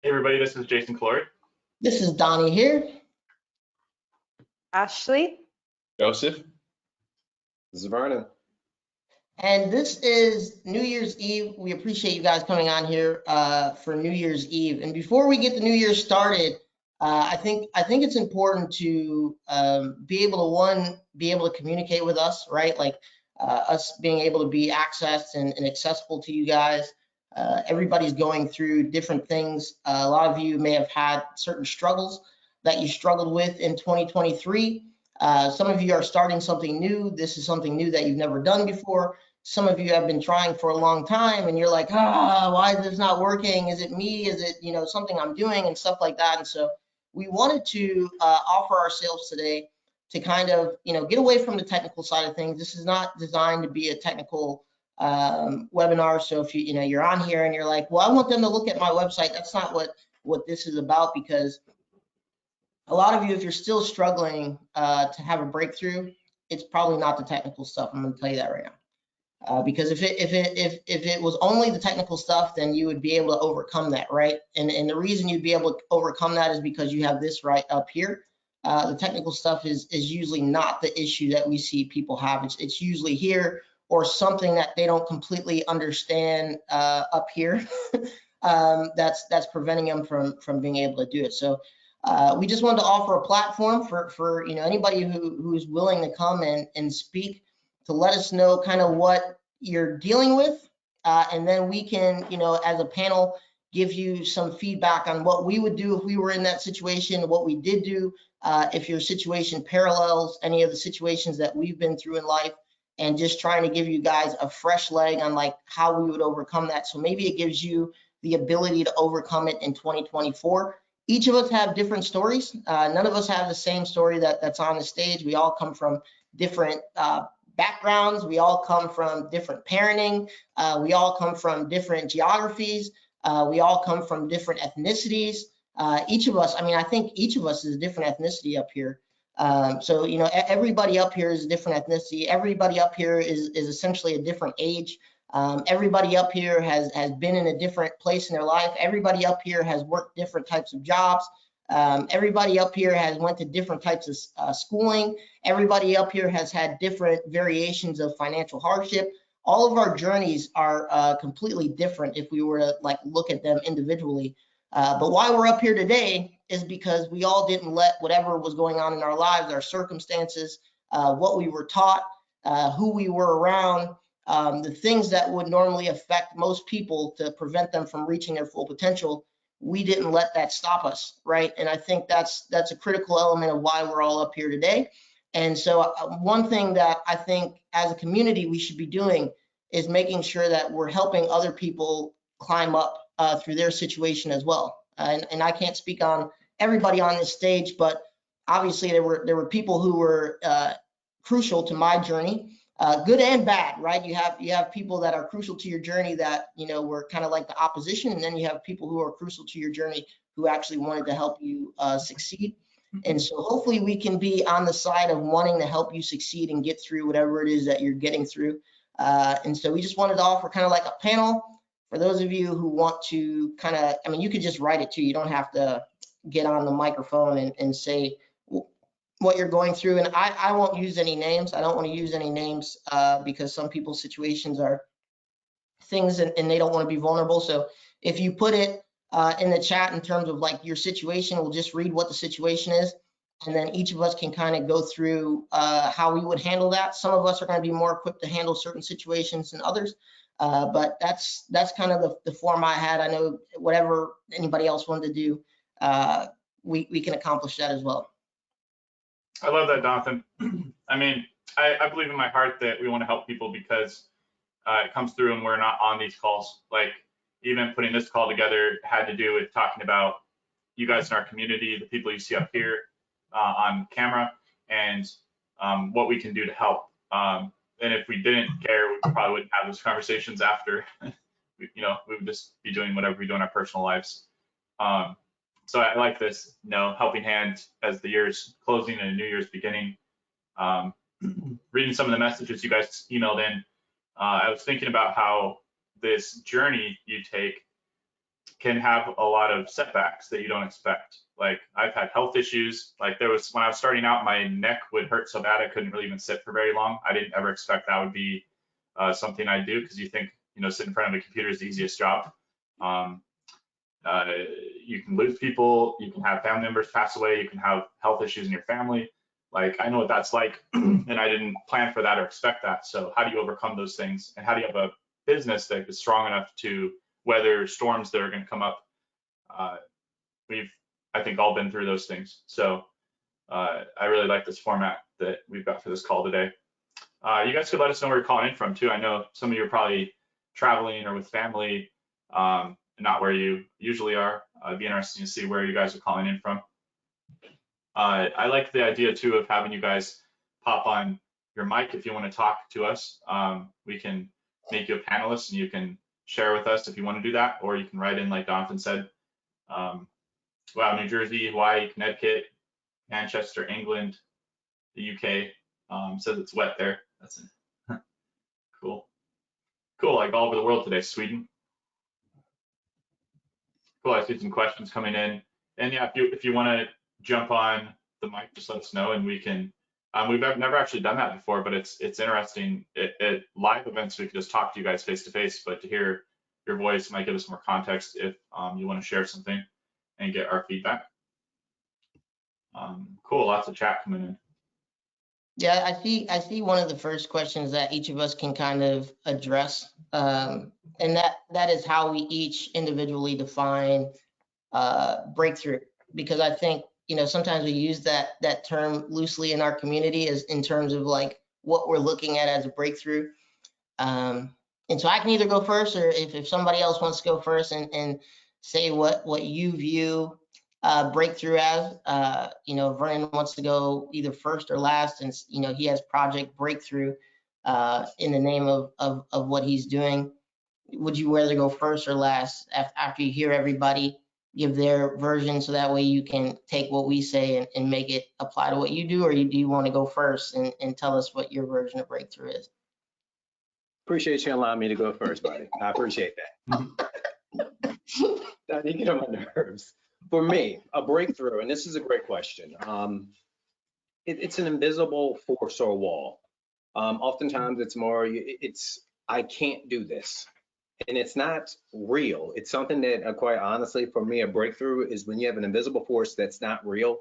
Hey everybody, this is Jason Clord. This is Donnie here. Ashley. Joseph. This is Vernon. And this is New Year's Eve. We appreciate you guys coming on here for New Year's Eve. And before we get the New Year started, I think it's important to be able to communicate with us, right? Like us being able to be accessed and accessible to you guys. Everybody's going through different things. A lot of you may have had certain struggles that you struggled with in 2023. Some of you are starting something new. This is something new that you've never done before. Some of you have been trying for a long time and you're like, why is this not working? Is it me? Is it, something I'm doing and stuff like that? And so we wanted to offer ourselves today to kind of, get away from the technical side of things. This is not designed to be a technical webinar. So if you're on here and you're like, well, I want them to look at my website. That's not what this is about, because a lot of you, if you're still struggling to have a breakthrough, it's probably not the technical stuff. I'm going to tell you that right now. Because if it was only the technical stuff, then you would be able to overcome that, right? And the reason you'd be able to overcome that is because you have this right up here. The technical stuff is usually not the issue that we see people have. It's usually here, or something that they don't completely understand up here. That's preventing them from being able to do it. So we just wanted to offer a platform for anybody who's willing to come and speak, to let us know kind of what you're dealing with, and then we can, as a panel, give you some feedback on what we would do if we were in that situation, what we did do, if your situation parallels any of the situations that we've been through in life, and just trying to give you guys a fresh leg on like how we would overcome that. So maybe it gives you the ability to overcome it in 2024. Each of us have different stories. None of us have the same story that's on the stage. We all come from different backgrounds. We all come from different parenting. We all come from different geographies. We all come from different ethnicities. Each of us, I think each of us is a different ethnicity up here. So, everybody up here is a different ethnicity. Everybody up here is essentially a different age. Everybody up here has been in a different place in their life. Everybody up here has worked different types of jobs. Everybody up here has went to different types of schooling. Everybody up here has had different variations of financial hardship. All of our journeys are completely different if we were to look at them individually. But why we're up here today is because we all didn't let whatever was going on in our lives, our circumstances, what we were taught, who we were around, the things that would normally affect most people to prevent them from reaching their full potential, we didn't let that stop us, right? And I think that's a critical element of why we're all up here today. And so one thing that I think as a community we should be doing is making sure that we're helping other people climb up through their situation as well. And I can't speak on everybody on this stage, but obviously there were people who were crucial to my journey, good and bad, right? You have people that are crucial to your journey that were kind of like the opposition, and then you have people who are crucial to your journey who actually wanted to help you succeed. And so hopefully we can be on the side of wanting to help you succeed and get through whatever it is that you're getting through. And so we just wanted to offer kind of like a panel for those of you who want to kind of, you could just write it too. You don't have to get on the microphone and say what you're going through. And I won't use any names. I don't want to use any names because some people's situations are things and they don't want to be vulnerable. So if you put it in the chat in terms of your situation, we'll just read what the situation is. And then each of us can kind of go through how we would handle that. Some of us are going to be more equipped to handle certain situations than others. But that's kind of the form I had. I know whatever anybody else wanted to do, we can accomplish that as well. I love that, Jonathan. I believe in my heart that we want to help people because it comes through and we're not on these calls. Even putting this call together had to do with talking about you guys in our community, the people you see up here on camera, and what we can do to help. And if we didn't care, we probably wouldn't have those conversations after. we would just be doing whatever we do in our personal lives. So I like this, helping hand as the year's closing and a new year's beginning. Reading some of the messages you guys emailed in, I was thinking about how this journey you take can have a lot of setbacks that you don't expect. Like I've had health issues. Like there was, when I was starting out, my neck would hurt so bad I couldn't really even sit for very long. I didn't ever expect that would be something I'd do, because you think, sit in front of a computer is the easiest job. You can lose people, you can have family members pass away, you can have health issues in your family. Like I know what that's like, and I didn't plan for that or expect that. So how do you overcome those things, and how do you have a business that is strong enough to weather storms that are going to come up? We've, I think, all been through those things. So I really like this format that we've got for this call today. You guys could let us know where you're calling in from too. I know some of you are probably traveling or with family, not where you usually are. It'd be interesting to see where you guys are calling in from. I like the idea too of having you guys pop on your mic if you want to talk to us. We can make you a panelist and you can share with us if you want to do that, or you can write in like Jonathan said. Wow, New Jersey, Hawaii, Connecticut, Manchester, England, the UK. Says it's wet there. That's it. Cool. Cool, like all over the world today. Sweden. Cool, I see some questions coming in. And yeah, if you want to jump on the mic, just let us know and we can. We've never actually done that before, but it's interesting. At live events, we could just talk to you guys face to face, but to hear your voice might give us more context if you want to share something and get our feedback. Cool, lots of chat coming in. Yeah, I see one of the first questions that each of us can kind of address, and that is how we each individually define breakthrough, because I think sometimes we use that term loosely in our community as in terms of like what we're looking at as a breakthrough. And so I can either go first, or if somebody else wants to go first and say what you view breakthrough as. Vernon wants to go either first or last, and he has Project Breakthrough in the name of what he's doing. Would you rather go first or last after you hear everybody give their version, so that way you can take what we say and make it apply to what you do, or do you want to go first and tell us what your version of breakthrough is? Appreciate you allowing me to go first, buddy. I appreciate that. You get on my nerves. For me, a breakthrough, and this is a great question. It's an invisible force or wall. Oftentimes it's more, I can't do this. And it's not real. It's something that, quite honestly, for me, a breakthrough is when you have an invisible force that's not real,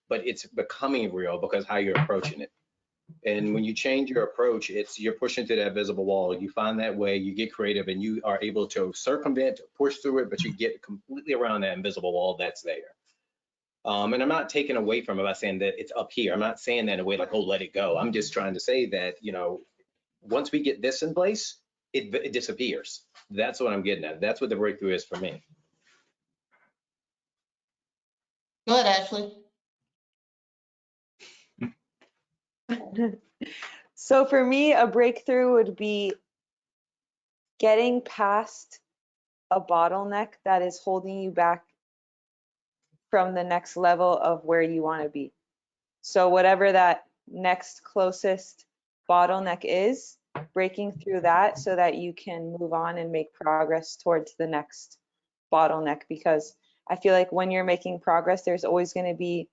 but it's becoming real because how you're approaching it. And when you change your approach, you're pushing to that visible wall. You find that way, you get creative, and you are able to circumvent, push through it, but you get completely around that invisible wall that's there. And I'm not taking away from it by saying that it's up here. I'm not saying that in a way like, oh, let it go. I'm just trying to say that, once we get this in place, it disappears. That's what I'm getting at. That's what the breakthrough is for me. Go ahead, Ashley. So for me, a breakthrough would be getting past a bottleneck that is holding you back from the next level of where you want to be. So whatever that next closest bottleneck is, breaking through that so that you can move on and make progress towards the next bottleneck. Because I feel like when you're making progress, there's always going to be,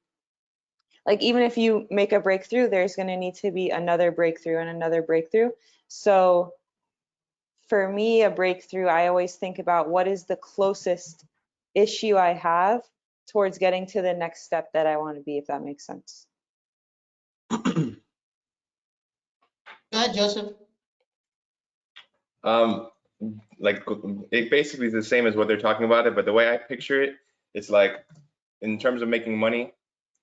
like, even if you make a breakthrough, there's going to need to be another breakthrough and another breakthrough. So for me, a breakthrough, I always think about what is the closest issue I have towards getting to the next step that I want to be, if that makes sense. Go ahead, Joseph. Like it basically is the same as what they're talking about it, but the way I picture it, it's like in terms of making money,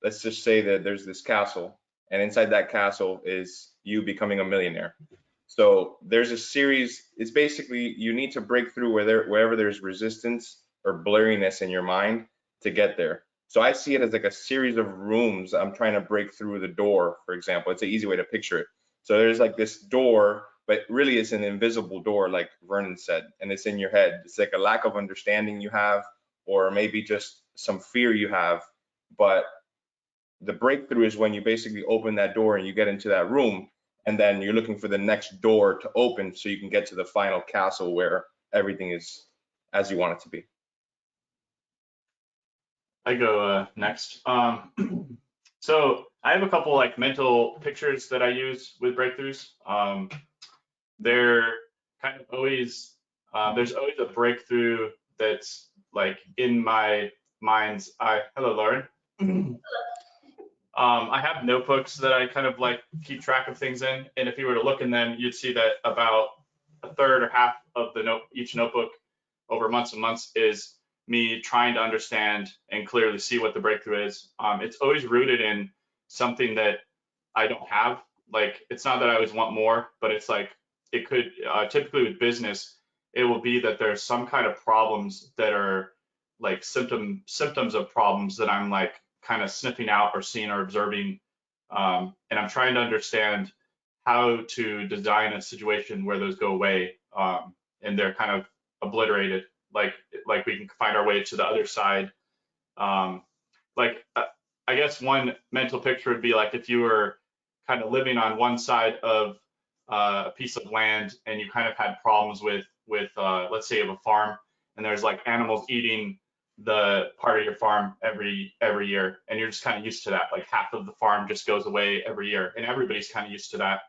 let's just say that there's this castle, and inside that castle is you becoming a millionaire. So there's a series, it's basically you need to break through wherever there's resistance or blurriness in your mind to get there. So I see it as like a series of rooms I'm trying to break through the door, for example. It's an easy way to picture it. So there's like this door, but really it's an invisible door, like Vernon said, and it's in your head. It's like a lack of understanding you have, or maybe just some fear you have. But the breakthrough is when you basically open that door and you get into that room, and then you're looking for the next door to open so you can get to the final castle where everything is as you want it to be. I go next. So I have a couple like mental pictures that I use with breakthroughs. They're kind of always, there's always a breakthrough that's like in my mind's eye. Hello, Lauren. I have notebooks that I kind of like keep track of things in, and if you were to look in them, you'd see that about a third or half of each notebook over months and months is me trying to understand and clearly see what the breakthrough is. It's always rooted in something that I don't have. Like, it's not that I always want more, but it's like it could typically with business, it will be that there's some kind of problems that are like symptoms of problems that I'm like kind of sniffing out or seeing or observing, and I'm trying to understand how to design a situation where those go away, and they're kind of obliterated, like we can find our way to the other side. Like I guess one mental picture would be like if you were kind of living on one side of a piece of land and you kind of had problems with let's say you have a farm and there's like animals eating the part of your farm every year, and you're just kind of used to that. Like half of the farm just goes away every year, and everybody's kind of used to that.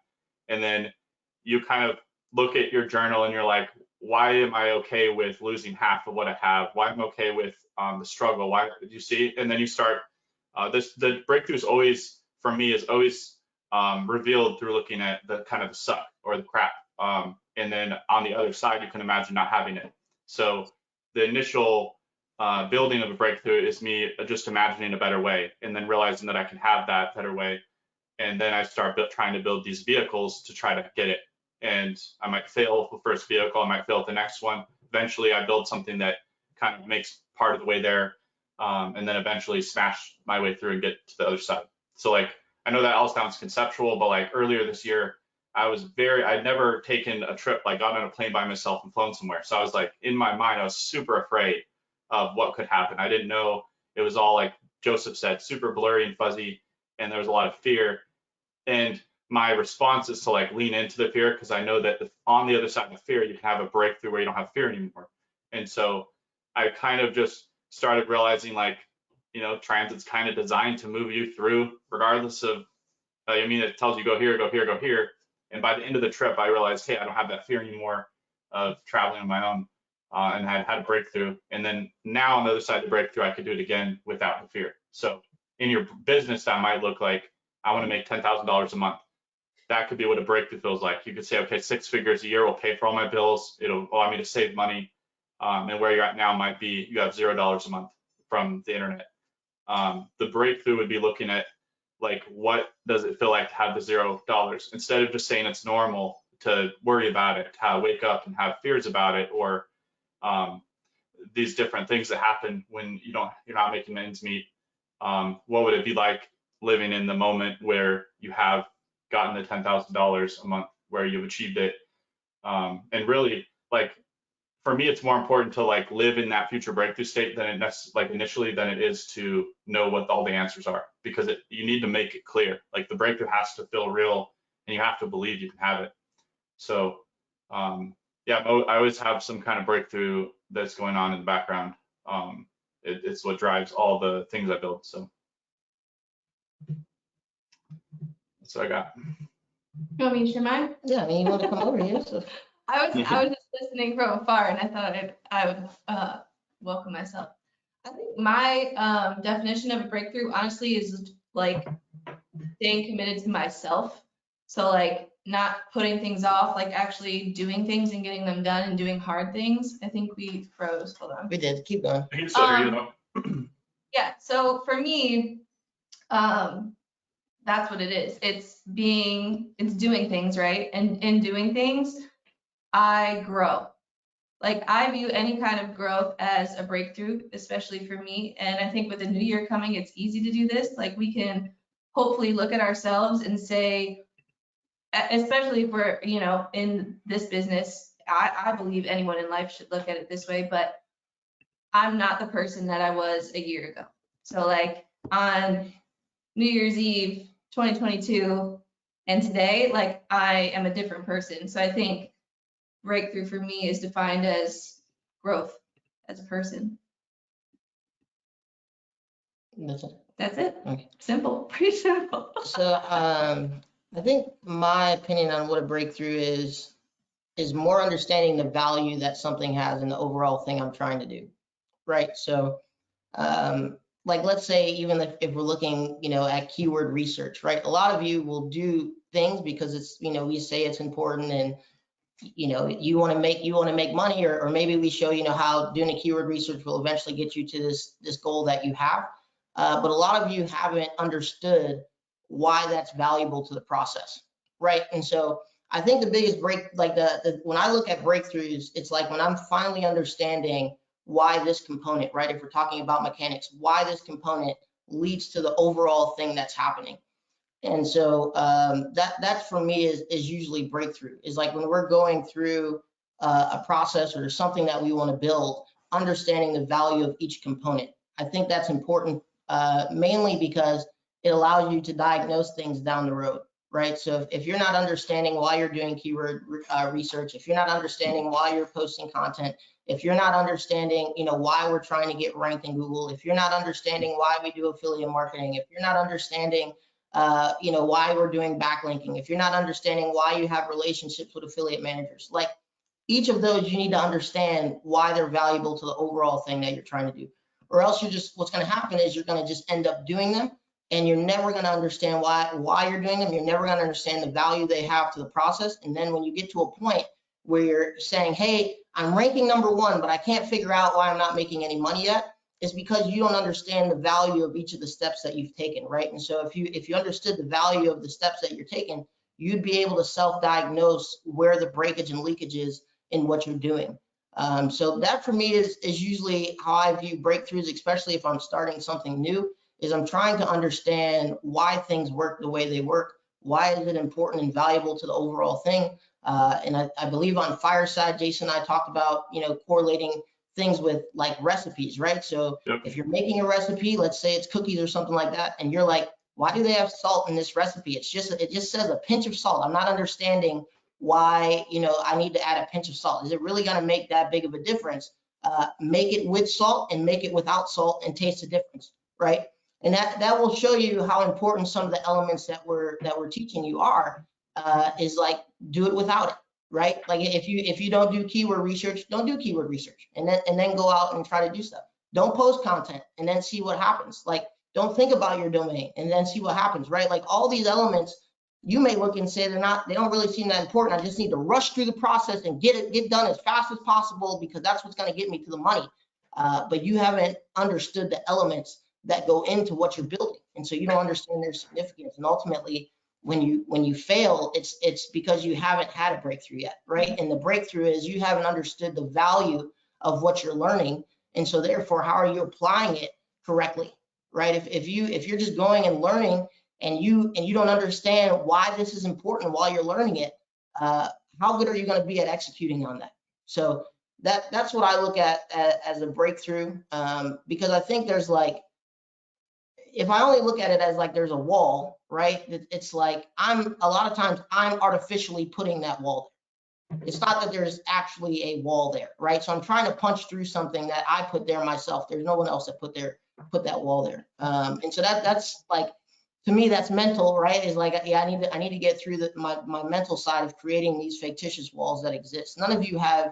And then you kind of look at your journal and you're like, why am I okay with losing half of what I have? Why am I okay with the struggle? Why did you see? And then you start the breakthrough is always, for me, is always revealed through looking at the kind of the suck or the crap. And then on the other side, you can imagine not having it. So the initial building of a breakthrough is me just imagining a better way and then realizing that I can have that better way. And then I start trying to build these vehicles to try to get it. And I might fail with the first vehicle, I might fail with the next one. Eventually I build something that kind of makes part of the way there, and then eventually smash my way through and get to the other side. So like, I know that all sounds conceptual, but like earlier this year, I'd never taken a trip, like got on a plane by myself and flown somewhere. So I was like, in my mind, I was super afraid of what could happen. I didn't know. It was all, like Joseph said, super blurry and fuzzy, and there was a lot of fear. And my response is to like lean into the fear, because I know that on the other side of fear, you can have a breakthrough where you don't have fear anymore. And so I kind of just started realizing, like, transit's kind of designed to move you through regardless of, it tells you go here, go here, go here. And by the end of the trip, I realized, hey, I don't have that fear anymore of traveling on my own, and I had a breakthrough. And then now on the other side of the breakthrough, I could do it again without the fear. So in your business, that might look like, I want to make $10,000 a month. That could be what a breakthrough feels like. You could say, okay, 6 figures a year will pay for all my bills. It'll allow me to save money. And where you're at now might be you have $0 a month from the internet. The breakthrough would be looking at, like, what does it feel like to have the $0 instead of just saying it's normal to worry about it, to wake up and have fears about it, or these different things that happen when you're not making ends meet. What would it be like living in the moment where you have gotten the $10,000 a month, where you've achieved it? And really, like, for me, it's more important to like live in that future breakthrough state than initially than it is to know what all the answers are, because you need to make it clear. Like, the breakthrough has to feel real, and you have to believe you can have it. So yeah, I always have some kind of breakthrough that's going on in the background. It's what drives all the things I build. So that's what I got. You want me to share mine? Yeah, I mean, you want to come over here? So. I was just listening from afar, and I thought I would welcome myself. I think my definition of a breakthrough, honestly, is like staying committed to myself. So like not putting things off, like actually doing things and getting them done and doing hard things. I think we froze. Hold on. We did. Keep going. I can still hear you though. Yeah. So for me, that's what it is. It's doing things, right? And in doing things, I grow. Like, I view any kind of growth as a breakthrough, especially for me. And I think with the new year coming, it's easy to do this. Like, we can hopefully look at ourselves and say, especially if we're, in this business, I believe anyone in life should look at it this way, but I'm not the person that I was a year ago. So like on New Year's Eve, 2022, and today, like, I am a different person. So I think breakthrough for me is defined as growth as a person. That's it. That's it. Okay. Simple, pretty simple. So I think my opinion on what a breakthrough is more understanding the value that something has in the overall thing I'm trying to do, right? So like let's say even if we're looking, at keyword research, right? A lot of you will do things because it's, we say it's important and you want to make money, or maybe we show how doing a keyword research will eventually get you to this goal that you have. But a lot of you haven't understood why that's valuable to the process, right? And so I think the biggest when I look at breakthroughs, it's like when I'm finally understanding why this component, right? If we're talking about mechanics, why this component leads to the overall thing that's happening. And so that for me is usually breakthrough, is like when we're going through a process or something that we want to build, understanding the value of each component. I think that's important, mainly because it allows you to diagnose things down the road, right? So if you're not understanding why you're doing keyword research, if you're not understanding why you're posting content, if you're not understanding, why we're trying to get ranked in Google, if you're not understanding why we do affiliate marketing, if you're not understanding why we're doing backlinking, if you're not understanding why you have relationships with affiliate managers, like each of those, you need to understand why they're valuable to the overall thing that you're trying to do. Or else what's going to happen is you're going to just end up doing them, and you're never going to understand why you're doing them. You're never going to understand the value they have to the process. And then when you get to a point where you're saying, hey, I'm ranking #1, but I can't figure out why I'm not making any money yet, is because you don't understand the value of each of the steps that you've taken, right? And so if you understood the value of the steps that you're taking, you'd be able to self-diagnose where the breakage and leakage is in what you're doing. So that for me is usually how I view breakthroughs, especially if I'm starting something new, is I'm trying to understand why things work the way they work. Why is it important and valuable to the overall thing? And I believe on Fireside, Jason and I talked about, correlating things with like recipes, right? So Yep. If you're making a recipe, let's say it's cookies or something like that, and you're like, why do they have salt in this recipe? It just says a pinch of salt. I'm not understanding why, I need to add a pinch of salt. Is it really going to make that big of a difference? Make it with salt and make it without salt and taste the difference, right? And that will show you how important some of the elements that we're teaching you are, is like, do it without it. Right? Like if you don't do keyword research, don't do keyword research, and then go out and try to do stuff. Don't post content and then see what happens. Like don't think about your domain and then see what happens, right? Like all these elements, you may look and say they don't really seem that important. I just need to rush through the process and get done as fast as possible because that's what's going to get me to the money. But you haven't understood the elements that go into what you're building, and so you don't understand their significance. And ultimately, when you fail, it's because you haven't had a breakthrough yet, right? And the breakthrough is you haven't understood the value of what you're learning, and so therefore, how are you applying it correctly, right? If you're just going and learning and you don't understand why this is important while you're learning it, how good are you going to be at executing on that? So that's what I look at as a breakthrough, because I think there's like, if I only look at it as like there's a wall, right? It's like a lot of times I'm artificially putting that wall there. It's not that there's actually a wall there, right? So I'm trying to punch through something that I put there myself. There's no one else that put that wall there. And so that's like, to me, that's mental, right? Is like, yeah, I need to get through my mental side of creating these fictitious walls that exist. None of you have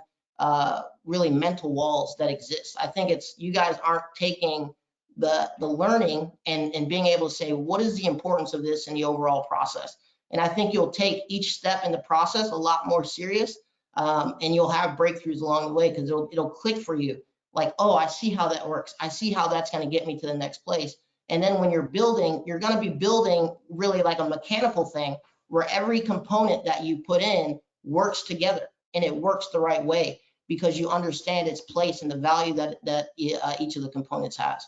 really mental walls that exist. I think it's you guys aren't taking the learning and being able to say, what is the importance of this in the overall process? And I think you'll take each step in the process a lot more serious, and you'll have breakthroughs along the way because it'll click for you. Like, oh, I see how that works. I see how that's going to get me to the next place. And then when you're building, you're going to be building really like a mechanical thing where every component that you put in works together and it works the right way because you understand its place and the value that each of the components has.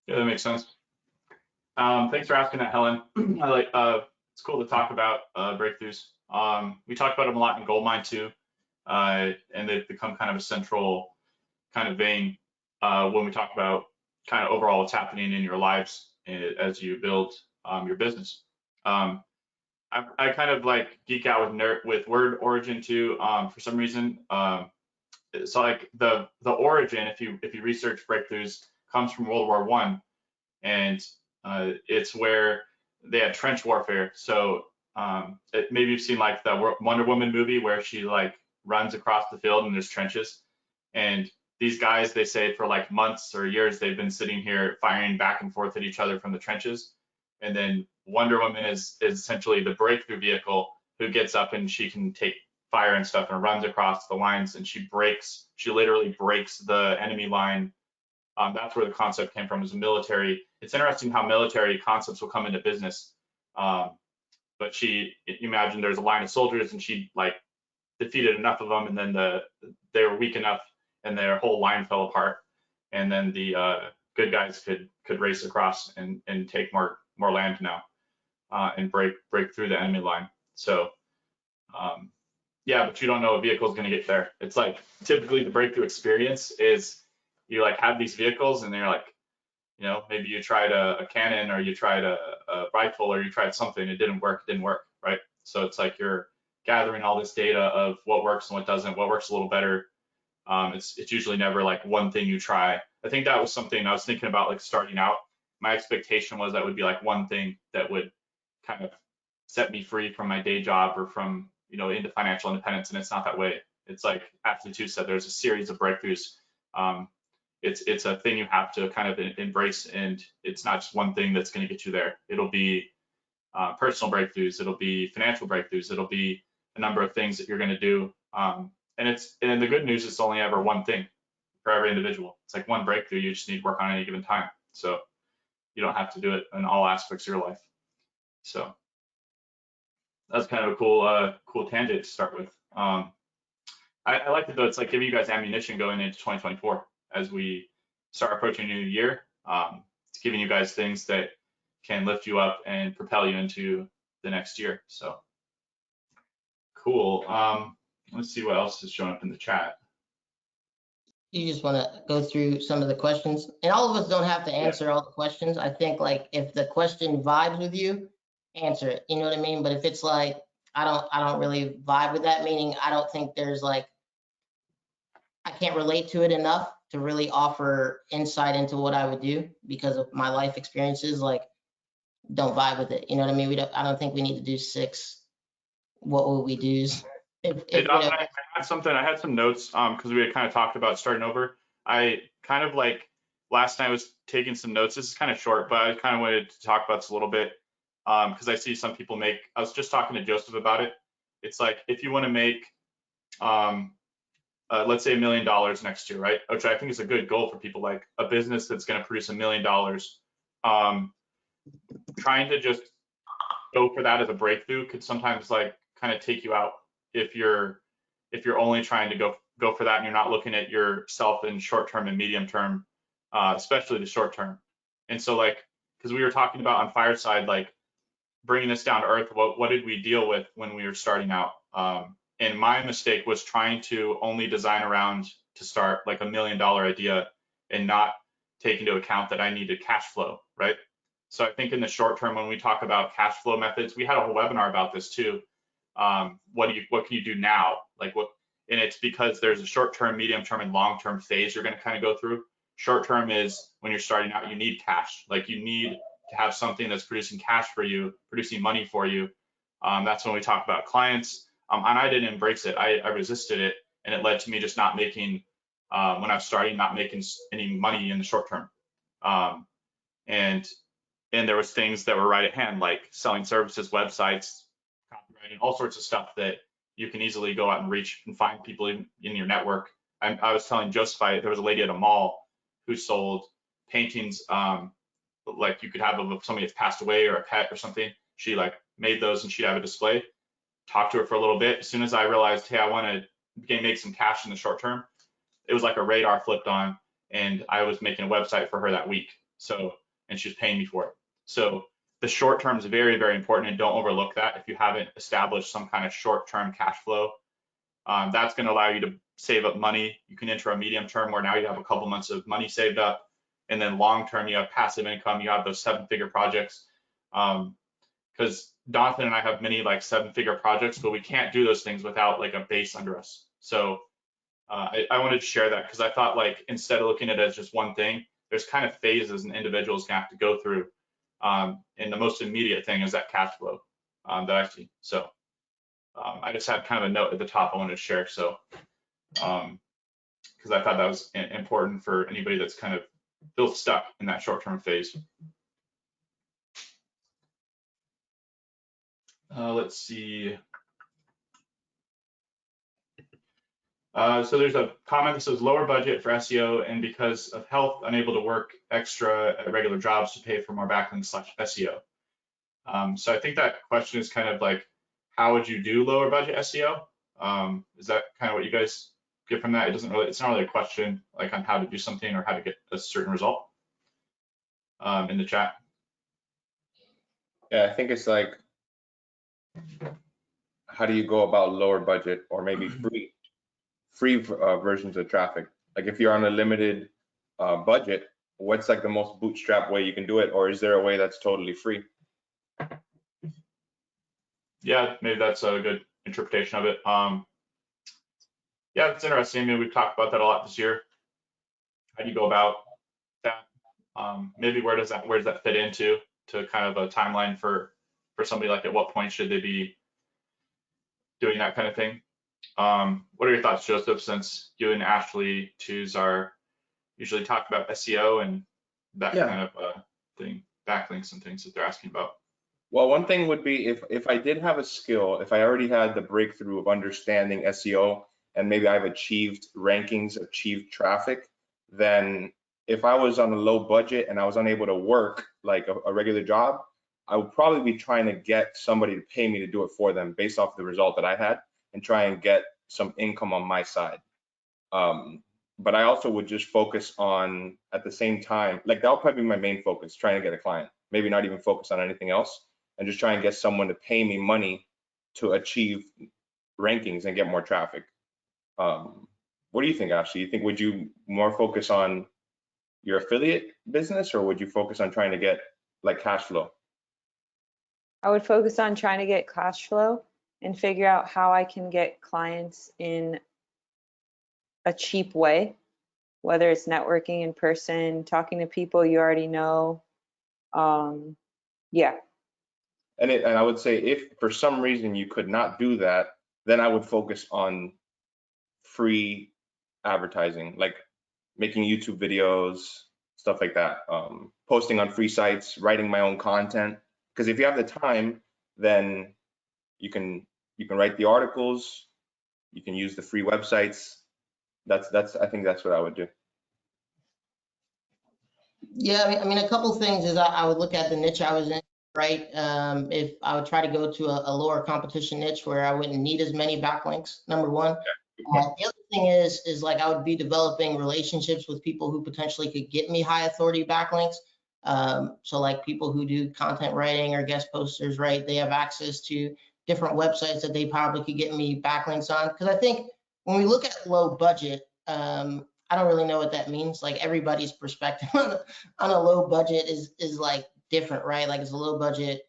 Yeah, that makes sense. Thanks for asking that, Helen. I like it's cool to talk about breakthroughs. We talk about them a lot in Goldmine too, and they've become kind of a central kind of vein when we talk about kind of overall what's happening in your lives as you build your business. I kind of like geek out with word origin too. For some reason, so like the origin, if you research breakthroughs, comes from World War I, and it's where they had trench warfare. So maybe you've seen like the Wonder Woman movie where she like runs across the field and there's trenches. And these guys, they say for like months or years, they've been sitting here firing back and forth at each other from the trenches. And then Wonder Woman is essentially the breakthrough vehicle who gets up and she can take fire and stuff and runs across the lines, and she literally breaks the enemy line. That's where the concept came from, as a military. It's interesting how military concepts will come into business. But you imagine there's a line of soldiers and she like defeated enough of them, and then they were weak enough and their whole line fell apart. And then the good guys could race across and take more land now and break through the enemy line. So yeah, but you don't know a vehicle is going to get there. It's like typically the breakthrough experience is you like have these vehicles and they're like, you know, maybe you tried a cannon or you tried a rifle or you tried something, it didn't work, right? So it's like you're gathering all this data of what works and what doesn't, what works a little better. It's usually never like one thing you try. I think that was something I was thinking about, like starting out. My expectation was that would be like one thing that would kind of set me free from my day job or from, you know, into financial independence, and it's not that way. It's like Ashley too said, there's a series of breakthroughs. It's a thing you have to kind of embrace, and it's not just one thing that's going to get you there. It'll be personal breakthroughs, it'll be financial breakthroughs, it'll be a number of things that you're going to do. And the good news is it's only ever one thing for every individual. It's like one breakthrough you just need to work on at any given time. So you don't have to do it in all aspects of your life. So that's kind of a cool tangent to start with. I like it though. It's like giving you guys ammunition going into 2024 as we start approaching a new year. It's giving you guys things that can lift you up and propel you into the next year. So cool. Let's see what else is showing up in the chat. You just want to go through some of the questions, and all of us don't have to answer all the questions. I think like if the question vibes with you, answer it. You know what I mean? But if it's like I don't really vibe with that, meaning I don't think there's like I can't relate to it enough to really offer insight into what I would do because of my life experiences, like don't vibe with it. You know what I mean? I don't think we need to do 6 what will we do's. I had some notes because we had kind of talked about starting over. I kind of like last night I was taking some notes. This is kind of short, but I kind of wanted to talk about this a little bit because I see some people I was just talking to Joseph about it. It's like if you want to make let's say $1 million next year, right? Which I think is a good goal for people, like a business that's going to produce $1 million. Trying to just go for that as a breakthrough could sometimes like kind of take you out if you're only trying to go for that and you're not looking at yourself in short term and medium term, especially the short term. And so like, because we were talking about on Fireside, like bringing this down to earth, what did we deal with when we were starting out? And my mistake was trying to only design around to start like $1 million idea and not take into account that I needed cash flow, right? So I think in the short term, when we talk about cash flow methods, we had a whole webinar about this too. What can you do now? Like and it's because there's a short term, medium term, and long term phase you're going to kind of go through. Short term is when you're starting out, you need cash. Like you need to have something that's producing cash for you, producing money for you. That's when we talk about clients. And I didn't embrace it. I resisted it, and it led to me just not making when I was starting, not making any money in the short term. And there was things that were right at hand, like selling services, websites, copywriting, all sorts of stuff that you can easily go out and reach and find people in your network. I was telling Joseph, there was a lady at a mall who sold paintings, like you could have of somebody that's passed away or a pet or something. She like made those and she'd have a display. Talked to her for a little bit. As soon as I realized, hey, I want to make some cash in the short term, it was like a radar flipped on, and I was making a website for her that week. So, and she was paying me for it. So the short term is very, very important, and don't overlook that. If you haven't established some kind of short-term cash flow, that's going to allow you to save up money. You can enter a medium term where now you have a couple months of money saved up, and then long term you have passive income. You have those 7-figure projects. Because Jonathan and I have many like 7-figure projects, but we can't do those things without like a base under us. So I wanted to share that because I thought like instead of looking at it as just one thing, there's kind of phases and individuals can have to go through. And the most immediate thing is that cash flow that I see. So I just had kind of a note at the top I wanted to share. So because I thought that was important for anybody that's kind of still stuck in that short-term phase. Let's see. So there's a comment that says lower budget for SEO and because of health, unable to work extra at regular jobs to pay for more backlinks / SEO. So I think that question is kind of like, how would you do lower budget SEO? Is that kind of what you guys get from that? It's not really a question like on how to do something or how to get a certain result in the chat. Yeah, I think it's like, how do you go about lower budget or maybe free versions of traffic? Like if you're on a limited budget, what's like the most bootstrap way you can do it? Or is there a way that's totally free? Yeah, maybe that's a good interpretation of it. Yeah, it's interesting. I mean, we've talked about that a lot this year. How do you go about that? Maybe where does that fit into kind of a timeline for somebody, like at what point should they be doing that kind of thing? What are your thoughts, Joseph, since you and Ashley usually talk about SEO and that kind of thing, backlinks and things that they're asking about? Well, one thing would be if I did have a skill, if I already had the breakthrough of understanding SEO and maybe I've achieved rankings, achieved traffic, then if I was on a low budget and I was unable to work like a regular job, I would probably be trying to get somebody to pay me to do it for them based off the result that I had and try and get some income on my side. But I also would just focus on, at the same time, like that'll probably be my main focus, trying to get a client, maybe not even focus on anything else, and just try and get someone to pay me money to achieve rankings and get more traffic. What do you think, Ashley? You think, would you more focus on your affiliate business or would you focus on trying to get like cash flow? I would focus on trying to get cash flow and figure out how I can get clients in a cheap way, whether it's networking in person, talking to people you already know. Yeah. And I would say if for some reason you could not do that, then I would focus on free advertising, like making YouTube videos, stuff like that, posting on free sites, writing my own content. Because if you have the time, then you can write the articles, you can use the free websites. I think that's what I would do. Yeah, I mean, a couple things is I would look at the niche I was in, right? If I would try to go to a lower competition niche where I wouldn't need as many backlinks, number one. The other thing is like I would be developing relationships with people who potentially could get me high authority backlinks. So like people who do content writing or guest posters, right? They have access to different websites that they probably could get me backlinks on. Because I think when we look at low budget, I don't really know what that means. Like everybody's perspective on a low budget is like different, right? Like it's a low budget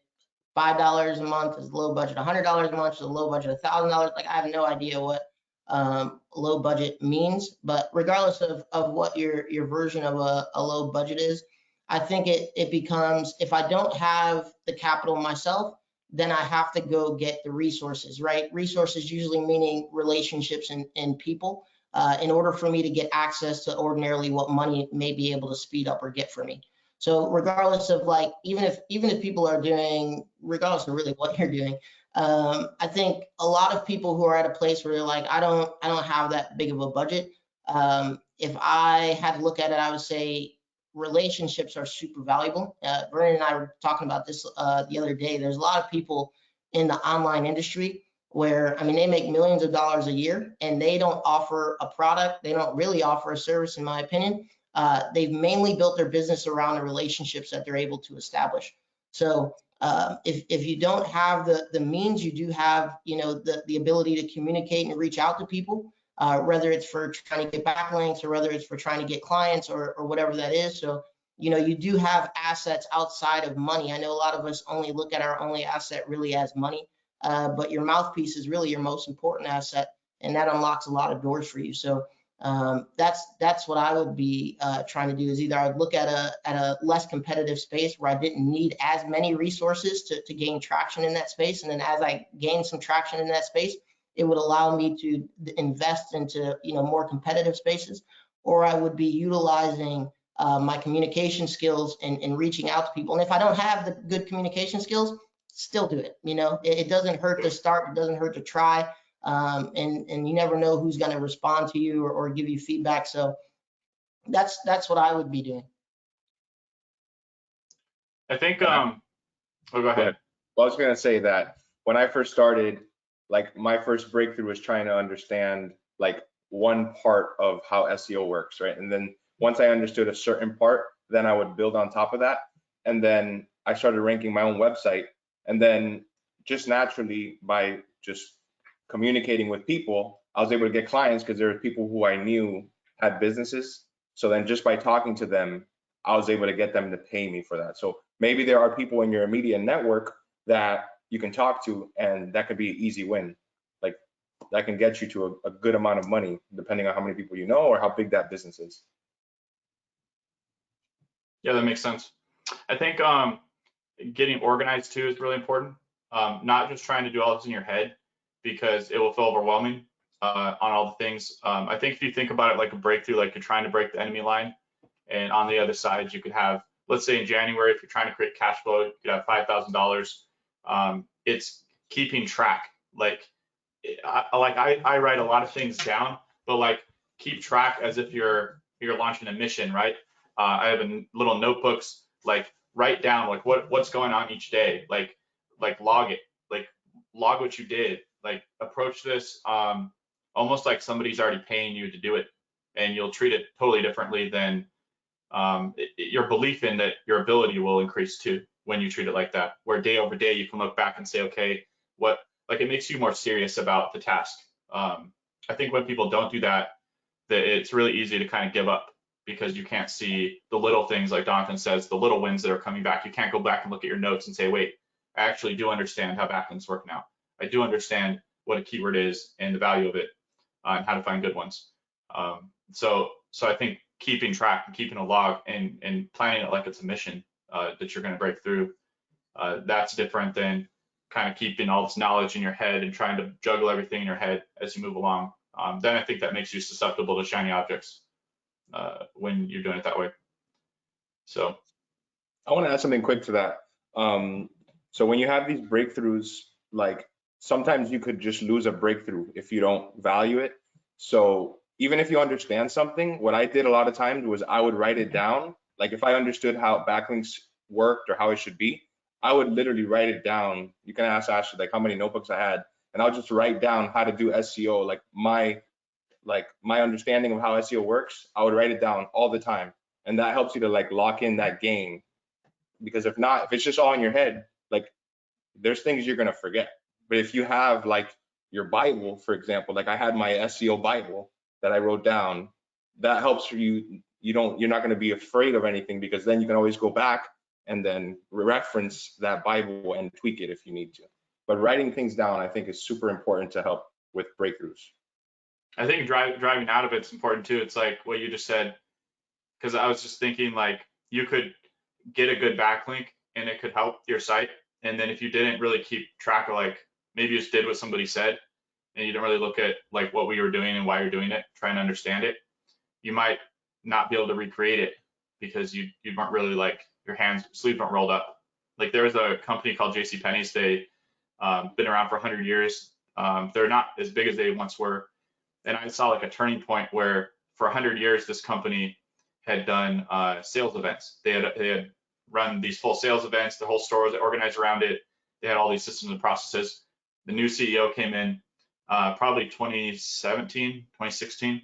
$5 a month, is a low budget $100 a month, is a low budget $1,000. Like I have no idea what low budget means, but regardless of what your version of a low budget is, I think it becomes, if I don't have the capital myself, then I have to go get the resources, right? Resources usually meaning relationships and people, in order for me to get access to ordinarily what money may be able to speed up or get for me. So regardless of like, even if people are doing, regardless of really what you're doing, I think a lot of people who are at a place where they're like, I don't have that big of a budget. If I had to look at it, I would say relationships are super valuable. Vernon and I were talking about this the other day. There's a lot of people in the online industry where, I mean, they make millions of dollars a year and they don't offer a product. They don't really offer a service, in my opinion. They've mainly built their business around the relationships that they're able to establish. So if you don't have the means, you do have, you know, the ability to communicate and reach out to people, whether it's for trying to get backlinks or whether it's for trying to get clients or whatever that is. So, you know, you do have assets outside of money. I know a lot of us only look at our only asset really as money, but your mouthpiece is really your most important asset, and that unlocks a lot of doors for you. So That's what I would be trying to do, is either I would look at a less competitive space where I didn't need as many resources to gain traction in that space. And then as I gain some traction in that space, it would allow me to invest into, more competitive spaces, or I would be utilizing my communication skills and reaching out to people. And if I don't have the good communication skills, still do it. It doesn't hurt to start. It doesn't hurt to try. And you never know who's going to respond to you or give you feedback. So that's what I would be doing. I think, oh, go ahead. Well, I was gonna say that when I first started, like my first breakthrough was trying to understand like one part of how SEO works, right? And then once I understood a certain part, then I would build on top of that. And then I started ranking my own website. And then just naturally, by just communicating with people, I was able to get clients because there were people who I knew had businesses. So then just by talking to them, I was able to get them to pay me for that. So maybe there are people in your immediate network that you can talk to, and that could be an easy win. Like that can get you to a good amount of money, depending on how many people you know or how big that business is. Yeah, that makes sense. I think getting organized too is really important. Not just trying to do all this in your head, because it will feel overwhelming on all the things. I think if you think about it like a breakthrough, like you're trying to break the enemy line, and on the other side you could have, let's say in January, if you're trying to create cash flow, you could have $5,000. It's keeping track. Like I write a lot of things down, but like keep track as if you're launching a mission, right? I have little notebooks, like write down like what's going on each day, like log it, like log what you did, like approach this almost like somebody's already paying you to do it, and you'll treat it totally differently than your belief in that your ability will increase too when you treat it like that, where day over day you can look back and say, okay, it makes you more serious about the task. I think when people don't do that, it's really easy to kind of give up, because you can't see the little things, like Jonathan says, the little wins that are coming back. You can't go back and look at your notes and say, wait, I actually do understand how backlinks work now. I do understand what a keyword is and the value of it, and how to find good ones. So I think keeping track and keeping a log and planning it like it's a mission that you're going to break through, that's different than kind of keeping all this knowledge in your head and trying to juggle everything in your head as you move along. Then I think that makes you susceptible to shiny objects when you're doing it that way. So I want to add something quick to that. So when you have these breakthroughs, like sometimes you could just lose a breakthrough if you don't value it. So even if you understand something, what I did a lot of times was I would write it down. Like if I understood how backlinks worked or how it should be, I would literally write it down. You can ask Ashley like how many notebooks I had, and I'll just write down how to do SEO, like my understanding of how SEO works. I would write it down all the time, and that helps you to like lock in that game. Because if not, if it's just all in your head, like there's things you're gonna forget. But if you have like your Bible, for example, like I had my SEO Bible that I wrote down, that helps you. You're not gonna be afraid of anything, because then you can always go back and then reference that Bible and tweak it if you need to. But writing things down, I think, is super important to help with breakthroughs. I think driving out of it's important too. It's like what you just said, because I was just thinking like you could get a good backlink and it could help your site. And then if you didn't really keep track of, like maybe you just did what somebody said and you didn't really look at like what we were doing and why you're doing it, trying to understand it, you might not be able to recreate it because you weren't really like your sleeves weren't rolled up. Like there was a company called JCPenney's. They been around for 100 years. They're not as big as they once were. And I saw like a turning point where for 100 years, this company had done sales events. They had run these full sales events. The whole store was organized around it. They had all these systems and processes. The new CEO came in probably 2017, 2016.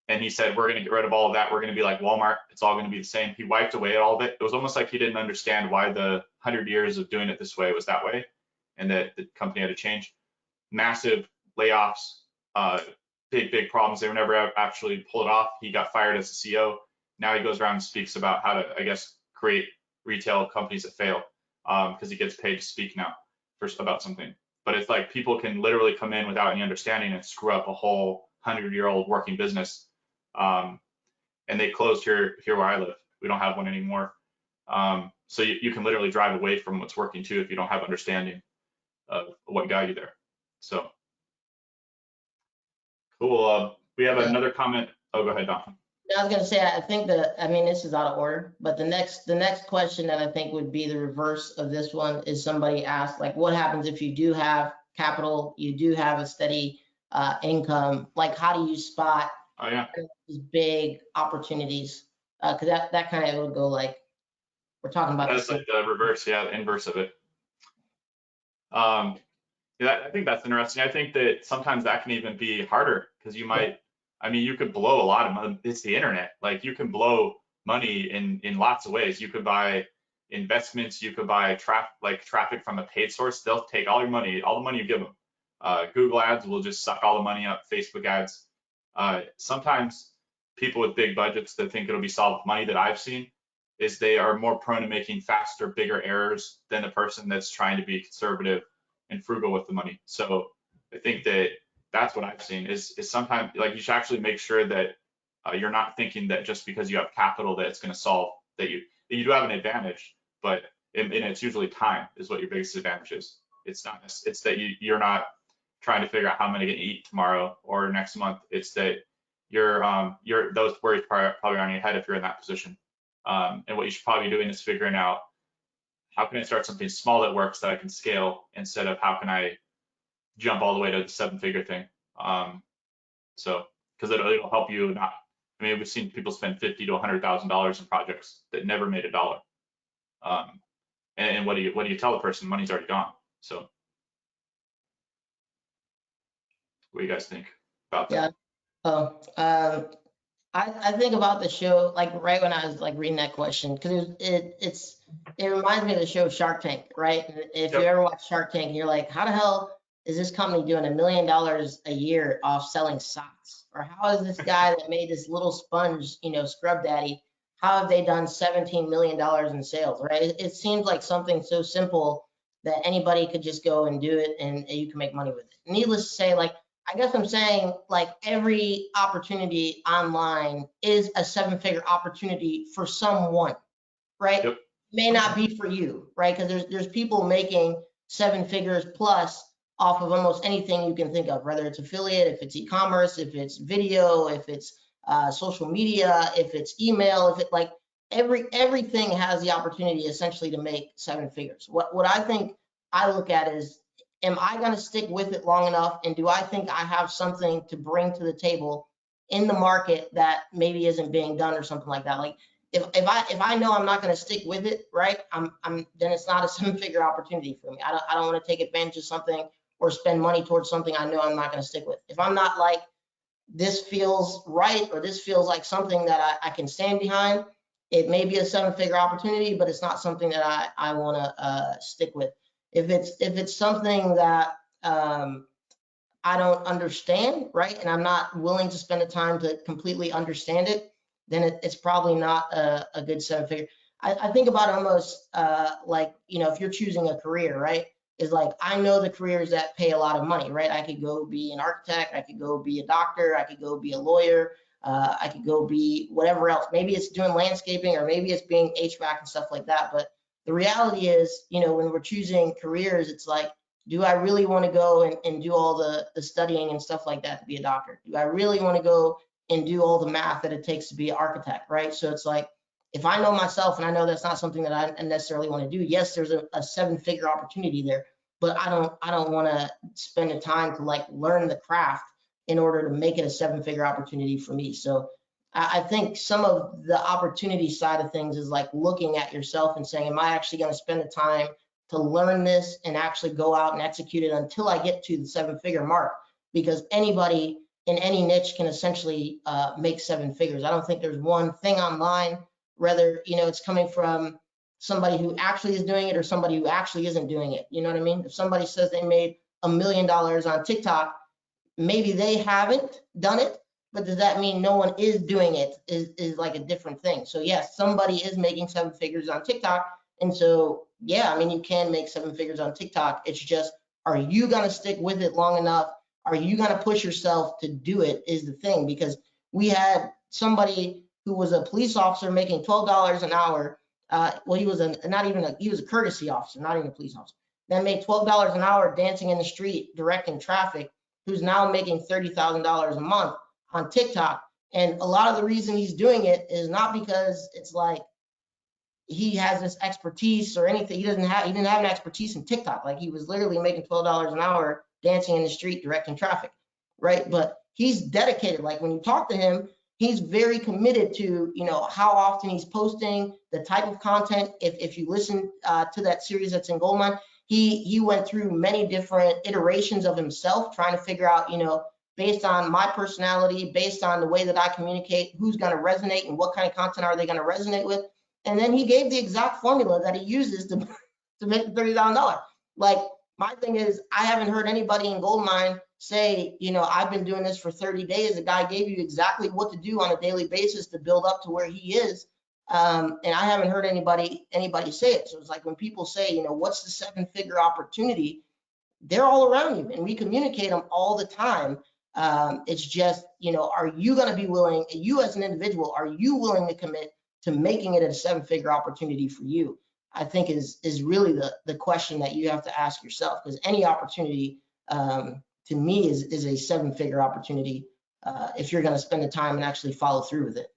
And he said, we're going to get rid of all of that. We're going to be like Walmart. It's all going to be the same. He wiped away all of it. It was almost like he didn't understand why the 100 years of doing it this way was that way, and that the company had to change. Massive layoffs, big problems. They were never actually pulled off. He got fired as the CEO. Now he goes around and speaks about how to, I guess, create retail companies that fail, because he gets paid to speak now about something. But it's like people can literally come in without any understanding and screw up a whole 100-year-old working business And they closed here where I live. We don't have one anymore. So you can literally drive away from what's working too if you don't have understanding of what got you there. So cool. We have another comment. Oh, go ahead, Don. I was gonna say, I think I mean, this is out of order, but the next question that I think would be the reverse of this one is somebody asked, like, what happens if you do have capital, you do have a steady income, like, how do you spot Oh yeah. these big opportunities? Because that kind of would go like, we're talking about That's like the reverse, yeah, the inverse of it. Yeah, I think that's interesting. I think that sometimes that can even be harder because you might, I mean, you could blow a lot of money. It's the internet. Like you can blow money in lots of ways. You could buy investments. You could buy traffic from a paid source. They'll take all your money, all the money you give them. Google ads will just suck all the money up. Facebook ads. Sometimes people with big budgets that think it'll be solved with money that I've seen is they are more prone to making faster, bigger errors than the person that's trying to be conservative and frugal with the money. So I think that that's what I've seen is sometimes like you should actually make sure that you're not thinking that just because you have capital that it's going to solve that you do have an advantage, but and it's usually time is what your biggest advantage is. It's not, it's that you're not trying to figure out how I'm going to eat tomorrow or next month. It's that you're those worries probably on your head if you're in that position. And what you should probably be doing is figuring out how can I start something small that works that I can scale instead of how can I jump all the way to the 7-figure thing. So because it'll help you not. I mean, we've seen people spend $50,000 to $100,000 in projects that never made $1. And what do you tell the person? Money's already gone. So what do you guys think about that? Yeah. I think about the show like right when I was like reading that question because it reminds me of the show Shark Tank, right? And if you ever watch Shark Tank, you're like, how the hell is this company doing $1 million a year off selling socks? Or how is this guy that made this little sponge, Scrub Daddy, how have they done $17 million in sales, right? It seems like something so simple that anybody could just go and do it and you can make money with it. Needless to say, like, I guess I'm saying like every opportunity online is a 7-figure opportunity for someone, right? Yep. May not be for you, right? Because there's people making 7 figures plus off of almost anything you can think of, whether it's affiliate, if it's e-commerce, if it's video, if it's social media, if it's email, if it like everything has the opportunity essentially to make 7 figures. What I think I look at is, am I going to stick with it long enough? And do I think I have something to bring to the table in the market that maybe isn't being done or something like that? Like if I know I'm not going to stick with it, right? Then it's not a 7-figure opportunity for me. I don't want to take advantage of something or spend money towards something I know I'm not going to stick with. If I'm not like, this feels right, or this feels like something that I can stand behind, it may be a 7-figure opportunity, but it's not something that I want to stick with. If it's something that I don't understand, right, and I'm not willing to spend the time to completely understand it, then it's probably not a good 7-figure. I think about it almost like, if you're choosing a career, right, is like, I know the careers that pay a lot of money, right? I could go be an architect, I could go be a doctor, I could go be a lawyer, I could go be whatever else. Maybe it's doing landscaping, or maybe it's being HVAC and stuff like that. But the reality is, when we're choosing careers, it's like, do I really want to go and do all the studying and stuff like that to be a doctor? Do I really want to go and do all the math that it takes to be an architect, right? So it's like, if I know myself and I know that's not something that I necessarily want to do, yes, there's a 7-figure opportunity there, but I don't want to spend the time to like learn the craft in order to make it a 7-figure opportunity for me. So I think some of the opportunity side of things is like looking at yourself and saying, am I actually going to spend the time to learn this and actually go out and execute it until I get to the 7-figure mark? Because anybody in any niche can essentially make 7 figures. I don't think there's one thing online, whether it's coming from somebody who actually is doing it or somebody who actually isn't doing it. You know what I mean? If somebody says they made $1 million on TikTok, maybe they haven't done it, but does that mean no one is doing it? Is like a different thing. So yes, somebody is making 7 figures on TikTok, and so yeah, I mean, you can make 7 figures on TikTok. It's just, are you gonna stick with it long enough? Are you gonna push yourself to do it? Is the thing, because we had somebody who was a police officer making $12 an hour. Well, he was he was a courtesy officer, not even a police officer. That made $12 an hour dancing in the street, directing traffic, who's now making $30,000 a month on TikTok. And a lot of the reason he's doing it is not because it's like he has this expertise or anything. He didn't have an expertise in TikTok. Like, he was literally making $12 an hour dancing in the street, directing traffic, right? But he's dedicated. Like, when you talk to him, he's very committed to, you know, how often he's posting, the type of content. If you listen to that series that's in Goldmine, he went through many different iterations of himself, trying to figure out, you know, based on my personality, based on the way that I communicate, who's going to resonate and what kind of content are they going to resonate with. And then he gave the exact formula that he uses to make $30,000. Like, my thing is, I haven't heard anybody in Goldmine say, you know, I've been doing this for 30 days. The guy gave you exactly what to do on a daily basis to build up to where he is. And I haven't heard anybody say it. So it's like, when people say, you know, what's the 7-figure opportunity? They're all around you, and we communicate them all the time. It's just, you know, are you going to be willing, you as an individual, are you willing to commit to making it a 7-figure opportunity for you? I think is really the question that you have to ask yourself, because any opportunity to me is a 7-figure opportunity if you're going to spend the time and actually follow through with it.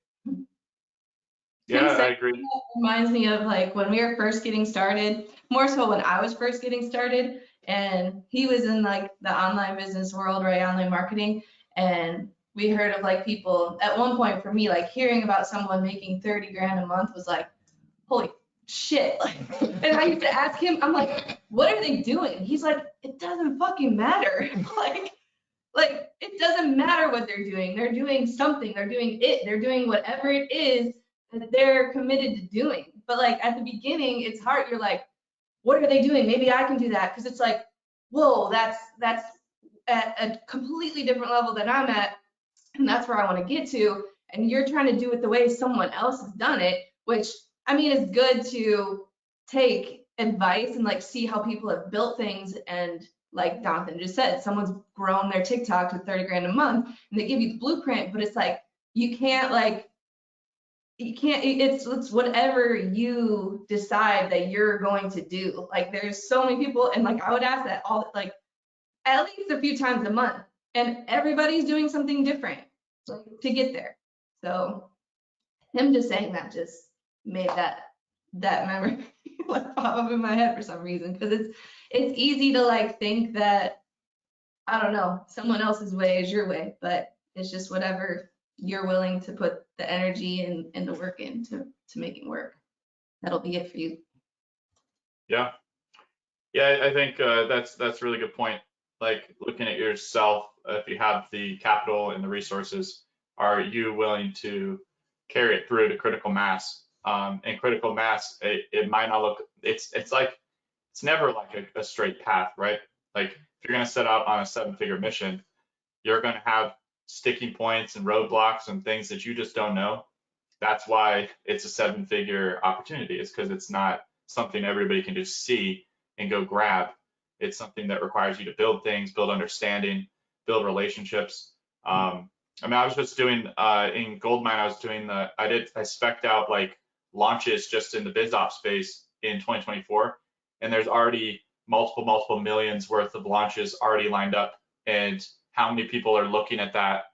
Yeah, I agree. That reminds me of, like, when we were first getting started, more so when I was first getting started, and he was in, like, the online business world, right, online marketing, and we heard of, like, people at one point, for me, like, hearing about someone making 30 grand a month was like, holy shit. Like, and I used to ask him, I'm like, what are they doing? He's like, it doesn't fucking matter. like it doesn't matter what they're doing. They're doing something. They're doing it. They're doing whatever it is that they're committed to doing. But, like, at the beginning, it's hard. You're like, what are they doing? Maybe I can do that. Because it's like, whoa, that's at a completely different level than I'm at. And that's where I want to get to. And you're trying to do it the way someone else has done it, which, I mean, it's good to take advice and, like, see how people have built things. And like Jonathan just said, someone's grown their TikTok to 30 grand a month, and they give you the blueprint, but it's like, it's whatever you decide that you're going to do. Like, there's so many people, and, like, I would ask that all, like, at least a few times a month, and everybody's doing something different to get there. So him just saying that just made that memory like pop up in my head for some reason, because it's easy to, like, think that, I don't know, someone else's way is your way, but it's just whatever you're willing to put the energy and the work in to make it work. That'll be it for you. Yeah, I think that's a really good point. Like, looking at yourself, if you have the capital and the resources, are you willing to carry it through to critical mass? And critical mass, it might not look, it's like, it's never like a straight path, right? Like, if you're going to set out on a 7-figure mission, you're going to have sticking points and roadblocks and things that you just don't know. That's why it's a 7-figure opportunity. It's because it's not something everybody can just see and go grab. It's something that requires you to build things, build understanding, build relationships. I mean, I was just doing in Goldmine, I spec'd out, like, launches just in the biz ops space in 2024, and there's already multiple millions worth of launches already lined up. And how many people are looking at that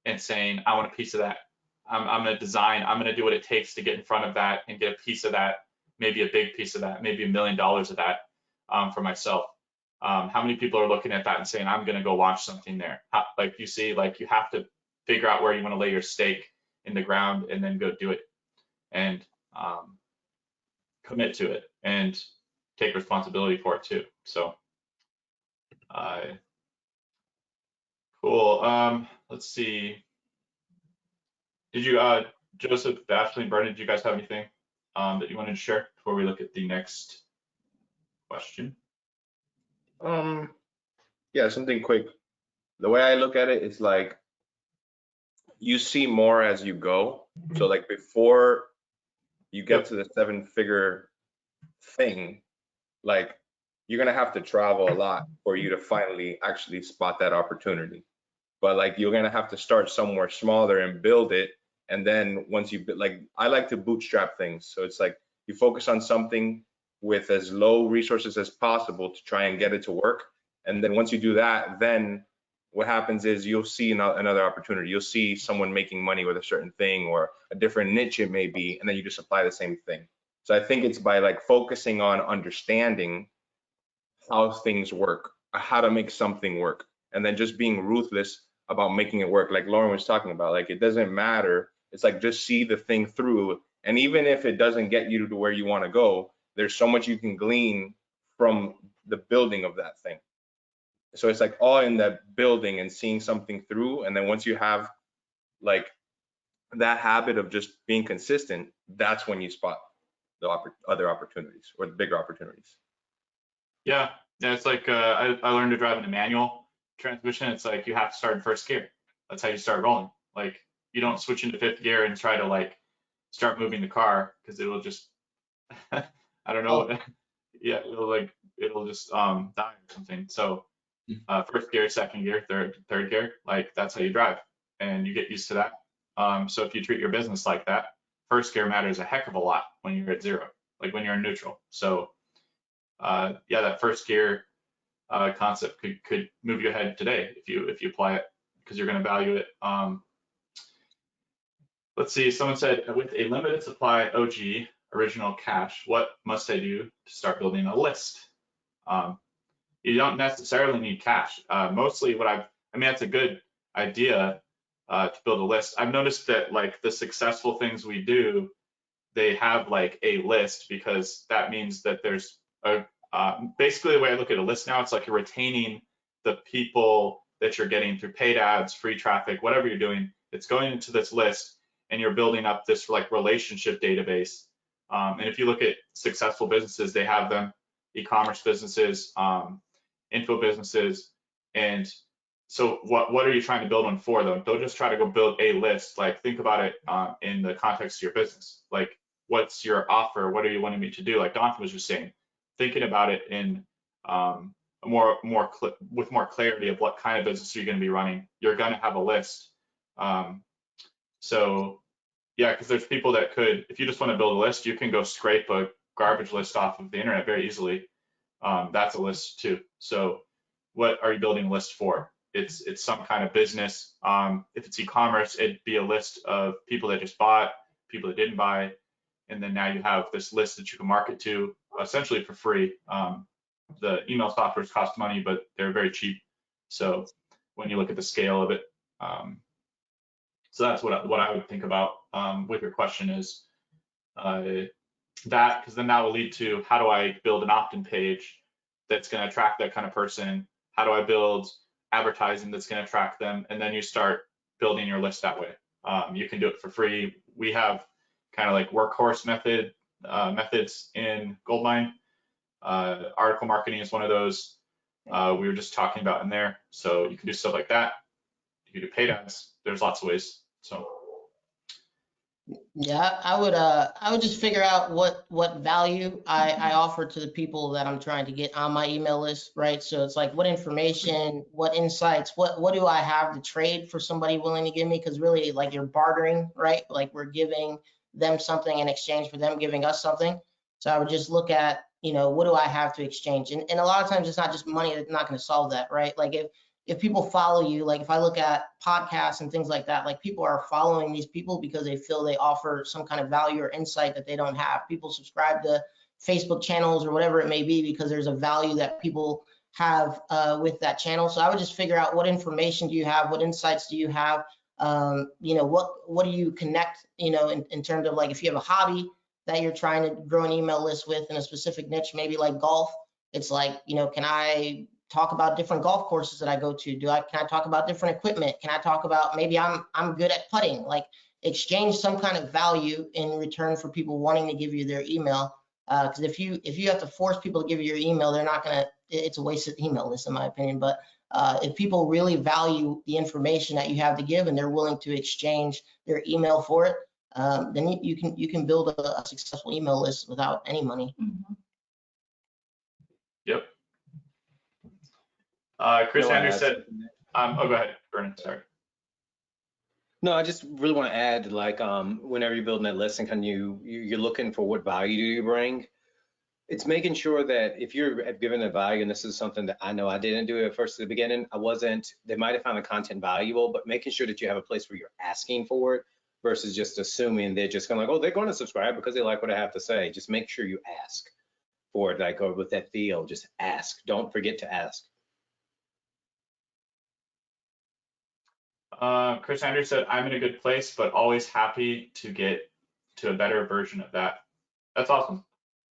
and saying, I want a piece of that. I'm going to design, I'm going to do what it takes to get in front of that and get a piece of that, maybe a big piece of that, maybe $1 million of that for myself. How many people are looking at that and saying, I'm going to go launch something there? Like, you see, like, you have to figure out where you want to lay your stake in the ground and then go do it and commit to it and take responsibility for it too. So cool. Let's see. Did you, Joseph, Ashley, and Brendan, did you guys have anything that you wanted to share before we look at the next question? Yeah, something quick. The way I look at it is like, you see more as you go. So, like, before you get to the 7-figure thing, like, you're gonna have to travel a lot for you to finally actually spot that opportunity. But, like, you're gonna have to start somewhere smaller and build it, And then once you, like, I like to bootstrap things. So it's like you focus on something with as low resources as possible to try and get it to work. And then once you do that, then what happens is you'll see another opportunity. You'll see someone making money with a certain thing or a different niche it may be, and then you just apply the same thing. So I think it's by like focusing on understanding how things work, how to make something work, and then just being ruthless about making it work. Like Lauren was talking about, like it doesn't matter. It's like just see the thing through, and even if it doesn't get you to where you want to go, there's so much you can glean from the building of that thing. So it's like all in that building and seeing something through, and then once you have like that habit of just being consistent, that's when you spot the other opportunities or the bigger opportunities. Yeah, it's like I learned to drive in a manual transmission. It's like you have to start in first gear. That's how you start rolling. Like you don't switch into fifth gear and try to like start moving the car because it'll just I don't know. Oh. Yeah, it'll just die or something. So first gear, second gear, third gear, like that's how you drive, and you get used to that. So if you treat your business like that, first gear matters a heck of a lot when you're at zero, like when you're in neutral. So yeah, that first gear concept could move you ahead today if you apply it because you're going to value it. Let's see. Someone said with a limited supply OG original cache, what must I do to start building a list? You don't necessarily need cache. Mostly what I mean, that's a good idea to build a list. I've noticed that like the successful things we do, they have like a list because that means that there's a basically the way I look at a list now, it's like you're retaining the people that you're getting through paid ads, free traffic, whatever you're doing. It's going into this list and you're building up this like relationship database. And if you look at successful businesses, they have them, e-commerce businesses, info businesses. And so what are you trying to build one for them? Don't just try to go build a list. Like think about it in the context of your business. Like what's your offer? What are you wanting me to do? Like Donathan was just saying, thinking about it in with more clarity of what kind of business you're going to be running. You're going to have a list. So yeah, because there's people that could, if you just want to build a list, you can go scrape a garbage list off of the internet very easily. That's a list too. So what are you building a list for? It's some kind of business. If it's e-commerce, it'd be a list of people that just bought, people that didn't buy, and then now you have this list that you can market to essentially for free. The email softwares cost money, but they're very cheap. So when you look at the scale of it, so that's what I would think about with your question is that, because then that will lead to how do I build an opt-in page that's going to attract that kind of person? How do I build advertising that's going to attract them? And then you start building your list that way. You can do it for free. We have kind of like workhorse methods in Goldmine. Article marketing is one of those we were just talking about in there. So you can do stuff like that. You can do paid ads. There's lots of ways. So Yeah, I would just figure out what value I offer to the people that I'm trying to get on my email list, right? So it's like what information, what insights, what do I have to trade for somebody willing to give me? Because really, like you're bartering, right? Like we're giving them something in exchange for them giving us something. So I would just look at, what do I have to exchange? And a lot of times it's not just money that's not going to solve that, right? Like if people follow you, like if I look at podcasts and things like that, like people are following these people because they feel they offer some kind of value or insight that they don't have. People subscribe to Facebook channels or whatever it may be because there's a value that people have with that channel. So I would just figure out what information do you have, what insights do you have, what do you connect, in terms of like if you have a hobby that you're trying to grow an email list with in a specific niche, maybe like golf. It's like, can I talk about different golf courses that I go to? Can I talk about different equipment? Can I talk about maybe I'm good at putting? Like exchange some kind of value in return for people wanting to give you their email. Because if you have to force people to give you your email, they're not gonna. It's a wasted email list in my opinion. But if people really value the information that you have to give and they're willing to exchange their email for it, then you can build a successful email list without any money. Mhm. Yep. Chris Andrews said, oh, go ahead, Vernon, sorry. No, I just really want to add, like, whenever you're building that list and kind of you're looking for what value do you bring, it's making sure that if you're given a value, and this is something that I know I didn't do at first at the beginning, they might have found the content valuable, but making sure that you have a place where you're asking for it versus just assuming they're just going to like, oh, they're going to subscribe because they like what I have to say. Just make sure you ask for it, like, or with that feel, just ask. Don't forget to ask. Chris Andrews said, I'm in a good place, but always happy to get to a better version of that. That's awesome.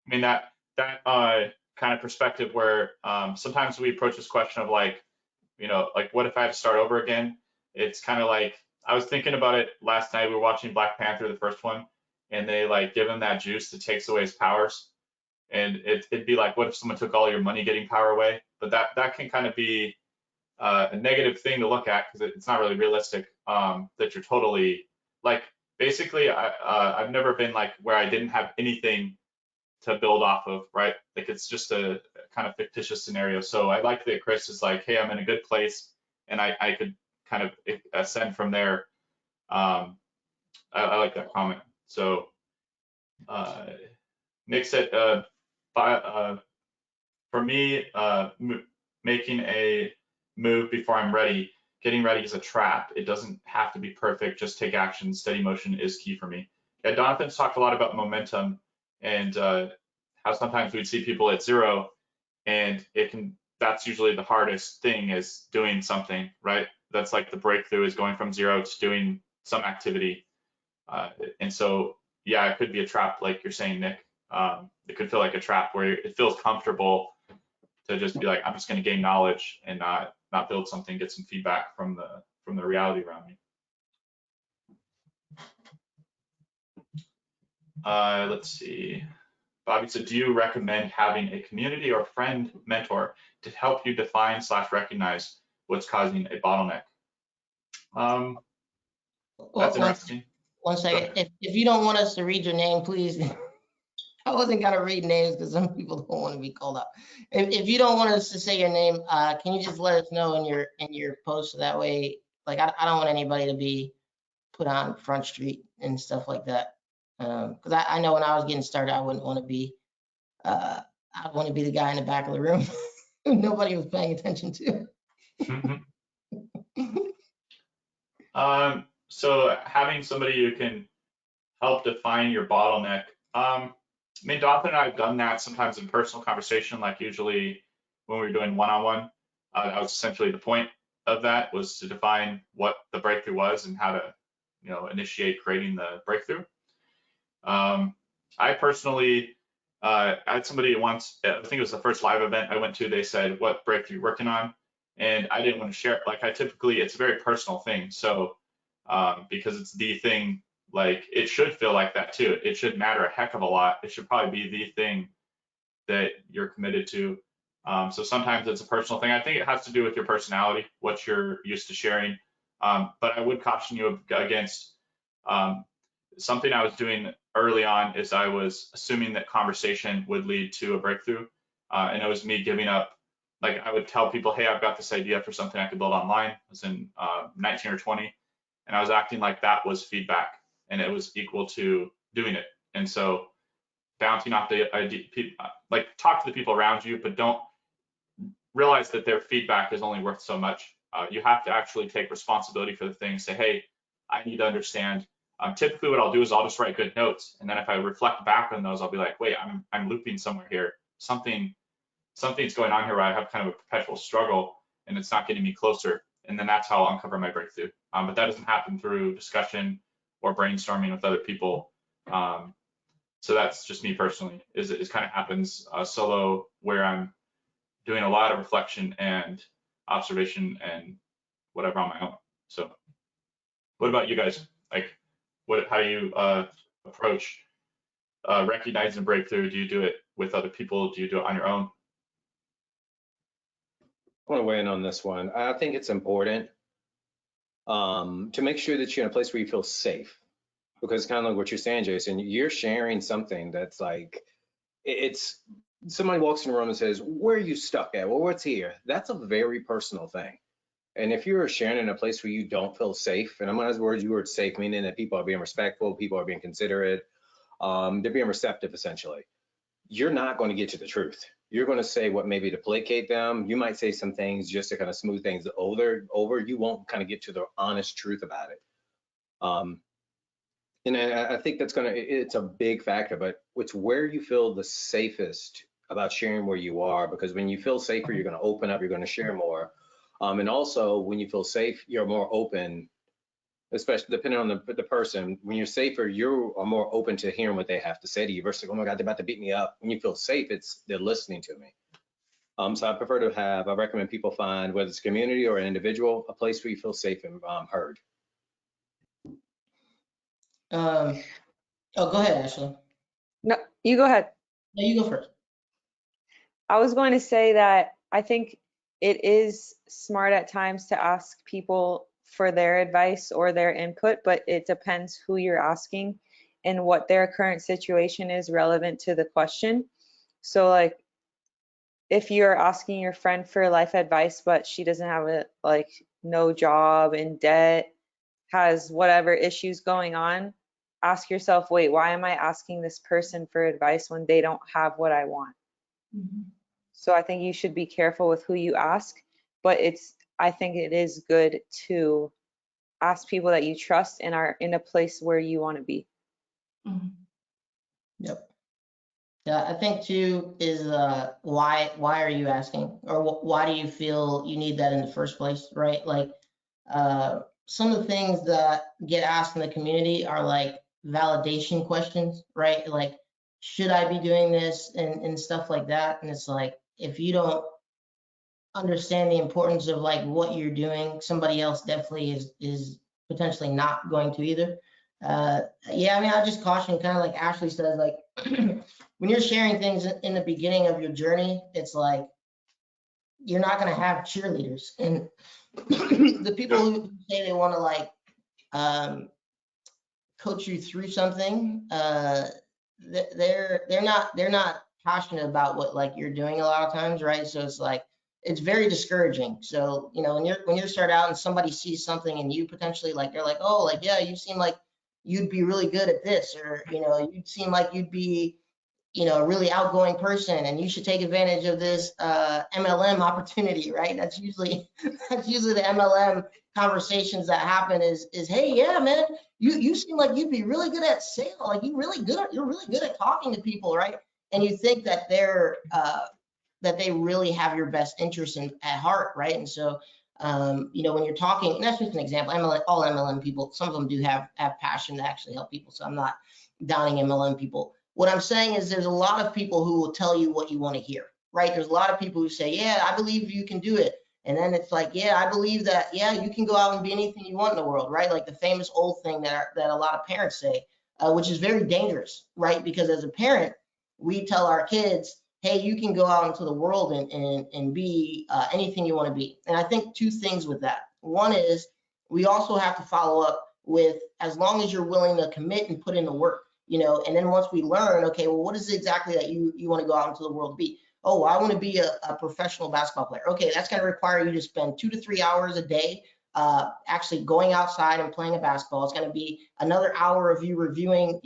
I mean, that kind of perspective where sometimes we approach this question of like, like what if I had to start over again? It's kind of like, I was thinking about it last night. We were watching Black Panther, the first one, and they like give him that juice that takes away his powers. And it'd be like, what if someone took all your money getting power away? But that can kind of be a negative thing to look at because it's not really realistic that you're totally like, basically I've never been like where I didn't have anything to build off of, right? Like it's just a kind of fictitious scenario. So I like that Chris is like, hey, I'm in a good place and I could kind of ascend from there. I like that comment. So Nick said, for me, making a move before I'm ready, getting ready is a trap. It doesn't have to be perfect. Just take action. Steady motion is key for me. Yeah, Donathan's talked a lot about momentum and how sometimes we'd see people at 0 and that's usually the hardest thing is doing something, right? That's like the breakthrough is going from 0 to doing some activity. And so, yeah, it could be a trap, like you're saying, Nick. It could feel like a trap where it feels comfortable to just be like, I'm just going to gain knowledge and not build something, get some feedback from the reality around me. Let's see. Bobby said, do you recommend having a community or friend mentor to help you define / recognize what's causing a bottleneck? That's interesting. One second. If you don't want us to read your name, please. I wasn't gonna read names because some people don't want to be called out. If you don't want us to say your name, can you just let us know in your post so that way, like I don't want anybody to be put on Front Street and stuff like that. Because I know when I was getting started, I wouldn't want to be. I'd want to be the guy in the back of the room who nobody was paying attention to. So having somebody who can help define your bottleneck. I mean, Dothan and I have done that sometimes in personal conversation, like usually when we were doing one-on-one. That was essentially the point of that, was to define what the breakthrough was and how to, initiate creating the breakthrough. I personally, I had somebody once, I think it was the first live event I went to, they said, what breakthrough you're working on? And I didn't want to share it. Like it's a very personal thing. So because it's the thing, like it should feel like that too. It should matter a heck of a lot. It should probably be the thing that you're committed to. So sometimes it's a personal thing. I think it has to do with your personality, what you're used to sharing. But I would caution you against something I was doing early on is I was assuming that conversation would lead to a breakthrough. And it was me giving up. Like I would tell people, hey, I've got this idea for something I could build online. I was in 19 or 20. And I was acting like that was feedback and it was equal to doing it. And so bouncing off the idea, like talk to the people around you, but don't realize that their feedback is only worth so much. You have to actually take responsibility for the thing. Say, hey, I need to understand. Typically what I'll do is I'll just write good notes. And then if I reflect back on those, I'll be like, wait, I'm looping somewhere here. Something's going on here where I have kind of a perpetual struggle and it's not getting me closer. And then that's how I'll uncover my breakthrough. But that doesn't happen through discussion or brainstorming with other people. So that's just me personally, it kind of happens solo, where I'm doing a lot of reflection and observation and whatever on my own. So what about you guys? Like, how do you approach recognizing a breakthrough? Do you do it with other people? Do you do it on your own? I want to weigh in on this one. I think it's important to make sure that you're in a place where you feel safe, because kind of like what you're saying, Jason, you're sharing something that's like, it's somebody walks in the room and says, where are you stuck at? Well, what's here? That's a very personal thing. And if you're sharing in a place where you don't feel safe, and I'm going to use the word safe, meaning that people are being respectful, people are being considerate, they're being receptive essentially. You're not going to get to the truth. You're going to say what maybe to placate them. You might say some things just to kind of smooth things over. You won't kind of get to the honest truth about it. And I think it's a big factor, but it's where you feel the safest about sharing where you are, because when you feel safer, you're going to open up, you're going to share more. And also when you feel safe, you're more open, especially depending on the person. When you're safer, you are more open to hearing what they have to say to you versus, oh my God, they're about to beat me up. When you feel safe, they're listening to me. So I recommend people find, whether it's community or an individual, a place where you feel safe and heard. Oh, go ahead, Ashley. No, you go ahead. No, you go first. I was going to say that I think it is smart at times to ask people for their advice or their input, but it depends who you're asking and what their current situation is relevant to the question. So like, if you're asking your friend for life advice, but she doesn't have no job, in debt, has whatever issues going on, ask yourself, wait, why am I asking this person for advice when they don't have what I want? So I think you should be careful with who you ask, but I think it is good to ask people that you trust and are in a place where you want to be. Yep. Yeah, I think too is why are you asking, or why do you feel you need that in the first place, right? Like some of the things that get asked in the community are like validation questions, right? Like, should I be doing this and stuff like that? And it's like, if you don't understand the importance of like what you're doing, somebody else definitely is potentially not going to either. Yeah, I mean, I just caution, kind of like Ashley says, like when you're sharing things in the beginning of your journey, it's like you're not going to have cheerleaders, and the people who say they want to like coach you through something, they're not passionate about what like you're doing a lot of times, right? So it's like it's very discouraging. So when you start out and somebody sees something and you potentially like, they're like, oh, like, yeah, you seem like you'd be really good at this, or you'd seem like you'd be a really outgoing person and you should take advantage of this MLM opportunity, right? That's usually the MLM conversations that happen is hey, yeah, man, you seem like you'd be really good at sales, like you're really good at talking to people, right? And you think that that they really have your best interest at heart, right? And so when you're talking, and that's just an example. All MLM people, some of them do have passion to actually help people, so I'm not downing MLM people. What I'm saying is there's a lot of people who will tell you what you want to hear, right? There's a lot of people who say, yeah, I believe you can do it. And then it's like, yeah, I believe that, yeah, you can go out and be anything you want in the world, right? Like the famous old thing that a lot of parents say, which is very dangerous, right? Because as a parent, we tell our kids, hey, you can go out into the world and be anything you want to be. And I think two things with that. One is we also have to follow up with, as long as you're willing to commit and put in the work. And then once we learn, okay, well, what is it exactly that you want to go out into the world to be? Oh, well, I want to be a professional basketball player. Okay, that's going to require you to spend 2 to 3 hours a day actually going outside and playing a basketball. It's going to be another hour of you reviewing,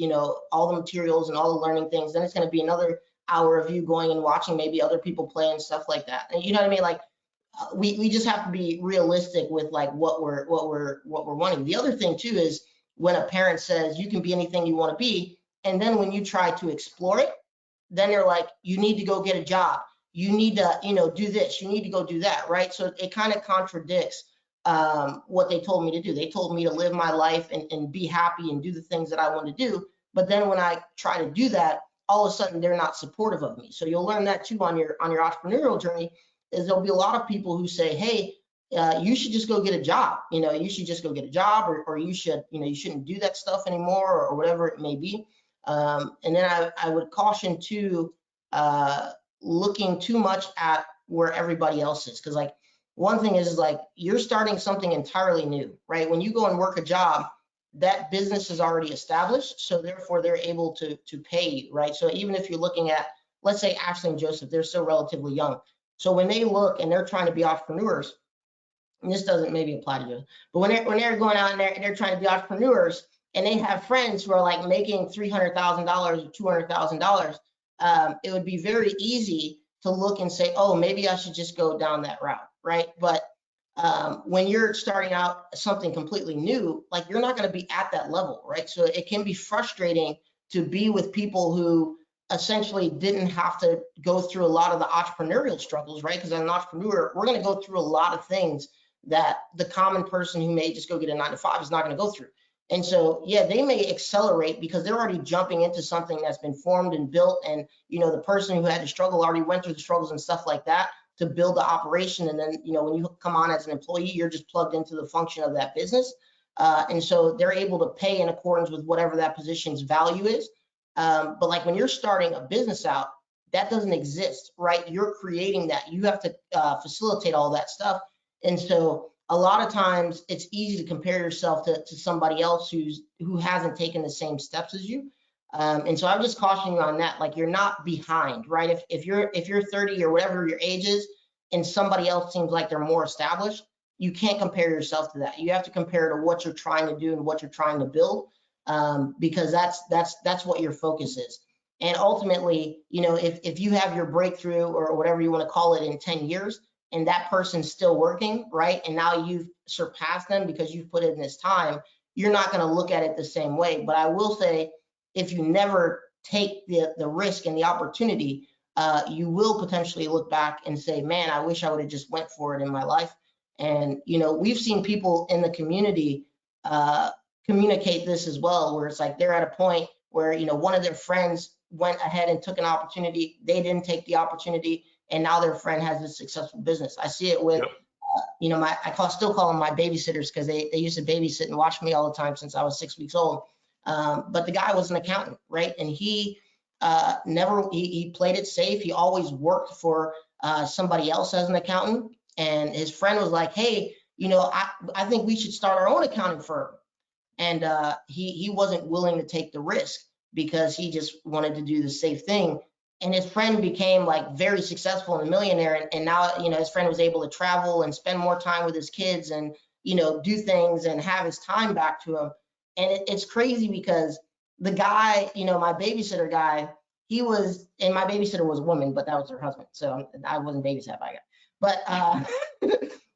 all the materials and all the learning things. Then it's going to be another hour of you going and watching maybe other people play and stuff like that. And you know what I mean? Like we just have to be realistic with like what we're wanting. The other thing too is, when a parent says you can be anything you want to be, and then when you try to explore it, then they're like, you need to go get a job, you need to do this, you need to go do that, right? So it kind of contradicts what they told me to do. They told me to live my life and be happy and do the things that I want to do, but then when I try to do that, all of a sudden they're not supportive of me. So you'll learn that too on your entrepreneurial journey, is there'll be a lot of people who say, hey, you should just go get a job. You should just go get a job, or you should, you shouldn't do that stuff anymore, or whatever it may be. And then I would caution too, looking too much at where everybody else is. Because like one thing is like you're starting something entirely new, right? When you go and work a job, that business is already established, so therefore they're able to pay you, right? So even if you're looking at, let's say Ashley and Joseph, they're still relatively young. So when they look and they're trying to be entrepreneurs, and this doesn't maybe apply to you, but when they're going out and they're trying to be entrepreneurs and they have friends who are like making $300,000 or $200,000, it would be very easy to look and say, oh, maybe I should just go down that route, right? But when you're starting out something completely new, like you're not going to be at that level, right? So it can be frustrating to be with people who essentially didn't have to go through a lot of the entrepreneurial struggles, right? Because as an entrepreneur, we're going to go through a lot of things that the common person who may just go get a 9-to-5 is not going to go through. And so, yeah, they may accelerate because they're already jumping into something that's been formed and built. And, you know, the person who had to struggle already went through the struggles and stuff like that to build the operation. And then, you know, when you come on as an employee, you're just plugged into the function of that business. And so they're able to pay in accordance with whatever that position's value is. But like when you're starting a business out, that doesn't exist, right? You're creating that. You have to facilitate all that stuff. And so a lot of times it's easy to compare yourself to somebody else who hasn't taken the same steps as you. And so I'm just cautioning you on that. Like you're not behind, right? If you're 30 or whatever your age is, and somebody else seems like they're more established, you can't compare yourself to that. You have to compare to what you're trying to do and what you're trying to build, because that's what your focus is. And ultimately, you know, if you have your breakthrough or whatever you want to call it in 10 years, and that person's still working, right? And now you've surpassed them because you've put in this time, you're not going to look at it the same way. But I will say, if you never take the risk and the opportunity, you will potentially look back and say, man, I wish I would have just went for it in my life. And, you know, we've seen people in the community communicate this as well, where it's like they're at a point where, you know, one of their friends went ahead and took an opportunity. They didn't take the opportunity. And now their friend has a successful business. I see it with, you know, still call them my babysitters because they used to babysit and watch me all the time since I was 6 weeks old. But the guy was an accountant, right? And he he played it safe. He always worked for somebody else as an accountant. And his friend was like, hey, you know, I think we should start our own accounting firm. And he wasn't willing to take the risk because he just wanted to do the safe thing. And his friend became like very successful and a millionaire. And now, you know, his friend was able to travel and spend more time with his kids and, you know, do things and have his time back to him. And it's crazy because the guy, you know, my babysitter guy, and my babysitter was a woman, but that was her husband. So I wasn't babysat by a guy. But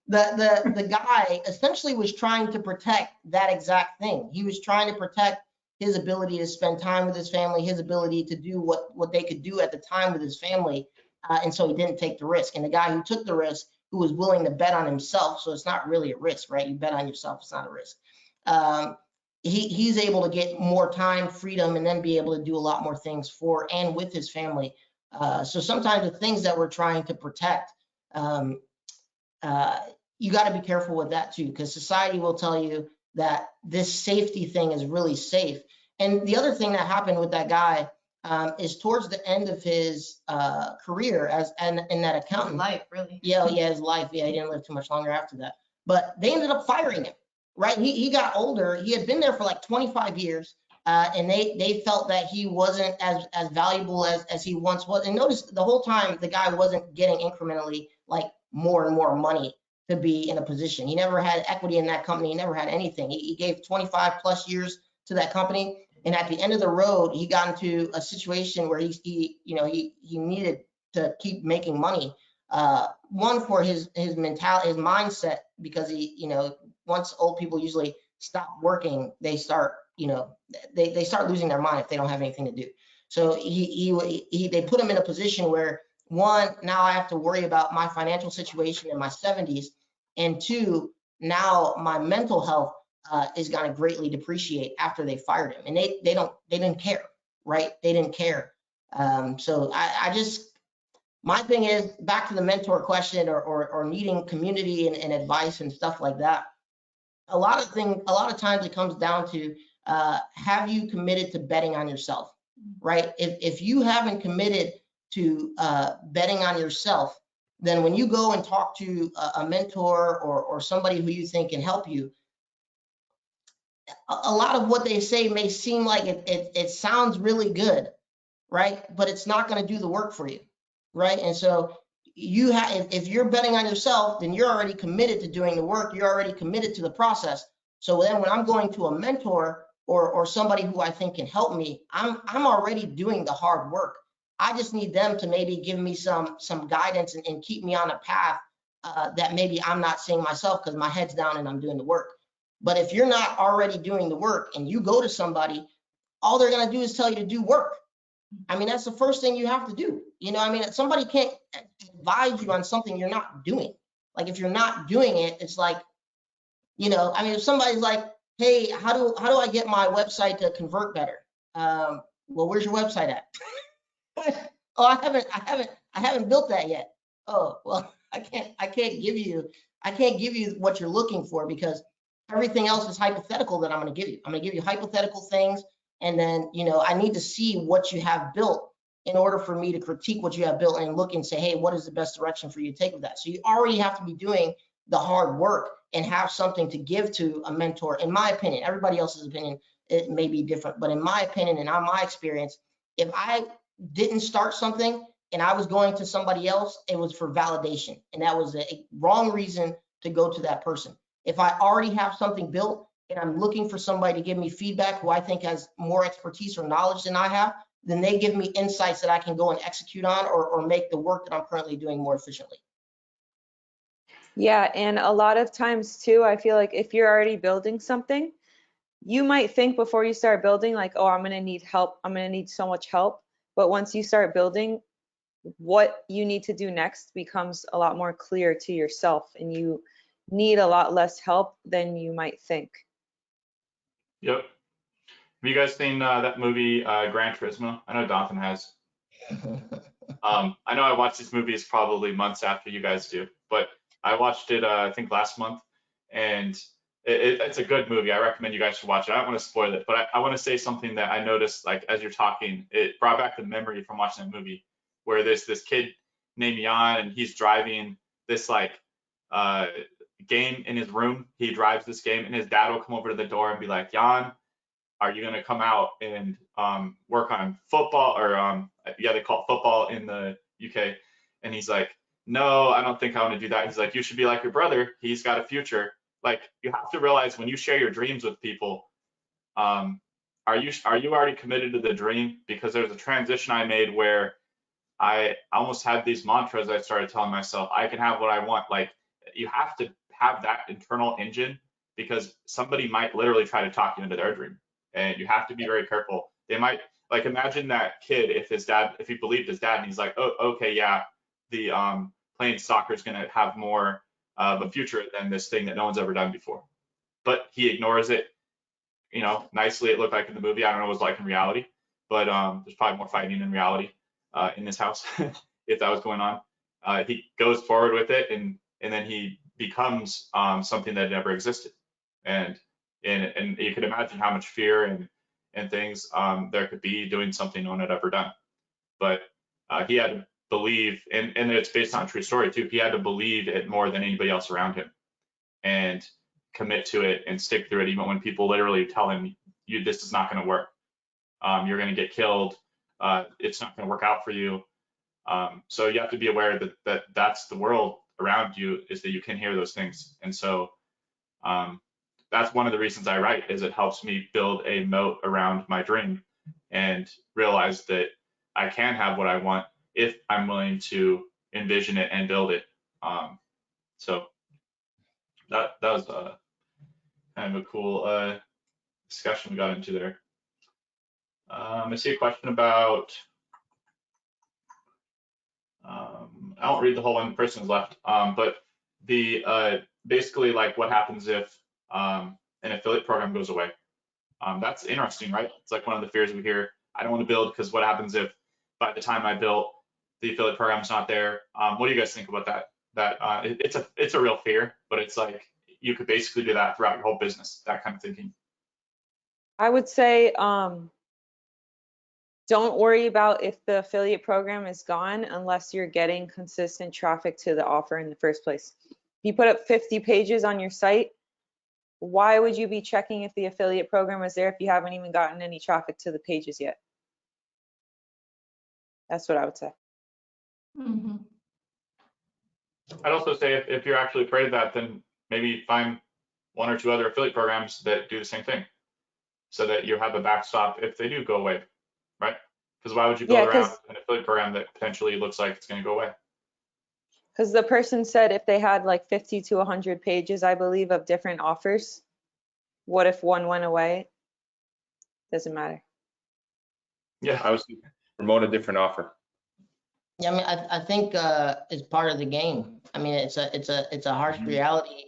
the guy essentially was trying to protect that exact thing. He was trying to protect his ability to spend time with his family, his ability to do what they could do at the time with his family. And so he didn't take the risk. And the guy who took the risk, who was willing to bet on himself, so it's not really a risk, right? You bet on yourself, it's not a risk. He's able to get more time, freedom, and then be able to do a lot more things for and with his family. So sometimes the things that we're trying to protect, you got to be careful with that too, because society will tell you that this safety thing is really safe. And the other thing that happened with that guy is towards the end of his career in that accountant. Life, really. Yeah, his life. Yeah, he didn't live too much longer after that. But they ended up firing him, right? He got older. He had been there for like 25 years. And they felt that he wasn't as valuable as he once was. And notice the whole time, the guy wasn't getting incrementally like more and more money to be in a position. He never had equity in that company. He never had anything. He gave 25 plus years to that company. And at the end of the road, he got into a situation where he needed to keep making money. One, for his mentality, his mindset, because once old people usually stop working, they start, they start losing their mind if they don't have anything to do. So they put him in a position where, one, now I have to worry about my financial situation in my 70s, and two, now my mental health is going to greatly depreciate after they fired him. And they didn't care, right? They didn't care. So my thing is, back to the mentor question or needing community and advice and stuff like that. A lot of times it comes down to, have you committed to betting on yourself, right? If you haven't committed to betting on yourself, then when you go and talk to a mentor or somebody who you think can help you, a lot of what they say may seem like it sounds really good, right? But it's not going to do the work for you, right? And so you have, if you're betting on yourself, then you're already committed to doing the work. You're already committed to the process. So then when I'm going to a mentor or somebody who I think can help me, I'm already doing the hard work. I just need them to maybe give me some guidance and keep me on a path that maybe I'm not seeing myself because my head's down and I'm doing the work. But if you're not already doing the work and you go to somebody, all they're going to do is tell you to do work. I mean, that's the first thing you have to do. You know, I mean, somebody can't advise you on something you're not doing. Like if you're not doing it, it's like, you know, I mean, if somebody's like, hey, how do I get my website to convert better? Well, where's your website at? Oh, I haven't built that yet. Oh, well, I can't give you what you're looking for because everything else is hypothetical that I'm going to give you. I'm going to give you hypothetical things. And then, you know, I need to see what you have built in order for me to critique what you have built and look and say, hey, what is the best direction for you to take with that? So you already have to be doing the hard work and have something to give to a mentor. In my opinion, everybody else's opinion, it may be different, but in my opinion and on my experience, if I didn't start something and I was going to somebody else, it was for validation. And that was a wrong reason to go to that person. If I already have something built and I'm looking for somebody to give me feedback who I think has more expertise or knowledge than I have, then they give me insights that I can go and execute on or make the work that I'm currently doing more efficiently. Yeah, and a lot of times too, I feel like if you're already building something, you might think before you start building like, oh, I'm going to need help. I'm going to need so much help. But once you start building, what you need to do next becomes a lot more clear to yourself, and you need a lot less help than you might think. Yep. Have you guys seen that movie, Gran Turismo? I know Donathan has. I know I watched these movies probably months after you guys do, but I watched it, I think last month, and it's a good movie. I recommend you guys should watch it. I don't want to spoil it, but I want to say something that I noticed, like, as you're talking, it brought back the memory from watching that movie where there's this kid named Jan and he's driving this like game in his room. He drives this game and his dad will come over to the door and be like, Jan, are you going to come out and work on football or yeah, they call it football in the UK. And he's like, no, I don't think I want to do that. He's like, you should be like your brother. He's got a future. Like, you have to realize when you share your dreams with people, are you already committed to the dream? Because there's a transition I made where I almost had these mantras I started telling myself, I can have what I want. Like, you have to have that internal engine because somebody might literally try to talk you into their dream. And you have to be very careful. They might, like, imagine that kid if he believed his dad and he's like, oh, okay, yeah, the playing soccer is going to have more of a future than this thing that no one's ever done before. But he ignores it, you know, nicely. It looked like in the movie. I don't know what it was like in reality, but there's probably more fighting in reality in this house if that was going on. He goes forward with it and then he becomes something that never existed. And you could imagine how much fear and things there could be doing something no one had ever done. But he had to believe, and it's based on a true story too, he had to believe it more than anybody else around him and commit to it and stick through it even when people literally tell him, this is not going to work. You're going to get killed. It's not going to work out for you. So you have to be aware that that's the world around you, is that you can hear those things. And so that's one of the reasons I write, is it helps me build a moat around my dream and realize that I can have what I want if I'm willing to envision it and build it. So that was kind of a cool discussion we got into there. I see a question about, I won't read the whole one, the person's left, but the basically like what happens if an affiliate program goes away. That's interesting, right? It's like one of the fears we hear. I don't want to build because what happens if by the time I built the affiliate program's not there? What do you guys think about that? It's a real fear, but it's like you could basically do that throughout your whole business, that kind of thinking. I would say don't worry about if the affiliate program is gone unless you're getting consistent traffic to the offer in the first place. If you put up 50 pages on your site, why would you be checking if the affiliate program is there if you haven't even gotten any traffic to the pages yet? That's what I would say. Mm-hmm. I'd also say if you're actually afraid of that, then maybe find 1 or 2 other affiliate programs that do the same thing, so that you have a backstop if they do go away, right? Because why would you build around an affiliate program that potentially looks like it's going to go away? Because the person said if they had like 50 to 100 pages, I believe, of different offers, what if one went away? Doesn't matter. Yeah, I was promote a different offer. Yeah, I mean, I think it's part of the game. I mean, it's a harsh reality.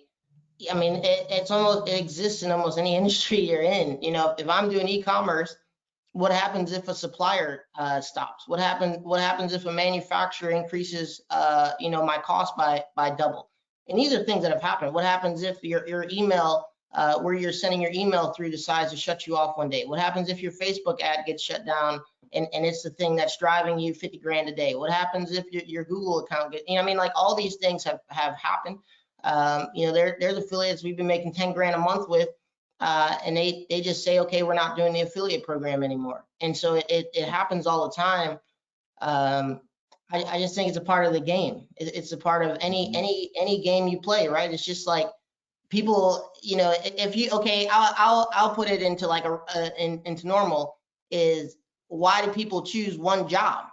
I mean, it exists in almost any industry you're in. You know, if I'm doing e-commerce, what happens if a supplier stops? What happens if a manufacturer increases you know, my cost by double? And these are things that have happened. What happens if your email where you're sending your email through decides to shut you off one day? What happens if your Facebook ad gets shut down and it's the thing that's driving you 50 grand a day? What happens if your Google account gets, you know, I mean, like all these things have happened. You know, there's affiliates we've been making 10 grand a month with, and they just say, okay, we're not doing the affiliate program anymore. And so it happens all the time. I just think it's a part of the game. It's a part of any game you play, right? It's just like people, you know, if you, okay, I'll put it into like into normal is, why do people choose one job,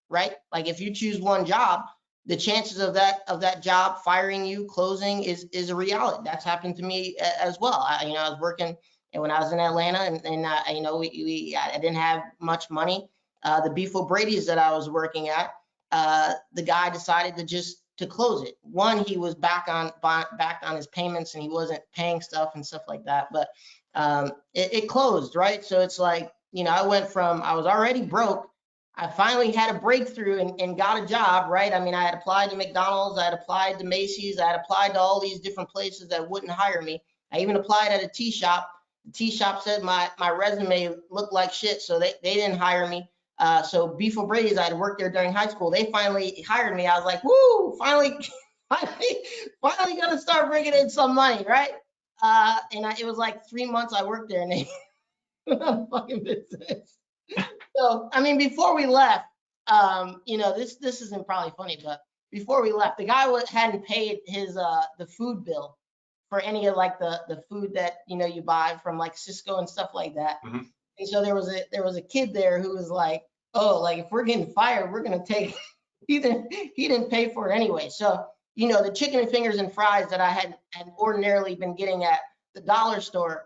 right? Like if you choose one job, the chances of that job firing you, closing is a reality. That's happened to me as well. You know, I was working, and when I was in Atlanta, and you know, I didn't have much money. The Beef O'Brady's that I was working at, the guy decided to close it. One, he was back on his payments, and he wasn't paying stuff and stuff like that. But it closed, right? So it's like, you know, I was already broke. I finally had a breakthrough and got a job, right? I mean, I had applied to McDonald's, I had applied to Macy's, I had applied to all these different places that wouldn't hire me. I even applied at a tea shop. The tea shop said my resume looked like shit, so they didn't hire me. So Beef O'Brady's, I had worked there during high school. They finally hired me. I was like, woo, finally gonna start bringing in some money, right? And it was like 3 months I worked there, and they fucking business. So, I mean, before we left, you know, this isn't probably funny, but before we left, the guy hadn't paid his the food bill for any of like the food that, you know, you buy from like Cisco and stuff like that. Mm-hmm. And so there was a kid there who was like, oh, like if we're getting fired, we're gonna take. He didn't pay for it anyway. So, you know, the chicken and fingers and fries that I had ordinarily been getting at the dollar store,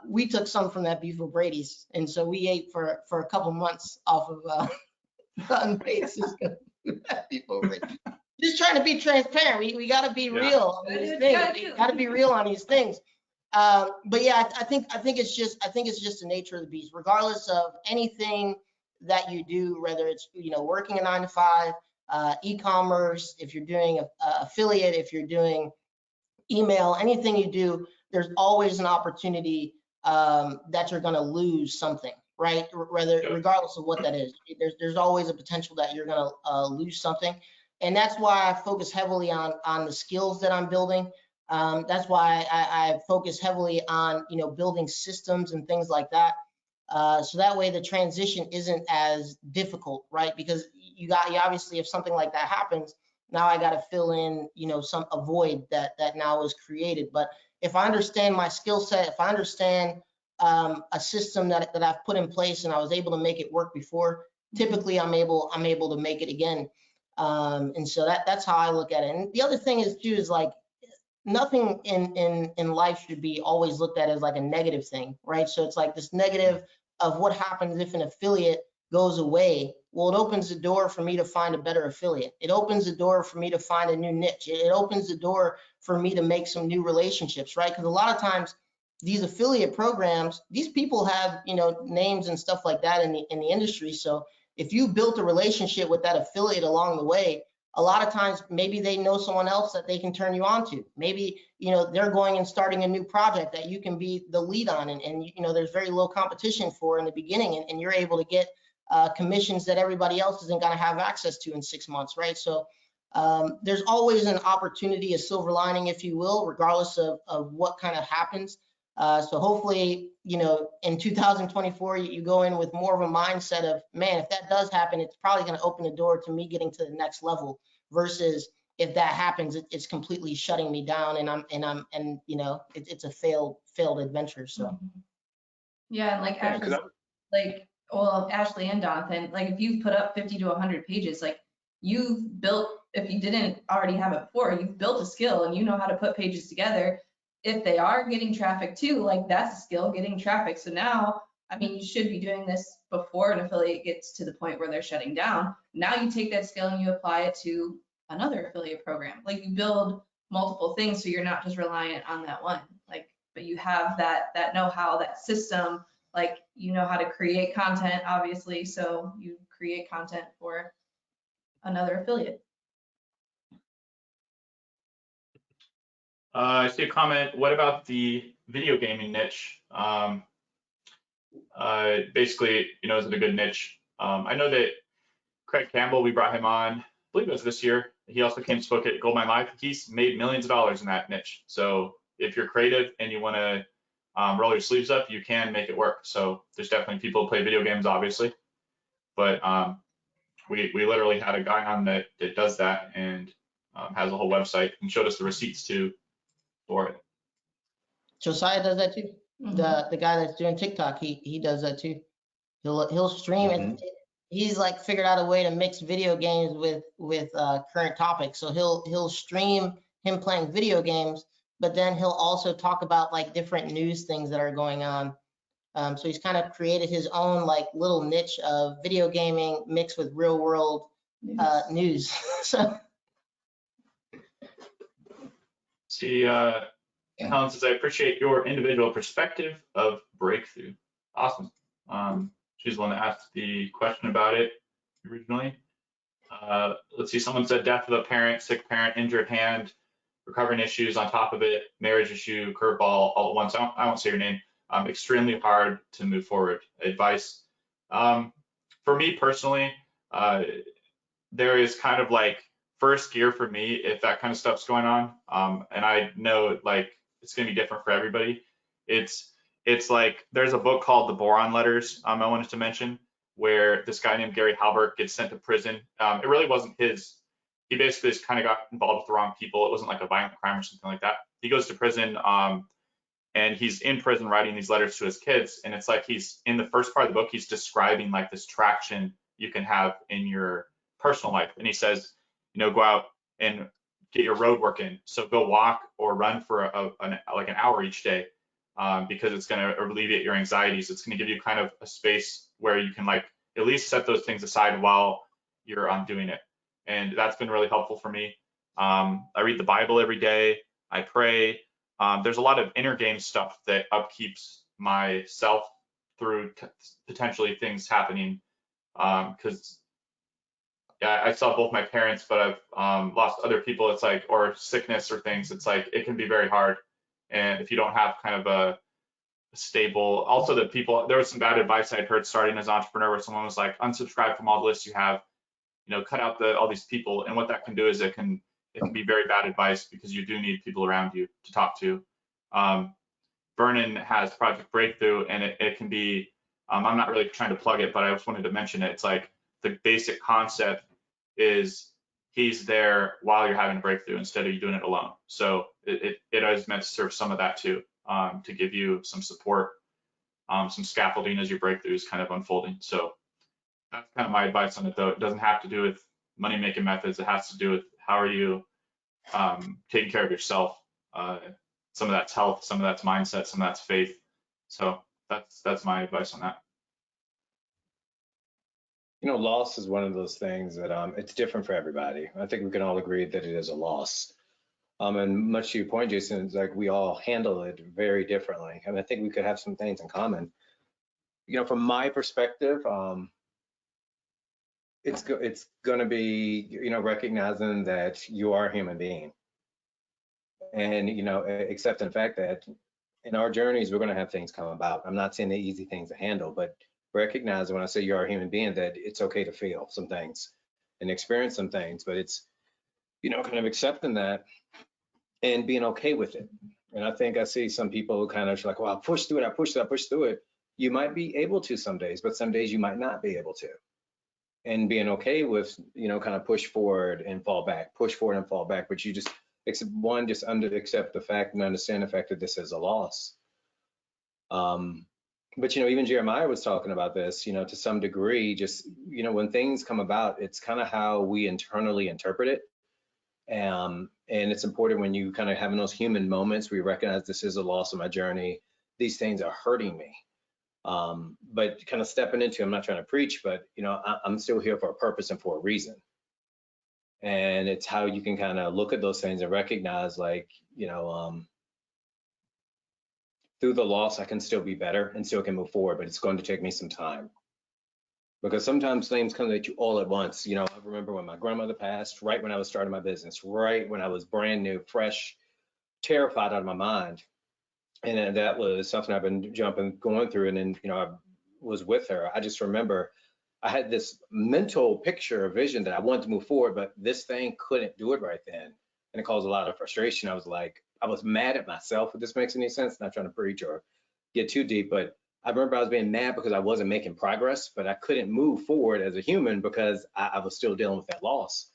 we took some from that Beef O'Brady's, and so we ate for a couple months off of unpaid Cisco Beef O'Brady's. Just trying to be transparent. We got to be real on these things. We got to be real on these things. But yeah, I think it's just the nature of the beast. Regardless of anything that you do, whether it's, you know, working a 9-to-5, e-commerce, if you're doing a affiliate, if you're doing email, anything you do, there's always an opportunity that you're going to lose something, right? Regardless of what that is, there's always a potential that you're going to lose something. And that's why I focus heavily on the skills that I'm building. That's why I focus heavily on, you know, building systems and things like that. So that way the transition isn't as difficult, right? Because you obviously, if something like that happens, now I got to fill in, you know, a void that now is created. But if I understand my skill set, if I understand a system that I've put in place and I was able to make it work before, typically I'm able to make it again. And so that's how I look at it. And the other thing is too, is like, nothing in life should be always looked at as like a negative thing, right? So it's like this negative of what happens if an affiliate goes away. Well, it opens the door for me to find a better affiliate. It opens the door for me to find a new niche. It opens the door for me to make some new relationships, right? Because a lot of times these affiliate programs, these people have, you know, names and stuff like that in the industry. So if you built a relationship with that affiliate along the way, a lot of times maybe they know someone else that they can turn you on to. Maybe, you know, they're going and starting a new project that you can be the lead on, and you know, there's very low competition for in the beginning, and you're able to get commissions that everybody else isn't going to have access to in 6 months, right? So there's always an opportunity, a silver lining, if you will, regardless of what kind of happens. So hopefully, you know, in 2024, you go in with more of a mindset of, man, if that does happen, it's probably going to open the door to me getting to the next level versus if that happens, it's completely shutting me down, and you know, it's a failed adventure. So Yeah, and like Yeah, 'cause Ashley's, like, well, Ashley and Jonathan, like if you've put up 50 to 100 pages, like you've built, if you didn't already have it before, you've built a skill and you know how to put pages together. If they are getting traffic too, like that's a skill, getting traffic. So now, I mean, you should be doing this before an affiliate gets to the point where they're shutting down. Now you take that skill and you apply it to another affiliate program. Like you build multiple things so you're not just reliant on that one. Like, but you have that know-how, that system, like you know how to create content, obviously, so you create content for another affiliate. I see a comment. What about the video gaming niche? Basically, you know, is it a good niche? I know that Craig Campbell, we brought him on, I believe it was this year. He also came and spoke at Goldmine Live. He's made millions of dollars in that niche. So if you're creative and you want to roll your sleeves up, you can make it work. So there's definitely people who play video games, obviously, but we literally had a guy on that does that and has a whole website and showed us the receipts too for it. Josiah does that too. Mhm. The guy that's doing TikTok, he does that too. He'll stream it. He's like figured out a way to mix video games with current topics. So he'll stream him playing video games, but then he'll also talk about like different news things that are going on. So he's kind of created his own like little niche of video gaming mixed with real world news. So See, Helen says, I appreciate your individual perspective of breakthrough. Awesome. She's the one that asked the question about it originally. Let's see, someone said death of a parent, sick parent, injured hand, recovering issues on top of it, marriage issue, curveball all at once. I won't say your name. Extremely hard to move forward. Advice. For me personally, there is kind of like first gear for me if that kind of stuff's going on. And I know like it's gonna be different for everybody. It's like there's a book called The Boron Letters I wanted to mention, where this guy named Gary Halbert gets sent to prison. It really wasn't his. He basically just kind of got involved with the wrong people. It wasn't like a violent crime or something like that. He goes to prison, and he's in prison writing these letters to his kids. And it's like he's in the first part of the book, he's describing like this traction you can have in your personal life. And he says, you know, go out and get your road work in. So go walk or run for like an hour each day, because it's going to alleviate your anxieties. It's going to give you kind of a space where you can like at least set those things aside while you're doing it. And that's been really helpful for me. I read the Bible every day. I pray. There's a lot of inner game stuff that upkeeps myself through potentially things happening. Because yeah, I saw both my parents, but I've lost other people. It's like, or sickness or things. It's like it can be very hard. And if you don't have kind of a stable, also the people, there was some bad advice I'd heard starting as an entrepreneur where someone was like, unsubscribe from all the lists you have, you know, cut out all these people. And what that can do is it can be very bad advice because you do need people around you to talk to. Vernon has Project Breakthrough, and it can be, I'm not really trying to plug it, but I just wanted to mention it. It's like the basic concept is he's there while you're having a breakthrough instead of you doing it alone. So it is meant to serve some of that too, to give you some support, some scaffolding as your breakthrough is kind of unfolding. So that's kind of my advice on it, though. It doesn't have to do with money making methods. It has to do with how are you taking care of yourself. Some of that's health, some of that's mindset, some of that's faith. So that's my advice on that. You know, loss is one of those things that it's different for everybody. I think we can all agree that it is a loss. And much to your point, Jason, it's like we all handle it very differently. And I think we could have some things in common. You know, from my perspective, it's going to be, you know, recognizing that you are a human being. And, you know, accepting the fact that in our journeys, we're going to have things come about. I'm not saying they're easy things to handle, but recognize when I say you are a human being that it's okay to feel some things and experience some things, but it's, you know, kind of accepting that and being okay with it. And I think I see some people who kind of like, well, I'll push through it, I push through it. You might be able to some days, but some days you might not be able to. and being okay with, kind of push forward and fall back, push forward and fall back. But you just accept the fact and understand the fact that this is a loss. But, even Jeremiah was talking about this, to some degree, just, when things come about, it's kind of how we internally interpret it. And it's important when you kind of having those human moments where you recognize this is a loss of my journey. These things are hurting me. But kind of stepping into, I'm not trying to preach, but, I'm still here for a purpose and for a reason. And it's how you can kind of look at those things and recognize, like, through the loss, I can still be better and still can move forward, but it's going to take me some time. Because sometimes things come at you all at once. I remember when my grandmother passed, right when I was starting my business, right when I was brand new, fresh, terrified out of my mind. And that was something I've been going through. And then, I was with her. I just remember I had this mental picture, vision that I wanted to move forward, but this thing couldn't do it right then. And it caused a lot of frustration. I was mad at myself, if this makes any sense. Not trying to preach or get too deep, but I remember I was being mad because I wasn't making progress, but I couldn't move forward as a human because I was still dealing with that loss.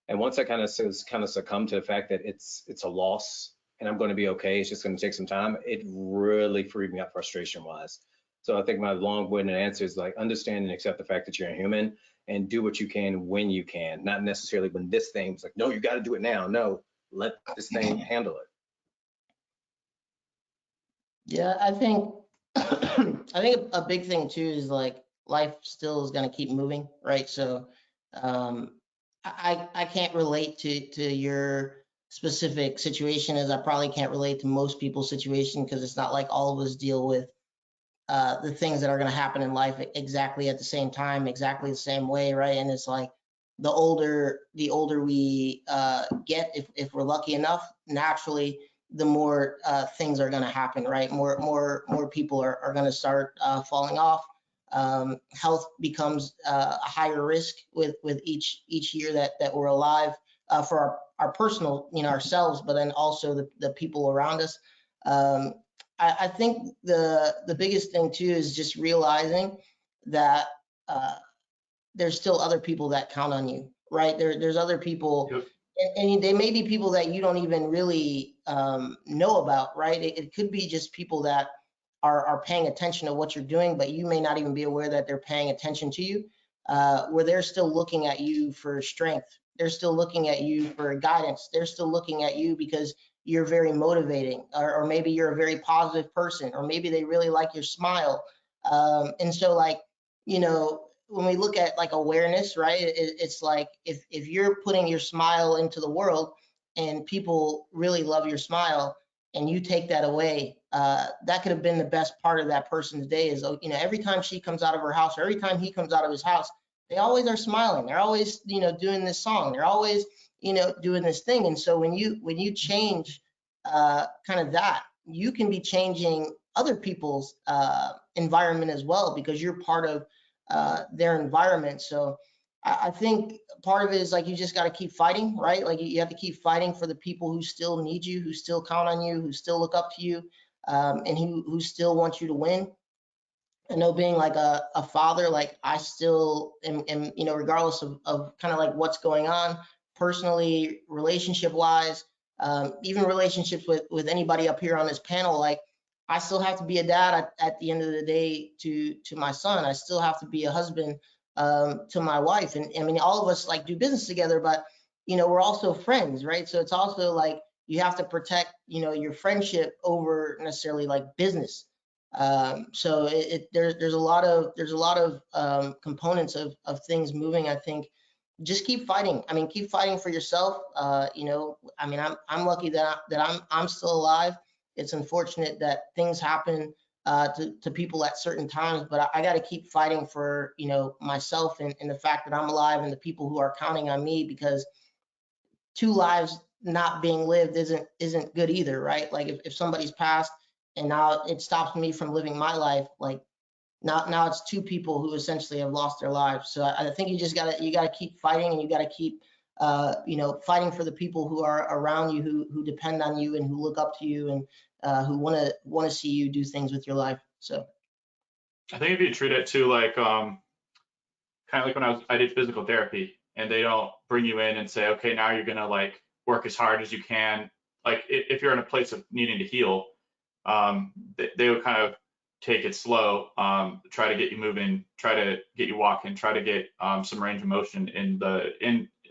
And once I kind of succumbed to the fact that it's a loss and I'm going to be okay, it's just going to take some time, it really freed me up frustration wise. So I think my long-winded answer is, like, understand and accept the fact that you're a human and do what you can when you can, not necessarily when this thing's like, no, you got to do it now. No, let this thing handle it. Yeah, I think I think a big thing too is, like, life still is going to keep moving, right? So I can't relate to your specific situation, as I probably can't relate to most people's situation, because it's not like all of us deal with the things that are going to happen in life exactly at the same time, exactly the same way, right? And it's like the older we get, if we're lucky enough, naturally, the more things are going to happen, right? More people are going to start falling off. Health becomes a higher risk with each year that we're alive, for our personal, ourselves, but then also the people around us. I think the biggest thing too is just realizing that there's still other people that count on you, right? There's other people. Yep. And they may be people that you don't even really know about, right? It could be just people that are paying attention to what you're doing, but you may not even be aware that they're paying attention to you, where they're still looking at you for strength. They're still looking at you for guidance. They're still looking at you because you're very motivating, or maybe you're a very positive person, or maybe they really like your smile. And so, like, when we look at, like, awareness, right, it's like if you're putting your smile into the world and people really love your smile and you take that away, that could have been the best part of that person's day. Is, every time she comes out of her house, or every time he comes out of his house, they always are smiling. They're always, doing this song. They're always, doing this thing. And so when you change kind of that, you can be changing other people's environment as well, because you're part of their environment. So I think part of it is, like, you just got to keep fighting, right? Like, you have to keep fighting for the people who still need you, who still count on you, who still look up to you, and who still want you to win. I know, being like a father, like, I still am, regardless of kind of like what's going on personally, relationship wise, even relationships with anybody up here on this panel, like, I still have to be a dad at the end of the day to my son. I still have to be a husband to my wife. And I mean, all of us, like, do business together, but, we're also friends, right? So it's also like you have to protect, your friendship over necessarily, like, business. So there's a lot of components of things moving. I think just keep fighting. I mean, keep fighting for yourself. I mean, I'm lucky that I'm still alive. It's unfortunate that things happen to people at certain times, but I got to keep fighting for, myself and the fact that I'm alive and the people who are counting on me, because 2 lives not being lived isn't good either, right? Like, if somebody's passed and now it stops me from living my life, like, now it's 2 people who essentially have lost their lives. So I think you gotta keep fighting, and you gotta keep fighting for the people who are around you, who depend on you and who look up to you, and who want to see you do things with your life. So I think if you treat it too, like, kind of like when I did physical therapy, and they don't bring you in and say, okay, now you're gonna like work as hard as you can. Like if you're in a place of needing to heal, they would kind of take it slow, try to get you moving, try to get you walking, try to get some range of motion in the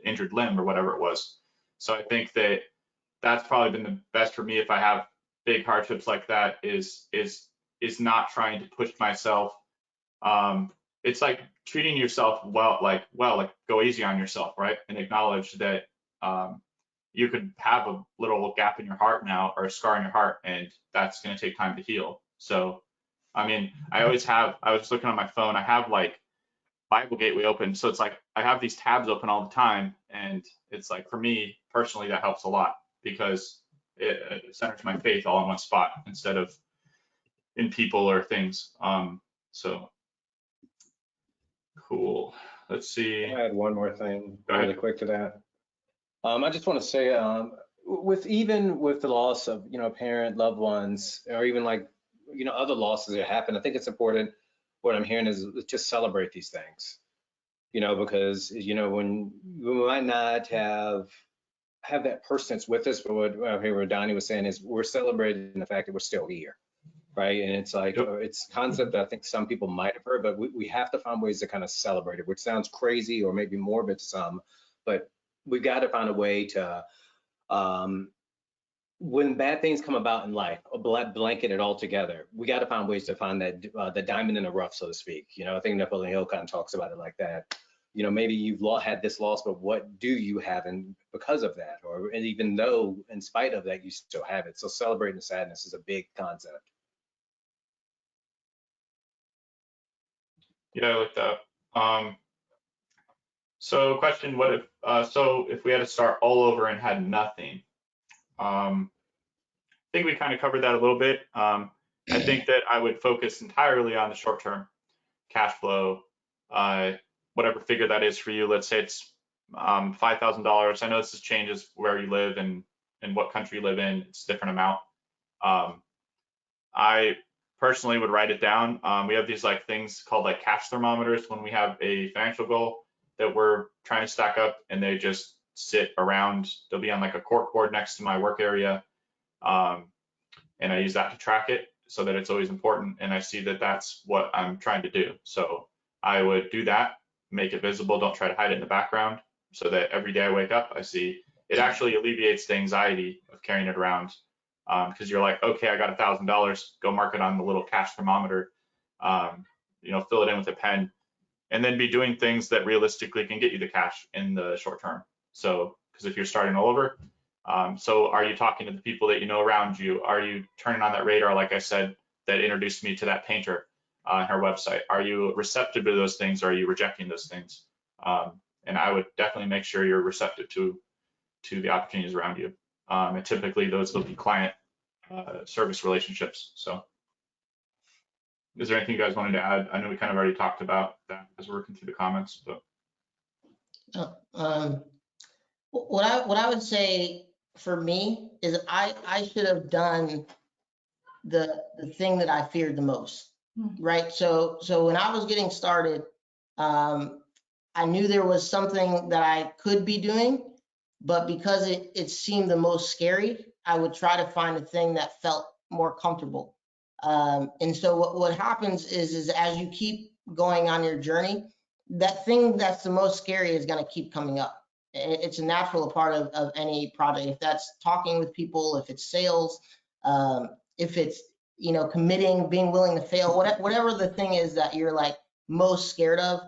injured limb or whatever it was. So I think that that's probably been the best for me if I have big hardships like that, is not trying to push myself. It's like treating yourself well, like go easy on yourself, right? And acknowledge that you could have a little gap in your heart now, or a scar in your heart, and that's going to take time to heal. So, I mean, I was looking on my phone, I have like Bible Gateway open. So it's like I have these tabs open all the time. And it's like, for me personally, that helps a lot, because it centers my faith all in one spot instead of in people or things. So cool. Let's see. I'll add one more thing Go ahead. really quick to that. I just want to say, with the loss of, parent, loved ones, or even like, other losses that happen, I think it's important. What I'm hearing is just celebrate these things, because, when we might not have that person that's with us, but what Donnie was saying is we're celebrating the fact that we're still here. Right. And it's like, it's a concept that I think some people might have heard, but we have to find ways to kind of celebrate it, which sounds crazy or maybe morbid to some, but we've got to find a way to, when bad things come about in life, blanket it all together. We got to find ways to find that the diamond in the rough, so to speak. I think Napoleon Hill kind of talks about it like that. Maybe you've had this loss, but what do you have because of that? And even though in spite of that, you still have it. So celebrating the sadness is a big concept. Yeah, I like that. So question, what if we had to start all over and had nothing? I think we kind of covered that a little bit. I think that I would focus entirely on the short-term cash flow, whatever figure that is for you. Let's say it's $5,000. I know this changes where you live and what country you live in. It's a different amount. I personally would write it down. We have these like things called like cash thermometers when we have a financial goal that we're trying to stack up, and they just sit around. They'll be on like a cork board next to my work area. And I use that to track it so that it's always important. And I see that that's what I'm trying to do. So I would do that, make it visible. Don't try to hide it in the background, so that every day I wake up, I see it. Actually alleviates the anxiety of carrying it around. Because you're like, okay, I got $1,000, go mark it on the little cash thermometer, fill it in with a pen, and then be doing things that realistically can get you the cash in the short term. So, because if you're starting all over, so are you talking to the people that you know around you? Are you turning on that radar, like I said, that introduced me to that painter on her website? Are you receptive to those things? Or are you rejecting those things? And I would definitely make sure you're receptive to the opportunities around you. And typically those will be client service relationships. So is there anything you guys wanted to add? I know we kind of already talked about that as we're working through the comments, but. What I would say for me is I should have done the thing that I feared the most, right? So when I was getting started, I knew there was something that I could be doing, but because it seemed the most scary, I would try to find a thing that felt more comfortable. And so what happens is as you keep going on your journey, that thing that's the most scary is going to keep coming up. It's a natural part of any project. If that's talking with people, if it's sales, if it's, committing, being willing to fail, whatever the thing is that you're like most scared of,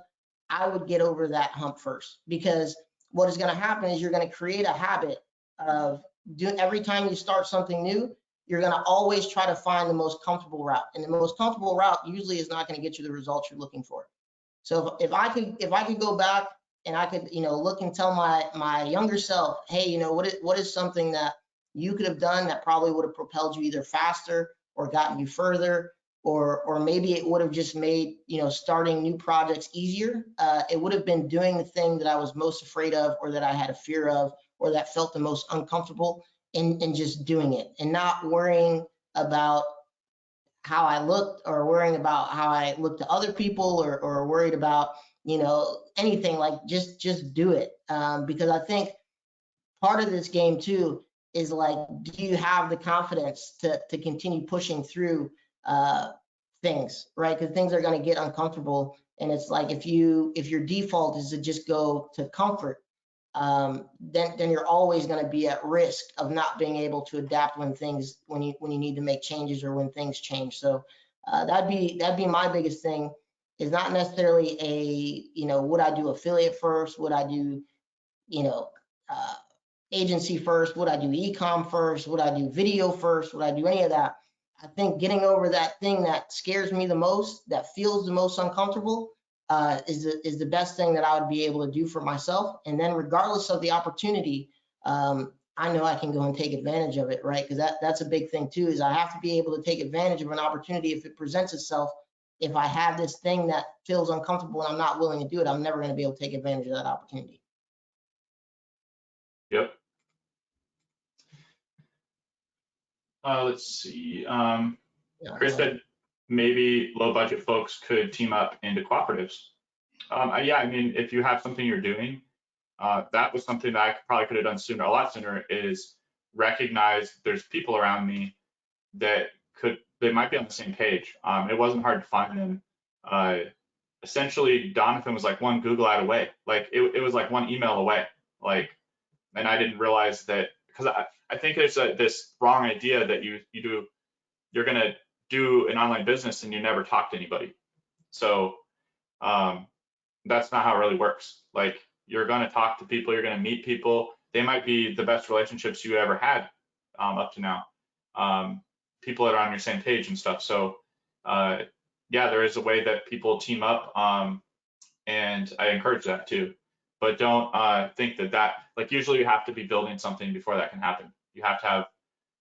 I would get over that hump first, because what is going to happen is you're going to create a habit of doing, every time you start something new, you're going to always try to find the most comfortable route. And the most comfortable route usually is not going to get you the results you're looking for. So if I could go back and I could, look and tell my younger self, hey, what is something that you could have done that probably would have propelled you either faster or gotten you further, or maybe it would have just made, starting new projects easier. It would have been doing the thing that I was most afraid of, or that I had a fear of, or that felt the most uncomfortable, and just doing it and not worrying about how I looked, or worrying about how I looked to other people, or worried about, you know, anything, like just do it. Because I think part of this game too is like, do you have the confidence to continue pushing through things, right? Because things are going to get uncomfortable, and it's like if your default is to just go to comfort, then you're always going to be at risk of not being able to adapt when you need to make changes or when things change. So that'd be my biggest thing, is not necessarily would I do affiliate first? Would I do, agency first? Would I do e-com first? Would I do video first? Would I do any of that? I think getting over that thing that scares me the most, that feels the most uncomfortable, is the best thing that I would be able to do for myself. And then regardless of the opportunity, I know I can go and take advantage of it, right? Because that's a big thing too, is I have to be able to take advantage of an opportunity if it presents itself. If I have this thing that feels uncomfortable and I'm not willing to do it, I'm never going to be able to take advantage of that opportunity. Yep. Let's see. Chris said maybe low budget folks could team up into cooperatives. Yeah, I mean, if you have something you're doing, that was something that I probably could have done sooner, a lot sooner, is recognize there's people around me that they might be on the same page. It wasn't hard to find them. Essentially, Donovan was like one Google ad away. Like it was like one email away. Like, and I didn't realize that, because I think there's this wrong idea that you're gonna do an online business and you never talk to anybody. So that's not how it really works. Like, you're gonna talk to people, you're gonna meet people. They might be the best relationships you ever had up to now. People that are on your same page and stuff. So yeah, there is a way that people team up, and I encourage that too. But don't think that like, usually you have to be building something before that can happen. You have to have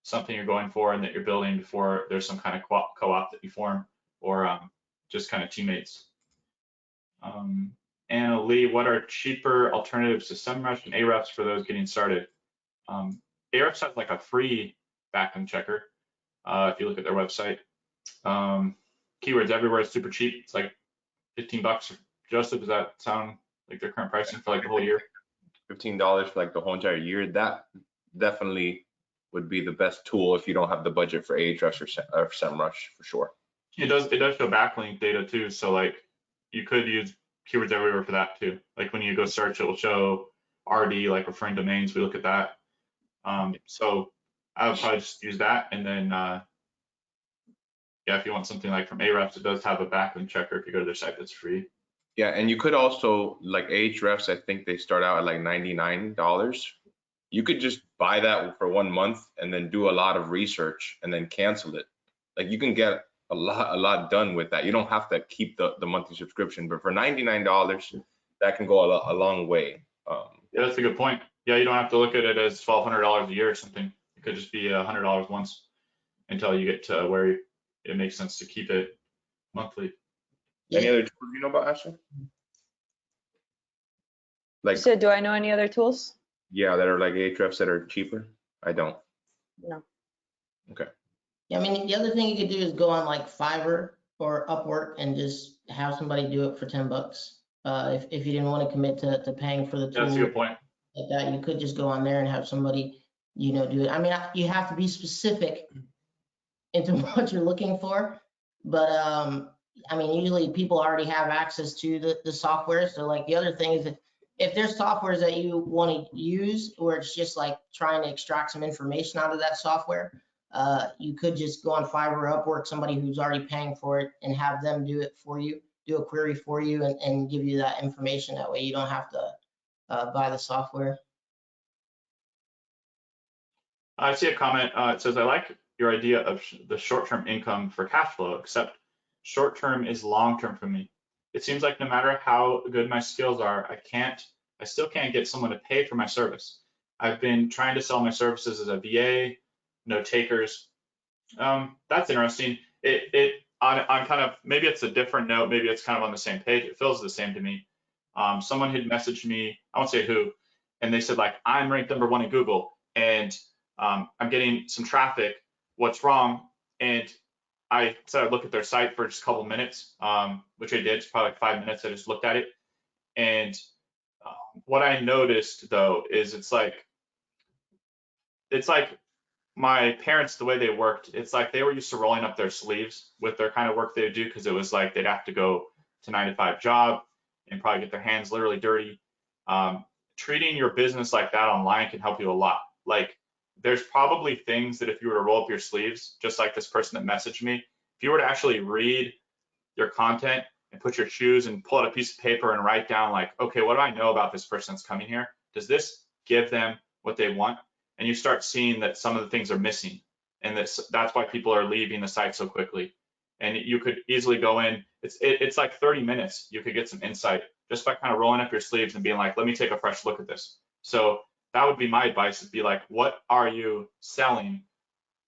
something you're going for and that you're building before there's some kind of co-op that you form, or just kind of teammates. Anna Lee, what are cheaper alternatives to SEMrush and Ahrefs for those getting started? Ahrefs has like a free backlink checker. If you look at their website, keywords everywhere is super cheap. It's like $15. Joseph, does that sound like their current pricing for like the whole year? $15 for like the whole entire year. That definitely would be the best tool if you don't have the budget for Ahrefs or SEMrush, for sure. It does show backlink data too. So like, you could use keywords everywhere for that too. Like when you go search, it will show RD, like referring domains. We look at that. So I would probably just use that. And then yeah, if you want something like from Ahrefs, it does have a backlink checker. If you go to their site, that's free. Yeah, and you could also, like Ahrefs, I think they start out at like $99. You could just buy that for 1 month and then do a lot of research and then cancel it. Like, you can get a lot done with that. You don't have to keep the monthly subscription, but for $99, that can go a long way. Yeah, that's a good point. Yeah, you don't have to look at it as $1,200 a year or something. It could just be $100 once until you get to where it makes sense to keep it monthly. Any other tools you know about, Ashley? Like, So do I know any other tools? yeah, that are like Ahrefs that are cheaper? I don't. No. Okay. Yeah, I mean, the other thing you could do is go on like Fiverr or Upwork and just have somebody do it for $10. If you didn't want to commit to paying for the tool. That's a good point. Like that, you could just go on there and have somebody, do it. I mean, you have to be specific into what you're looking for, but I mean, usually people already have access to the software. So like, the other thing is that if there's softwares that you want to use, where it's just like trying to extract some information out of that software, you could just go on Fiverr or Upwork, somebody who's already paying for it, and have them do it for you, do a query for you, and give you that information. That way you don't have to buy the software. I see a comment. It says, I like your idea of the short-term income for cash flow, except short-term is long-term for me. It seems like no matter how good my skills are, I still can't get someone to pay for my service. I've been trying to sell my services as a VA, no takers. That's interesting. On kind of, maybe it's a different note, maybe it's kind of on the same page. It feels the same to me. Someone had messaged me, I won't say who, and they said like, I'm ranked #1 in Google, and I'm getting some traffic. What's wrong? And I said I'd look at their site for just a couple minutes, which I did. It's probably like 5 minutes. I just looked at it, And what I noticed though is it's like my parents, the way they worked, it's like they were used to rolling up their sleeves with their kind of work they would do, because it was like they'd have to go to 9 to 5 job and probably get their hands literally dirty. Treating your business like that online can help you a lot. Like, there's probably things that if you were to roll up your sleeves, just like this person that messaged me, if you were to actually read your content and put your shoes and pull out a piece of paper and write down like, okay, what do I know about this person that's coming here? Does this give them what they want? And you start seeing that some of the things are missing, and that's why people are leaving the site so quickly. And you could easily go in, it's like 30 minutes, you could get some insight just by kind of rolling up your sleeves and being like, let me take a fresh look at this. So that would be my advice, is be like, what are you selling?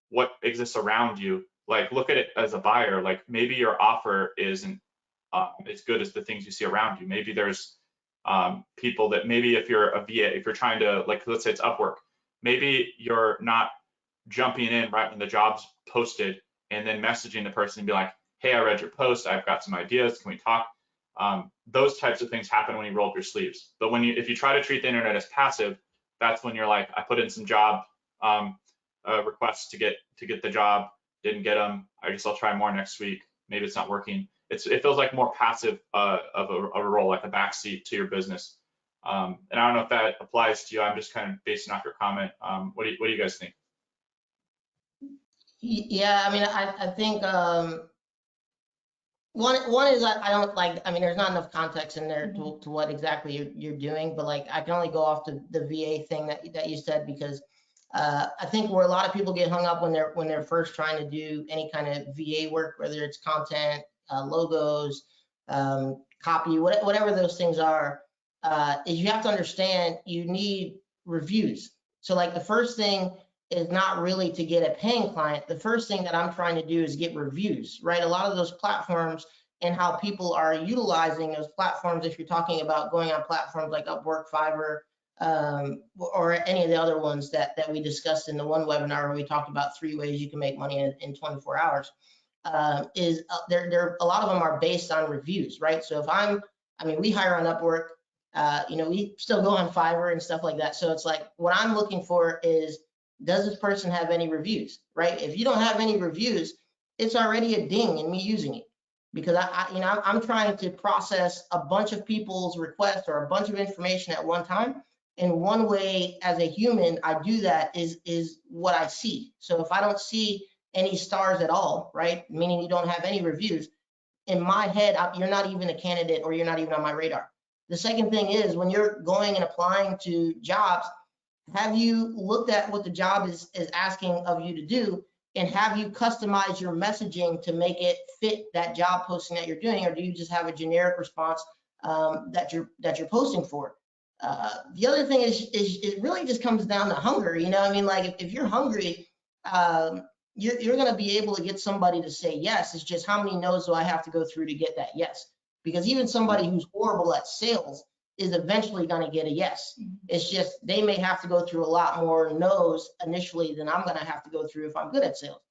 What exists around you? Like, look at it as a buyer. Like, maybe your offer isn't as good as the things you see around you. Maybe there's people that, maybe if you're a VA, if you're trying to, like, let's say it's Upwork, maybe you're not jumping in right when the job's posted and then messaging the person and be like, hey, I read your post, I've got some ideas, can we talk? Those types of things happen when you roll up your sleeves. But if you try to treat the internet as passive, that's when you're like, I put in some job requests to get the job, didn't get them, I guess I'll try more next week, maybe it's not working. It feels like more passive of a role, like a backseat to your business. And I don't know if that applies to you. I'm just kind of basing off your comment. What do you guys think? Yeah, I mean, I think one is I don't like, I mean, there's not enough context in there to what exactly you're doing, but like I can only go off the VA thing that you said, because I think where a lot of people get hung up when they're first trying to do any kind of VA work, whether it's content, logos, copy, whatever those things are, is you have to understand you need reviews. So like the first thing is not really to get a paying client. The first thing that I'm trying to do is get reviews, right? A lot of those platforms and how people are utilizing those platforms, if you're talking about going on platforms like Upwork, Fiverr, or any of the other ones that we discussed in the one webinar where we talked about 3 ways you can make money in 24 hours, is there a lot of them are based on reviews, right? So if I mean, we hire on Upwork, we still go on Fiverr and stuff like that. So it's like, what I'm looking for is, does this person have any reviews, right? If you don't have any reviews, it's already a ding in me using it, because I'm trying to process a bunch of people's requests or a bunch of information at one time. And one way as a human I do that is what I see. So if I don't see any stars at all, right, meaning you don't have any reviews, in my head, you're not even a candidate, or you're not even on my radar. The second thing is, when you're going and applying to jobs, have you looked at what the job is asking of you to do, and have you customized your messaging to make it fit that job posting that you're doing, or do you just have a generic response that you're posting for? The other thing is it really just comes down to hunger. I mean, like if you're hungry, you're going to be able to get somebody to say yes. It's just how many no's do I have to go through to get that yes? Because even somebody who's horrible at sales is eventually going to get a yes. It's just they may have to go through a lot more no's initially than I'm going to have to go through if I'm good at sales.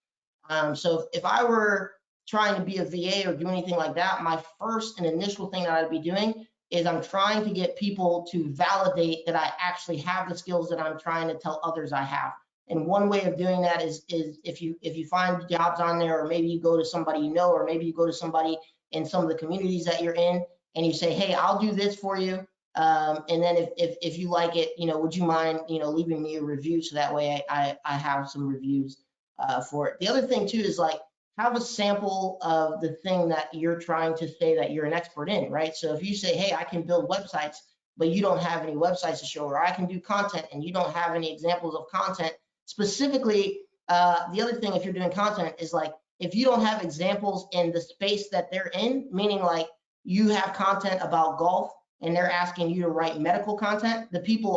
So if I were trying to be a VA or do anything like that, my first and initial thing that I'd be doing is I'm trying to get people to validate that I actually have the skills that I'm trying to tell others I have. And one way of doing that is if you find jobs on there, or maybe you go to somebody you know, or maybe you go to somebody in some of the communities that you're in, and you say, hey, I'll do this for you. And then if you like it, would you mind, leaving me a review, so that way I have some reviews for it. The other thing too is like, have a sample of the thing that you're trying to say that you're an expert in, right? So if you say, hey, I can build websites, but you don't have any websites to show, or I can do content and you don't have any examples of content specifically. The other thing, if you're doing content, is like, if you don't have examples in the space that they're in, meaning like you have content about golf and they're asking you to write medical content, the people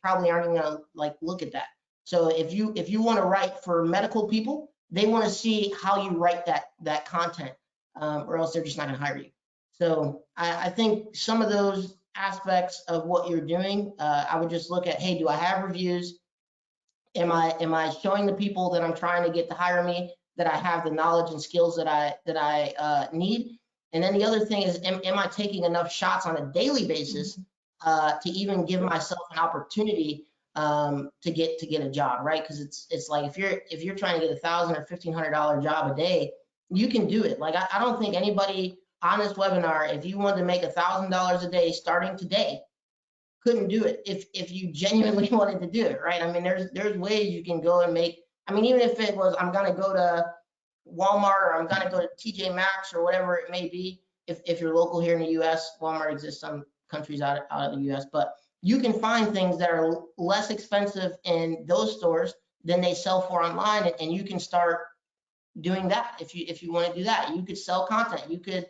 probably aren't even gonna like look at that. So if you want to write for medical people, they want to see how you write that content, or else they're just not going to hire you. So I think some of those aspects of what you're doing, I would just look at, hey, do I have reviews? Am I showing the people that I'm trying to get to hire me that I have the knowledge and skills that I need? And then the other thing is, am I taking enough shots on a daily basis to even give myself an opportunity to get a job, right? Because it's like if you're trying to get $1,000 or $1,500 job a day, you can do it. Like I don't think anybody on this webinar, if you wanted to make $1,000 a day starting today, couldn't do it if you genuinely wanted to do it, right? I mean, there's ways you can go and make. I mean, even if it was, I'm gonna go to Walmart or I'm gonna go to TJ Maxx or whatever it may be. If you're local here in the U.S., Walmart exists some countries out of the U.S., but you can find things that are less expensive in those stores than they sell for online, and you can start doing that. If you want to do that, you could sell content. You could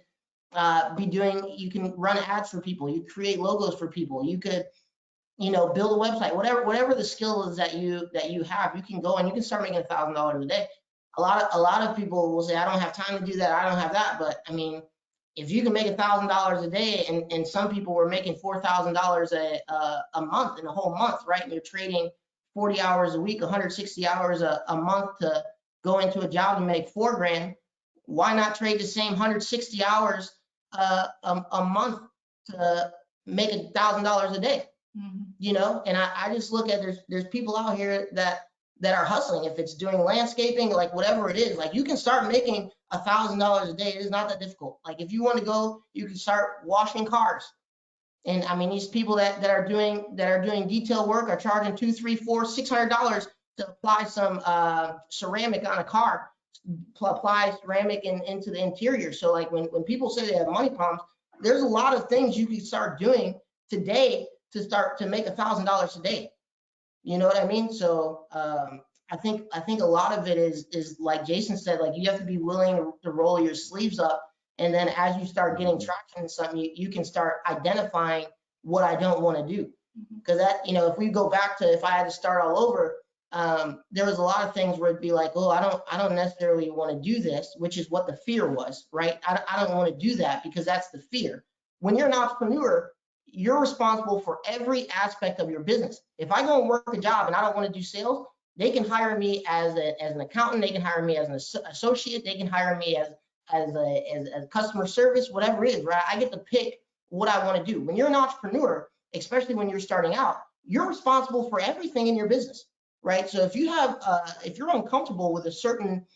you can run ads for people. You create logos for people. You could, build a website. Whatever the skill is that you have, you can go and you can start making $1,000 a day. A lot of people will say, I don't have time to do that. I don't have that. But I mean, if you can make $1,000 a day, and some people were making $4,000 a month in a whole month, right? And you're trading 40 hours a week, 160 hours a month to go into a job to make $4 grand. Why not trade the same 160 hours a month to make $1,000 a day? And I just look at there's people out here that are hustling. If it's doing landscaping, like whatever it is, like you can start making $1,000 a day. It is not that difficult. Like if you want to go, you can start washing cars. And I mean, these people that are doing detail work are charging $200, $300, $400, $600 to apply some ceramic on a car, apply ceramic into the interior. So like when people say they have money problems, there's a lot of things you can start doing today to start to make $1,000 a day. You know what I mean? So I think a lot of it is like Jason said, like you have to be willing to roll your sleeves up. And then as you start getting traction in something, you can start identifying what I don't want to do. Because that, if we go back to if I had to start all over, there was a lot of things where it'd be like, oh, I don't necessarily want to do this, which is what the fear was, right? I don't want to do that because that's the fear. When you're an entrepreneur, you're responsible for every aspect of your business. If I go and work a job and I don't want to do sales, they can hire me as an accountant. They can hire me as an associate. They can hire me as customer service, whatever it is, right? I get to pick what I want to do. When you're an entrepreneur, especially when you're starting out, you're responsible for everything in your business, right? So if you're uncomfortable with a certain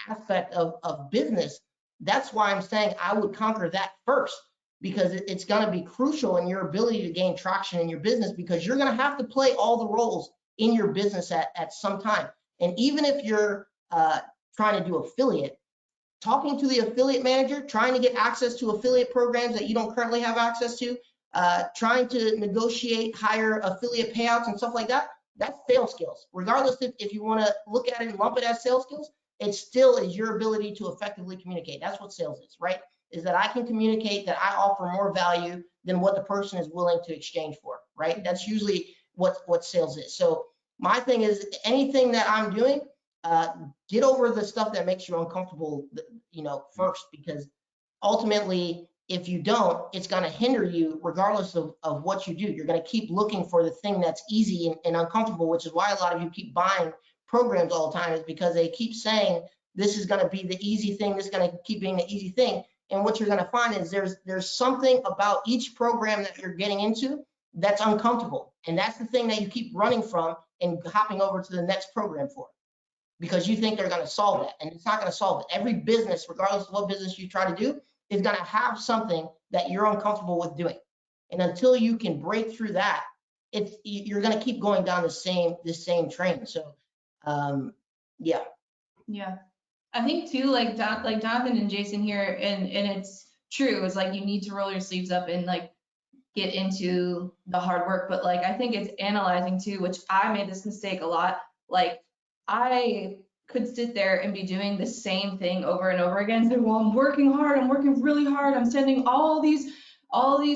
aspect of business, that's why I'm saying I would conquer that first, because it's going to be crucial in your ability to gain traction in your business, because you're going to have to play all the roles in your business at some time. And even if you're trying to do affiliate, talking to the affiliate manager, trying to get access to affiliate programs that you don't currently have access to, trying to negotiate higher affiliate payouts and stuff like that, that's sales skills. Regardless if you want to look at it and lump it as sales skills, it still is your ability to effectively communicate. That's what sales is, right? Is that I can communicate that I offer more value than what the person is willing to exchange for, right? That's usually what sales is. So my thing is, anything that I'm doing, get over the stuff that makes you uncomfortable, first, because ultimately, if you don't, it's going to hinder you regardless of what you do. You're going to keep looking for the thing that's easy and uncomfortable, which is why a lot of you keep buying programs all the time, is because they keep saying, this is going to be the easy thing. This is going to keep being the easy thing. And what you're going to find is there's something about each program that you're getting into that's uncomfortable. And that's the thing that you keep running from and hopping over to the next program for, because you think they're going to solve that, and it's not going to solve it. Every business, regardless of what business you try to do, is going to have something that you're uncomfortable with doing. And until you can break through that, you're going to keep going down the same train. So, yeah. Yeah. I think too, like Jonathan and Jason here, and it's true, it's like you need to roll your sleeves up and like get into the hard work. But like, I think it's analyzing too, which I made this mistake a lot. Like I could sit there and be doing the same thing over and over again. Say, well, I'm working hard. I'm working really hard. I'm sending all these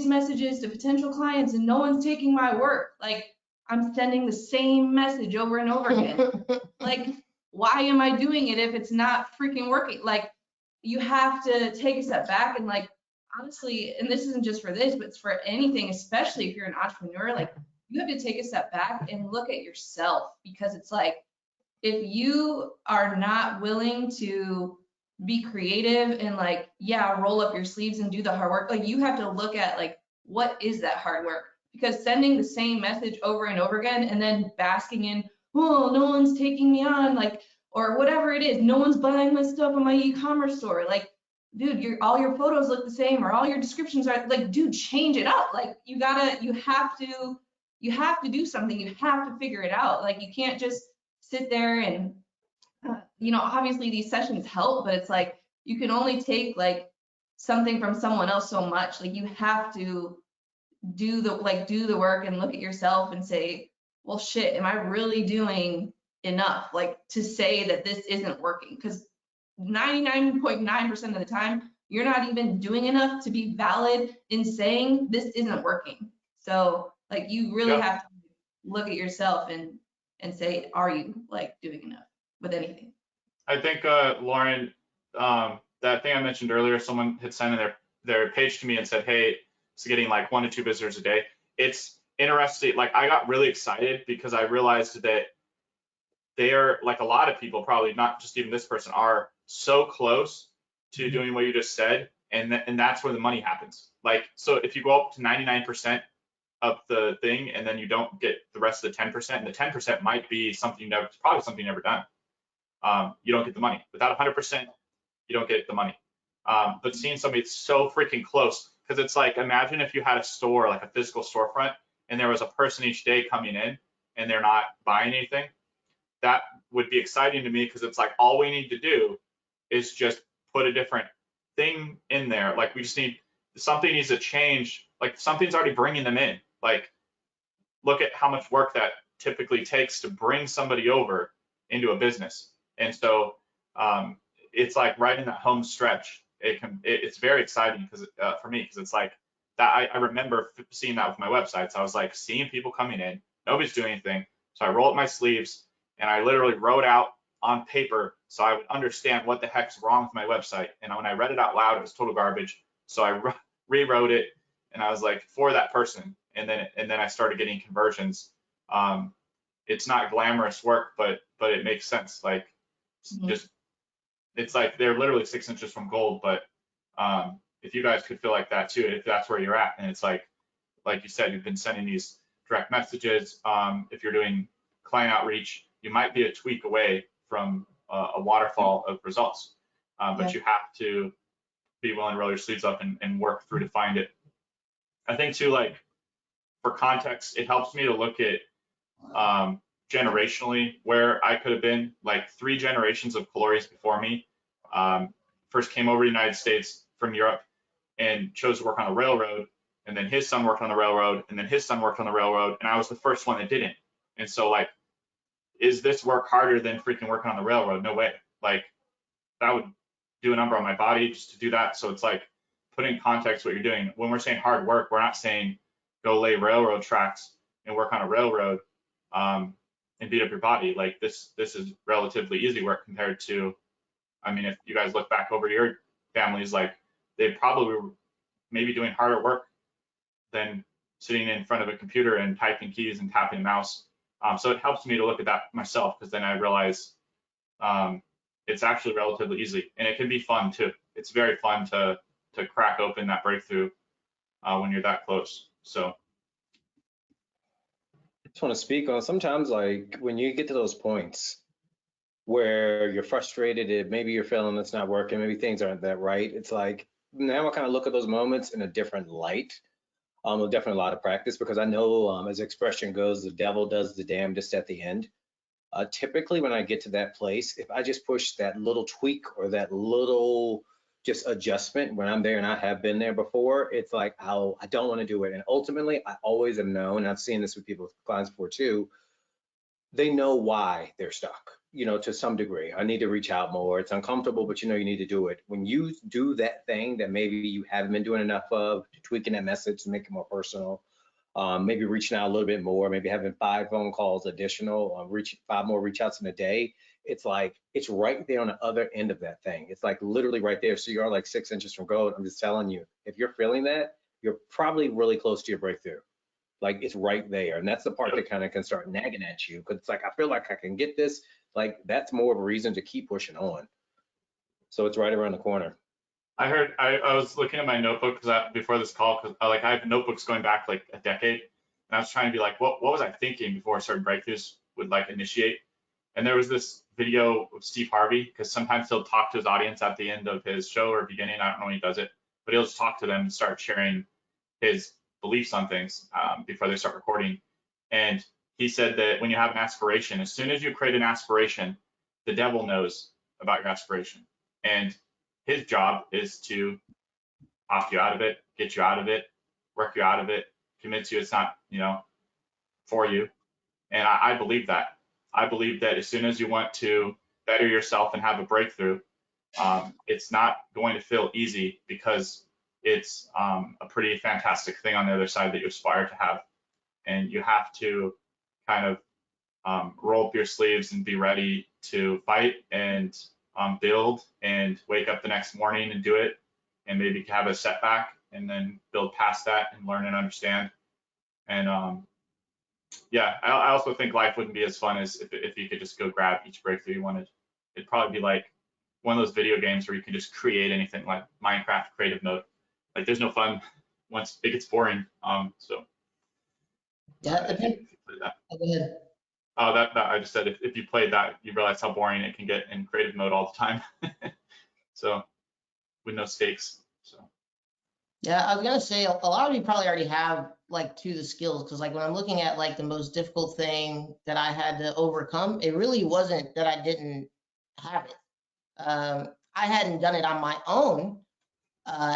messages to potential clients and no one's taking my work. Like I'm sending the same message over and over again. Like, why am I doing it if it's not freaking working? Like you have to take a step back and like, honestly, and this isn't just for this, but it's for anything, especially if you're an entrepreneur, like you have to take a step back and look at yourself, because it's like, if you are not willing to be creative and like, yeah, roll up your sleeves and do the hard work. Like you have to look at like, what is that hard work? Because sending the same message over and over again and then basking in, oh, no one's taking me on, like, or whatever it is, no one's buying my stuff on my e-commerce store. Like, dude, all your photos look the same or all your descriptions are like, dude, change it up. Like you have to do something. You have to figure it out. Like you can't just sit there and, obviously these sessions help, but it's like, you can only take like something from someone else so much. Like you have to do the work and look at yourself and say, well, shit, am I really doing enough? Like to say that this isn't working? Because 99.9% of the time, you're not even doing enough to be valid in saying this isn't working. So like you really have to look at yourself and say, are you like doing enough with anything? I think, Lauren, that thing I mentioned earlier, someone had sent in their page to me and said, hey, it's getting like 1 to 2 visitors a day. It's interesting. Like I got really excited because I realized that they are, like a lot of people, probably not just even this person, are so close to doing what you just said. And that's where the money happens. Like, so if you go up to 99% of the thing and then you don't get the rest of the 10%, and the 10% might be something probably something you've never done. You don't get the money. Without 100%, you don't get the money. But seeing somebody so freaking close, because it's like, imagine if you had a store, like a physical storefront, and there was a person each day coming in and they're not buying anything. That would be exciting to me because it's like, all we need to do is just put a different thing in there. Like we just something needs to change. Like something's already bringing them in. Like look at how much work that typically takes to bring somebody over into a business. And so it's like right in that home stretch. It's very exciting because for me, because it's like that. I remember seeing that with my websites. I was like seeing people coming in, nobody's doing anything. So I roll up my sleeves and I literally wrote out on paper so I would understand what the heck's wrong with my website. And when I read it out loud, it was total garbage. So I rewrote it and I was like, for that person. And then I started getting conversions. It's not glamorous work, but it makes sense. Like just, it's like they're literally 6 inches from gold. But if you guys could feel like that too, if that's where you're at, and it's like you said, you've been sending these direct messages. If you're doing client outreach, you might be a tweak away from a waterfall of results, but you have to be willing to roll your sleeves up and work through to find it. I think too, like for context, it helps me to look at generationally where I could have been. Like 3 generations of Calories before me first came over to the United States from Europe and chose to work on the railroad, and then his son worked on the railroad, and then his son worked on the railroad, and I was the first one that didn't. And so like, is this work harder than freaking working on the railroad? No way. Like that would do a number on my body just to do that. So it's like, put in context what you're doing. When we're saying hard work, we're not saying go lay railroad tracks and work on a railroad and beat up your body. Like this is relatively easy work compared to, I mean, if you guys look back over your families, like they probably were maybe doing harder work than sitting in front of a computer and typing keys and tapping a mouse. So it helps me to look at that myself, because then I realize it's actually relatively easy, and it can be fun too. It's very fun to crack open that breakthrough when you're that close. So I just want to speak on sometimes, like when you get to those points where you're frustrated, maybe you're feeling it's not working, maybe things aren't that right. It's like now I kind of look at those moments in a different light. Definitely a lot of practice, because I know as the expression goes, the devil does the damnedest at the end. Typically when I get to that place, if I just push that little tweak or that little just adjustment when I'm there, and I have been there before, it's like, I don't want to do it. And ultimately, I always have known, and I've seen this with people, with clients before too, they know why they're stuck, to some degree. I need to reach out more. It's uncomfortable, but you need to do it. When you do that thing that maybe you haven't been doing enough of, tweaking that message to make it more personal, maybe reaching out a little bit more, maybe having 5 phone calls additional, 5 more reach outs in a day. It's like, it's right there on the other end of that thing. It's like literally right there. So you are like 6 inches from gold. I'm just telling you, if you're feeling that, you're probably really close to your breakthrough. Like it's right there. And that's the part that kind of can start nagging at you, because it's like, I feel like I can get this. Like that's more of a reason to keep pushing on. So it's right around the corner. I heard, I was looking at my notebook before this call, because I have notebooks going back like a decade. And I was trying to be like, what was I thinking before certain breakthroughs would like initiate? And there was this video of Steve Harvey, because sometimes he'll talk to his audience at the end of his show or beginning. I don't know when he does it, but he'll just talk to them and start sharing his beliefs on things before they start recording. And he said that when you have an aspiration, as soon as you create an aspiration, the devil knows about your aspiration. And his job is to opt you out of it, get you out of it, work you out of it, convince you it's not, for you. And I believe that. I believe that as soon as you want to better yourself and have a breakthrough, it's not going to feel easy, because it's a pretty fantastic thing on the other side that you aspire to have. And you have to kind of roll up your sleeves and be ready to fight and build and wake up the next morning and do it, and maybe have a setback and then build past that and learn and understand. And yeah, I also think life wouldn't be as fun as if you could just go grab each breakthrough you wanted. It'd probably be like one of those video games where you can just create anything, like Minecraft creative mode. Like there's no fun once it gets boring. So Yeah, I if think, you play that. go ahead. Oh, that I just said if you played that, you realize how boring it can get in creative mode all the time. So with no stakes. So Yeah, I was gonna say a lot of you probably already have like the skills, because like when I'm looking at like the most difficult thing that I had to overcome, it really wasn't that I didn't have it. I hadn't done it on my own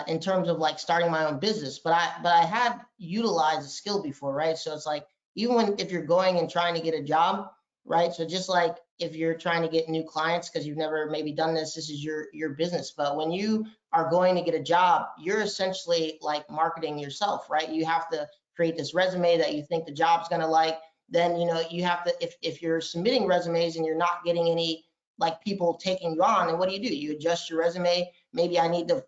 in terms of like starting my own business, but I had utilized a skill before, right? So it's like even if you're going and trying to get a job, right? So just like if you're trying to get new clients because you've never maybe done this is your business. But when you are going to get a job, you're essentially like marketing yourself, right? You have to create this resume that you think the job's gonna like. Then you have to, if you're submitting resumes and you're not getting any like people taking you on, and what do? You adjust your resume. Maybe I need to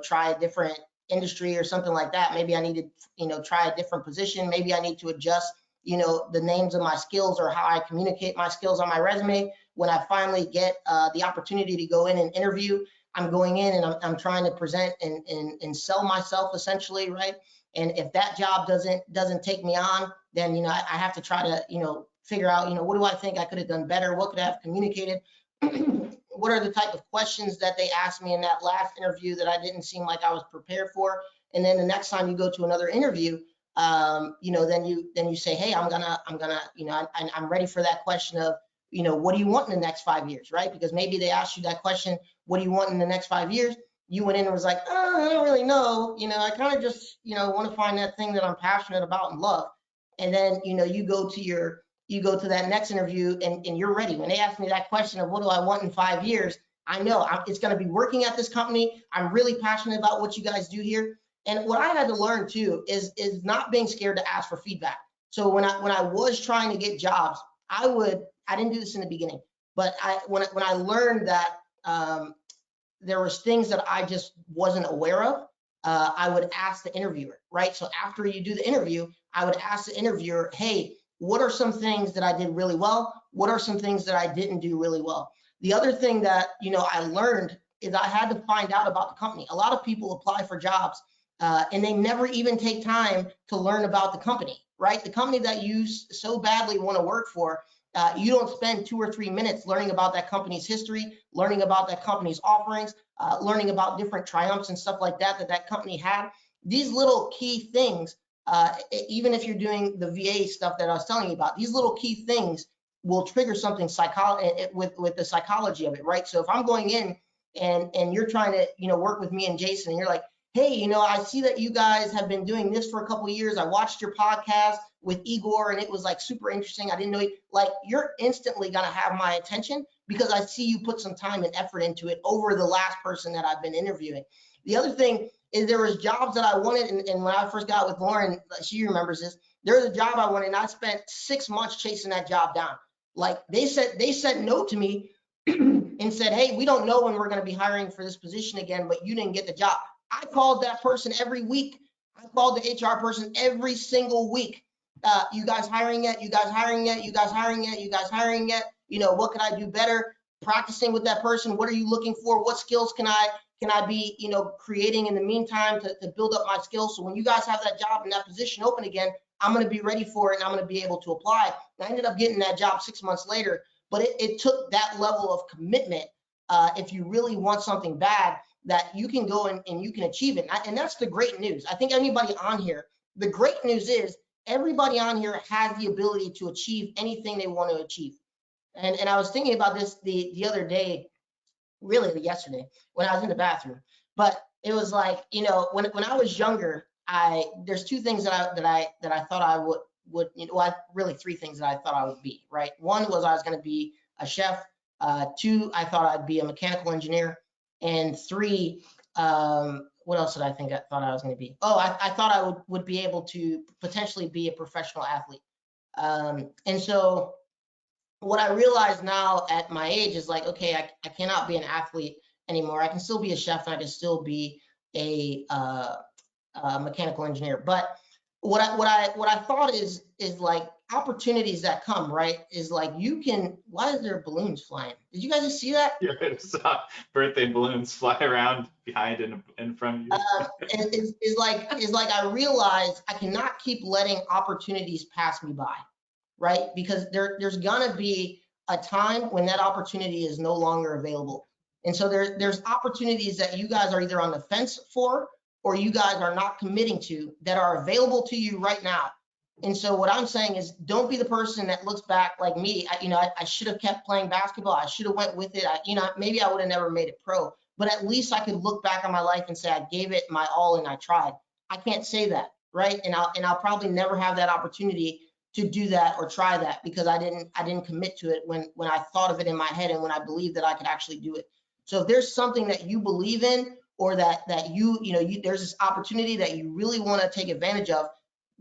try a different industry or something like that. Maybe I need to try a different position. Maybe I need to adjust the names of my skills or how I communicate my skills on my resume. When I finally get the opportunity to go in and interview, I'm going in and I'm trying to present and sell myself essentially, right? And if that job doesn't take me on, then I have to try to figure out what do I think I could have done better? What could I have communicated? What are the type of questions that they asked me in that last interview that I didn't seem like I was prepared for? And then the next time you go to another interview, then you say, hey, I'm ready for that question of, what do you want in the next 5 years, right? Because maybe they asked you that question, what do you want in the next 5 years? You went in and was like, oh, I don't really know. I kind of just, want to find that thing that I'm passionate about and love. And then, you go to that next interview and you're ready. When they ask me that question of what do I want in 5 years, I know it's going to be working at this company. I'm really passionate about what you guys do here. And what I had to learn too is not being scared to ask for feedback. So when I was trying to get jobs, I didn't do this in the beginning, but when I learned that there was things that I just wasn't aware of, I would ask the interviewer, right? So after you do the interview, I would ask the interviewer, hey, what are some things that I did really well? What are some things that I didn't do really well? The other thing that I learned is I had to find out about the company. A lot of people apply for jobs and they never even take time to learn about the company, right? The company that you so badly want to work for, you don't spend 2 or 3 minutes learning about that company's history, learning about that company's offerings, learning about different triumphs and stuff like that company had. These little key things, even if you're doing the VA stuff that I was telling you about, these little key things will trigger something with the psychology of it, right? So if I'm going in and you're trying to work with me and Jason, and you're like, hey, I see that you guys have been doing this for a couple of years. I watched your podcast with Igor and it was like super interesting. I didn't know, like you're instantly gonna have my attention because I see you put some time and effort into it over the last person that I've been interviewing. The other thing is there was jobs that I wanted, and when I first got with Lauren, she remembers this, there was a job I wanted and I spent 6 months chasing that job down. Like they said no to me and said, hey, we don't know when we're gonna be hiring for this position again, but you didn't get the job. I called that person every week. I called the HR person every single week. You guys hiring yet? You guys hiring yet? You guys hiring yet? You guys hiring yet? What can I do better? practicing with that person. What are you looking for? What skills can I be, creating in the meantime to build up my skills? So when you guys have that job and that position open again, I'm going to be ready for it and I'm going to be able to apply. And I ended up getting that job 6 months later, but it took that level of commitment. If you really want something bad, that you can go and you can achieve it. And that's the great news. I think anybody on here, the great news is everybody on here has the ability to achieve anything they want to achieve. And I was thinking about this the other day, really yesterday, when I was in the bathroom. But it was like, when I was younger, there's two things that I thought I would really three things that I thought I would be, right? One was I was going to be a chef. Two, I thought I'd be a mechanical engineer. And three, what else did I thought I was going to be? Oh, I thought I would be able to potentially be a professional athlete. And so what I realize now at my age is like, okay, I cannot be an athlete anymore. I can still be a chef and I can still be a mechanical engineer. But what I thought is like opportunities that come, right? Is like why is there balloons flying? Did you guys just see that? Yeah, I saw birthday balloons fly around behind and in front of you. Is like I realized I cannot keep letting opportunities pass me by, right? Because there's gonna be a time when that opportunity is no longer available. And so there's opportunities that you guys are either on the fence for, or you guys are not committing to, that are available to you right now. And so what I'm saying is, don't be the person that looks back like me. I should have kept playing basketball. I should have went with it. Maybe I would have never made it pro, but at least I could look back on my life and say I gave it my all and I tried. I can't say that, right? And I'll probably never have that opportunity to do that or try that, because I didn't commit to it when I thought of it in my head and when I believed that I could actually do it. So if there's something that you believe in, or that there's this opportunity that you really want to take advantage of,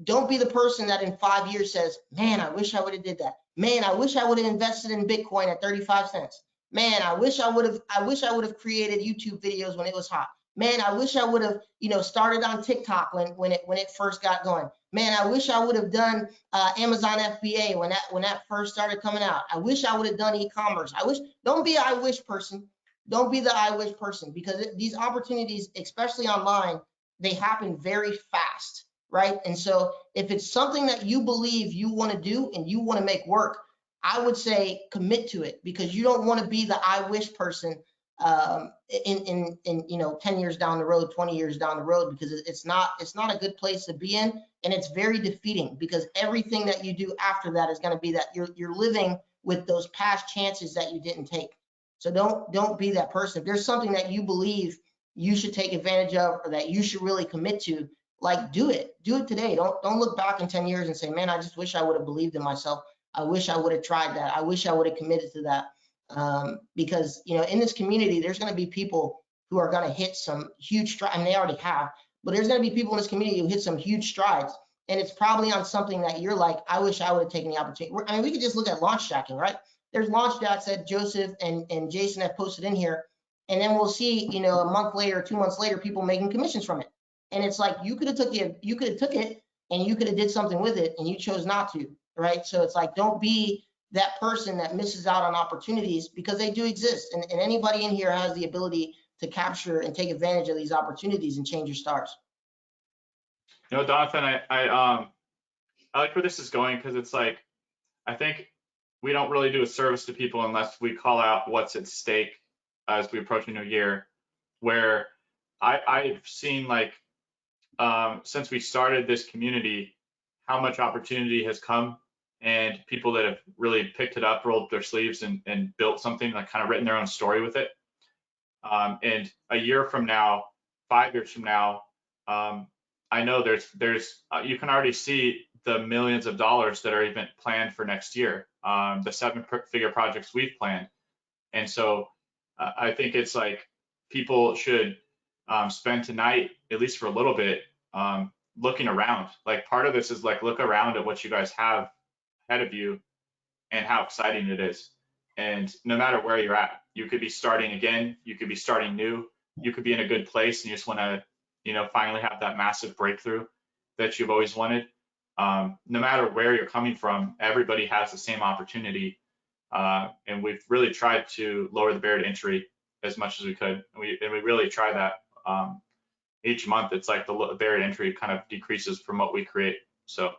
don't be the person that in 5 years says, man, I wish I would have did that. Man, I wish I would have invested in Bitcoin at 35 cents. Man, I wish I would have created YouTube videos when it was hot. Man, I wish I would have, started on TikTok when it first got going. Man, I wish I would have done Amazon FBA when that first started coming out. I wish I would have done e-commerce. Don't be an I wish person. Don't be the I wish person, because these opportunities, especially online, they happen very fast, right? And so if it's something that you believe you want to do and you want to make work, I would say commit to it, because you don't want to be the I wish person in 10 years down the road, 20 years down the road, because it's not a good place to be in, and it's very defeating, because everything that you do after that is going to be that you're living with those past chances that you didn't take. So don't be that person. If there's something that you believe you should take advantage of, or that you should really commit to, like, do it today. Don't look back in 10 years and say, man, I just wish I would have believed in myself. I wish I would have tried that. I wish I would have committed to that. Because, in this community, there's going to be people who are going to hit some huge strides, and they already have, but there's going to be people in this community who hit some huge strides. And it's probably on something that you're like, I wish I would have taken the opportunity. I mean, we could just look at launch jacking, right? There's launch jacks that Joseph and Jason have posted in here. And then we'll see, a month later, 2 months later, people making commissions from it. And it's like, you could have took it and you could have did something with it, and you chose not to, right? So it's like, don't be that person that misses out on opportunities, because they do exist. And anybody in here has the ability to capture and take advantage of these opportunities and change your stars. Jonathan, I like where this is going, because it's like, I think we don't really do a service to people unless we call out what's at stake as we approach a new year, where I've seen, like, since we started this community, how much opportunity has come, and people that have really picked it up, rolled up their sleeves and built something, like kind of written their own story with it. And a year from now, 5 years from now, I know there's you can already see the millions of dollars that are even planned for next year, the 7-figure projects we've planned. And so I think it's like, people should spend tonight, at least for a little bit, looking around. Like, part of this is like, look around at what you guys have ahead of you and how exciting it is. And no matter where you're at, you could be starting again, you could be starting new, you could be in a good place and you just want to, finally have that massive breakthrough that you've always wanted. No matter where you're coming from, everybody has the same opportunity. And we've really tried to lower the barrier to entry as much as we could. And we really try that each month. It's like the barrier to entry kind of decreases from what we create. So.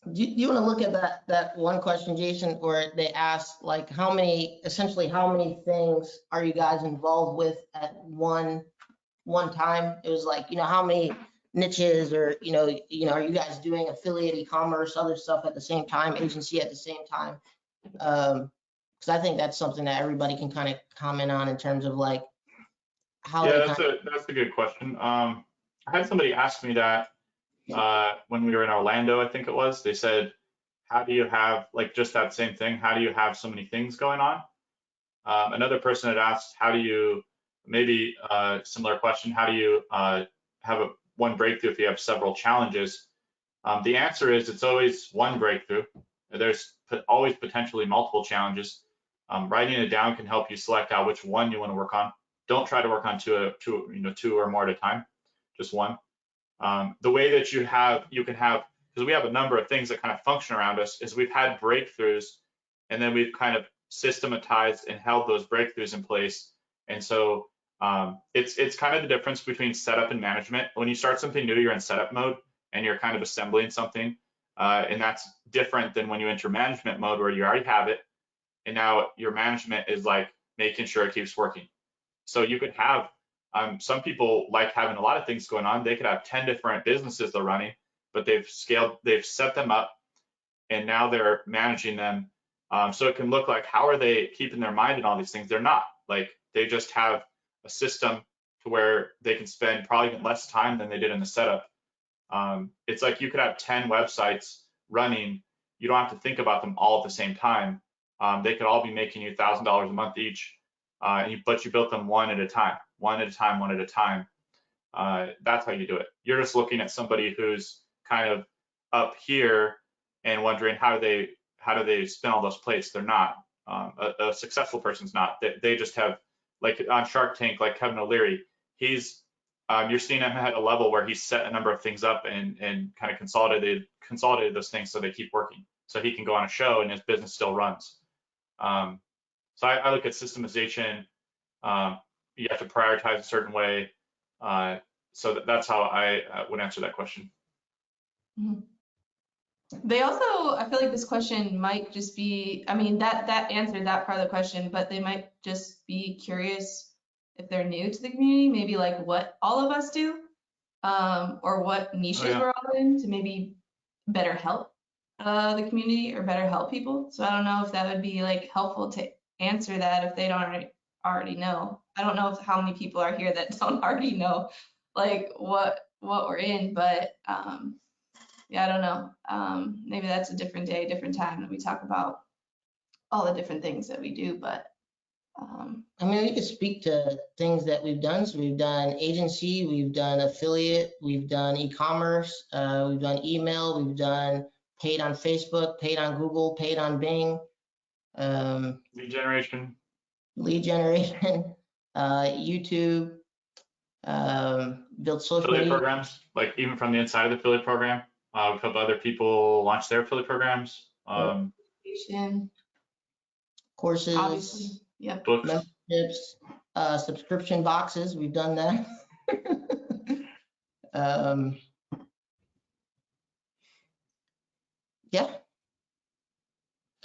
Do you want to look at that one question, Jason, where they asked like essentially how many things are you guys involved with at one time? It was like, how many niches, or are you guys doing affiliate, e-commerce, other stuff at the same time, agency at the same time? Because I think that's something that everybody can kind of comment on in terms of like how. Yeah, that's a good question. I had somebody ask me that when we were in Orlando, I think it was. They said, how do you have, like, just that same thing, how do you have so many things going on? Another person had asked, how do you, maybe similar question, how do you have one breakthrough if you have several challenges? The answer is it's always one breakthrough. There's always potentially multiple challenges. Writing it down can help you select out which one you want to work on. Don't try to work on two or more at a time, just one. The way that you can have, because we have a number of things that kind of function around us, is we've had breakthroughs, and then we've kind of systematized and held those breakthroughs in place. And so it's kind of the difference between setup and management. When you start something new, you're in setup mode and you're kind of assembling something, and that's different than when you enter management mode where you already have it, and now your management is like making sure it keeps working. So you could have some people like having a lot of things going on. They could have 10 different businesses they're running, but they've set them up, and now they're managing them. So it can look like, how are they keeping their mind in all these things? They're not. Like, they just have a system to where they can spend probably even less time than they did in the setup. It's like you could have 10 websites running. You don't have to think about them all at the same time. They could all be making you $1,000 a month each, but you built them one at a time. That's how you do it. You're just looking at somebody who's kind of up here and wondering how do they spin all those plates. They're not. A successful person's not. They just have, like on Shark Tank, like Kevin O'Leary, you're seeing him at a level where he's set a number of things up and kind of consolidated those things so they keep working, so he can go on a show and his business still runs. So I look at systemization. You have to prioritize a certain way. So that's how I would answer that question. Mm-hmm. They also, I feel like this question might just be, I mean, that answered that part of the question, but they might just be curious if they're new to the community, maybe like what all of us do, or what niches we're all in, to maybe better help the community or better help people. So I don't know if that would be like helpful to answer that if they don't already know. I don't know how many people are here that don't already know like what we're in, but yeah, I don't know. Maybe that's a different day, different time that we talk about all the different things that we do, but I mean, we could speak to things that we've done. So we've done agency, we've done affiliate, we've done e-commerce, we've done email, we've done paid on Facebook, paid on Google, paid on Bing. Lead generation, YouTube, build social affiliate media programs, like even from the inside of the affiliate program. We've helped other people launch their affiliate programs. Courses, obviously, yep. Books. Memberships, subscription boxes. We've done that. Yeah.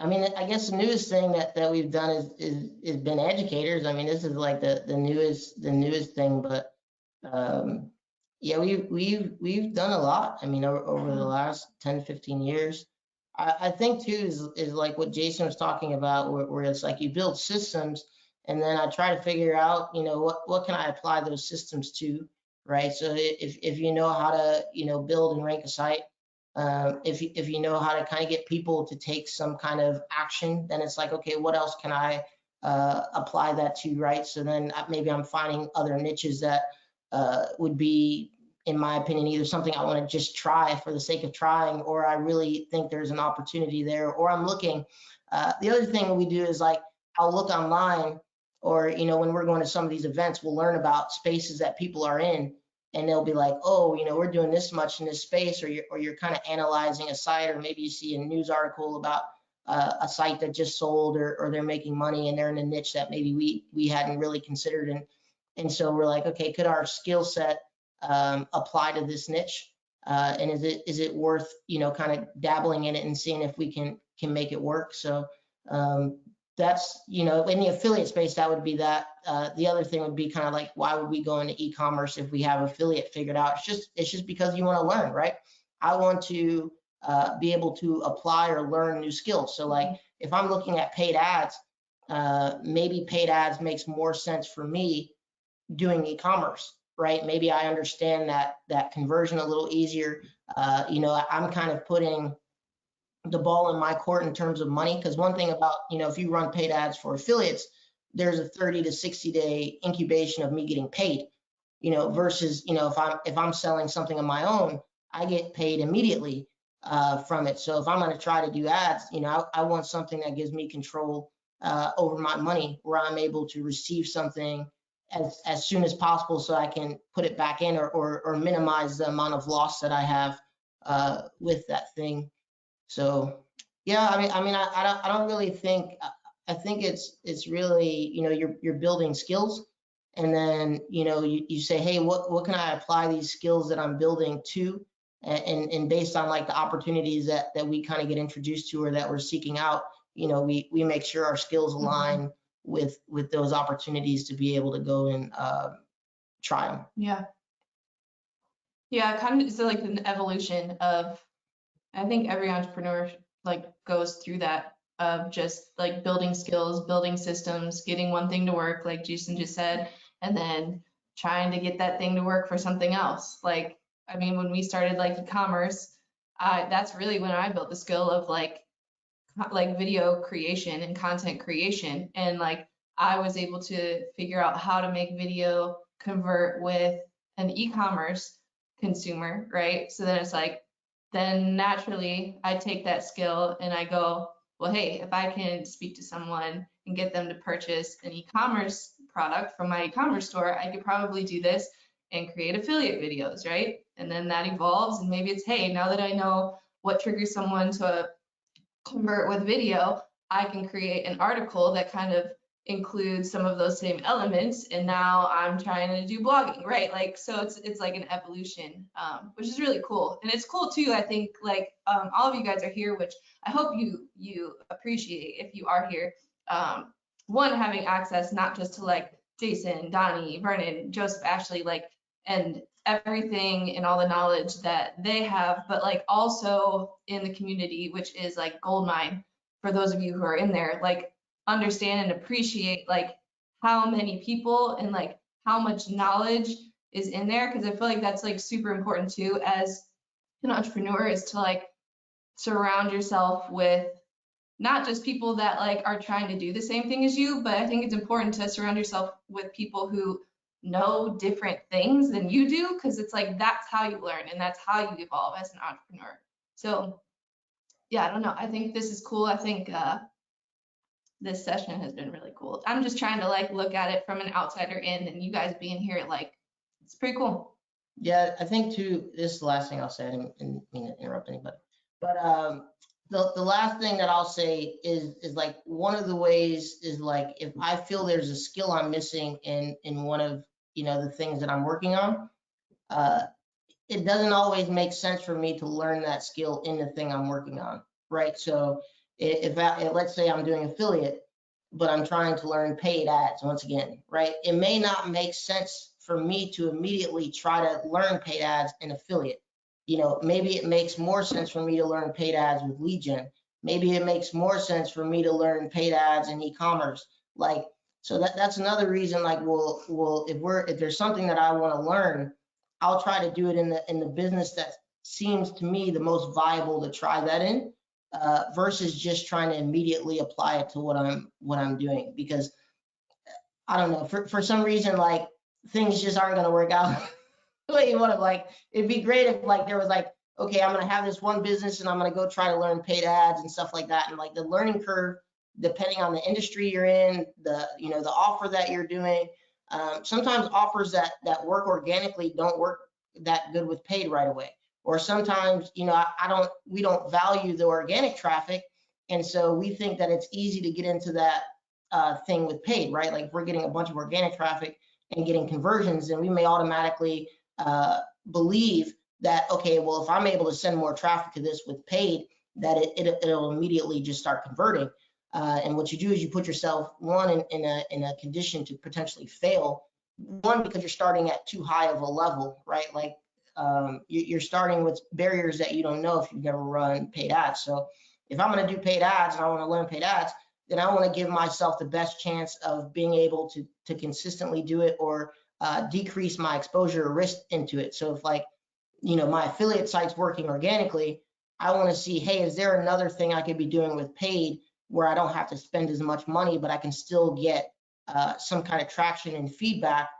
I mean, I guess the newest thing that we've done is been educators. I mean, this is like the newest thing, but yeah, we've done a lot. I mean, over the last 10, 15 years. I think too is like what Jason was talking about, where it's like you build systems, and then I try to figure out, what can I apply those systems to, right? So if you know how to, build and rank a site, if you know how to kind of get people to take some kind of action, then it's like, okay, what else can I apply that to, right? So then maybe I'm finding other niches that would be, in my opinion, either something I want to just try for the sake of trying, or I really think there's an opportunity there, or I'm looking. The other thing we do is like, I'll look online, or, when we're going to some of these events, we'll learn about spaces that people are in. and they'll be like, oh, we're doing this much in this space, or you're kind of analyzing a site, or maybe you see a news article about a site that just sold, or they're making money and they're in a niche that maybe we hadn't really considered. And so we're like, okay, could our skill set apply to this niche? And is it worth, kind of dabbling in it and seeing if we can make it work? So that's, in the affiliate space, that would be that. The other thing would be kind of like, why would we go into e-commerce if we have affiliate figured out? It's just because you want to learn, right? I want to be able to apply or learn new skills. So like, if I'm looking at paid ads, maybe paid ads makes more sense for me doing e-commerce, right? Maybe I understand that conversion a little easier. I'm kind of putting the ball in my court in terms of money, because one thing about, if you run paid ads for affiliates, there's a 30 to 60 day incubation of me getting paid, versus, if I'm selling something on my own, I get paid immediately from it. So if I'm going to try to do ads, I want something that gives me control over my money, where I'm able to receive something as soon as possible, so I can put it back in, or minimize the amount of loss that I have with that thing. So yeah, I don't really think, I think it's really, you're building skills, and then you say, hey, what can I apply these skills that I'm building to, and based on like the opportunities that we kind of get introduced to, or that we're seeking out, we make sure our skills align with those opportunities to be able to go and try them. Yeah, kind of, it's like an evolution of, I think every entrepreneur like goes through that, of just like building skills, building systems, getting one thing to work, like Jason just said, and then trying to get that thing to work for something else. Like, when we started like e-commerce, that's really when I built the skill of like video creation and content creation. And like, I was able to figure out how to make video convert with an e-commerce consumer, right? So then it's like, then naturally I take that skill and I go, well, hey, if I can speak to someone and get them to purchase an e-commerce product from my e-commerce store, I could probably do this and create affiliate videos, right? And then that evolves, and maybe it's, hey, now that I know what triggers someone to convert with video, I can create an article that kind of includes some of those same elements, and now I'm trying to do blogging, right? Like, so it's like an evolution, which is really cool. And it's cool too, I think, like all of you guys are here, which I hope you appreciate if you are here. One, having access not just to like Jason, Donnie, Vernon, Joseph, Ashley, like, and everything and all the knowledge that they have, but like also in the community, which is like goldmine for those of you who are in there, like understand and appreciate like how many people and like how much knowledge is in there. Because I feel like that's like super important too as an entrepreneur, is to like surround yourself with not just people that like are trying to do the same thing as you, but I think it's important to surround yourself with people who know different things than you do, because it's like that's how you learn and that's how you evolve as an entrepreneur. So yeah, I don't know, I think this is cool. I think this session has been really cool. I'm just trying to like look at it from an outsider in, and you guys being here, like, it's pretty cool. Yeah, I think too, this is the last thing I'll say. I didn't mean to interrupt anybody, but the last thing that I'll say is like, one of the ways is like, if I feel there's a skill I'm missing in one of the things that I'm working on, it doesn't always make sense for me to learn that skill in the thing I'm working on, right? So if let's say I'm doing affiliate, but I'm trying to learn paid ads once again, right? It may not make sense for me to immediately try to learn paid ads in affiliate. Maybe it makes more sense for me to learn paid ads with lead gen. Maybe it makes more sense for me to learn paid ads in e-commerce. Like, so that's another reason, like, well, if there's something that I want to learn, I'll try to do it in the business that seems to me the most viable to try that in, versus just trying to immediately apply it to what I'm doing. Because I don't know, for some reason, like, things just aren't going to work out the way you want to. Like, it'd be great if like there was like, okay, I'm going to have this one business and I'm going to go try to learn paid ads and stuff like that. And like, the learning curve, depending on the industry you're in, the offer that you're doing, Sometimes offers that work organically don't work that good with paid right away. Or sometimes, you know, we don't value the organic traffic, and so we think that it's easy to get into that thing with paid, right? Like if we're getting a bunch of organic traffic and getting conversions, then we may automatically believe that, okay, well, if I'm able to send more traffic to this with paid, that it'll immediately just start converting. And what you do is you put yourself, one, in a condition to potentially fail. One, because you're starting at too high of a level, right? Like you're starting with barriers that you don't know if you've never run paid ads. So if I'm going to do paid ads and I want to learn paid ads, then I want to give myself the best chance of being able to consistently do it, or decrease my exposure or risk into it. So if, like, you know, my affiliate site's working organically, I want to see, hey, is there another thing I could be doing with paid where I don't have to spend as much money, but I can still get some kind of traction and feedback.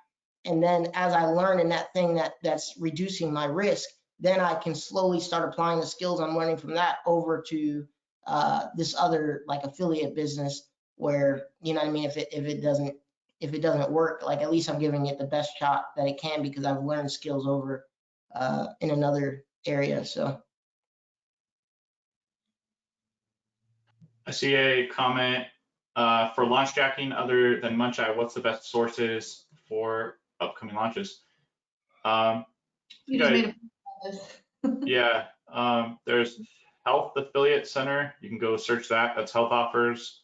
And then as I learn in that thing that's reducing my risk, then I can slowly start applying the skills I'm learning from that over to this other, like, affiliate business where, you know what I mean, if it doesn't work, like, at least I'm giving it the best shot that it can because I've learned skills over in another area. So I see a comment for launch jacking other than Muncheye. What's the best sources for upcoming launches? You just made a Yeah, there's Health Affiliate Center. You can go search that. That's health offers.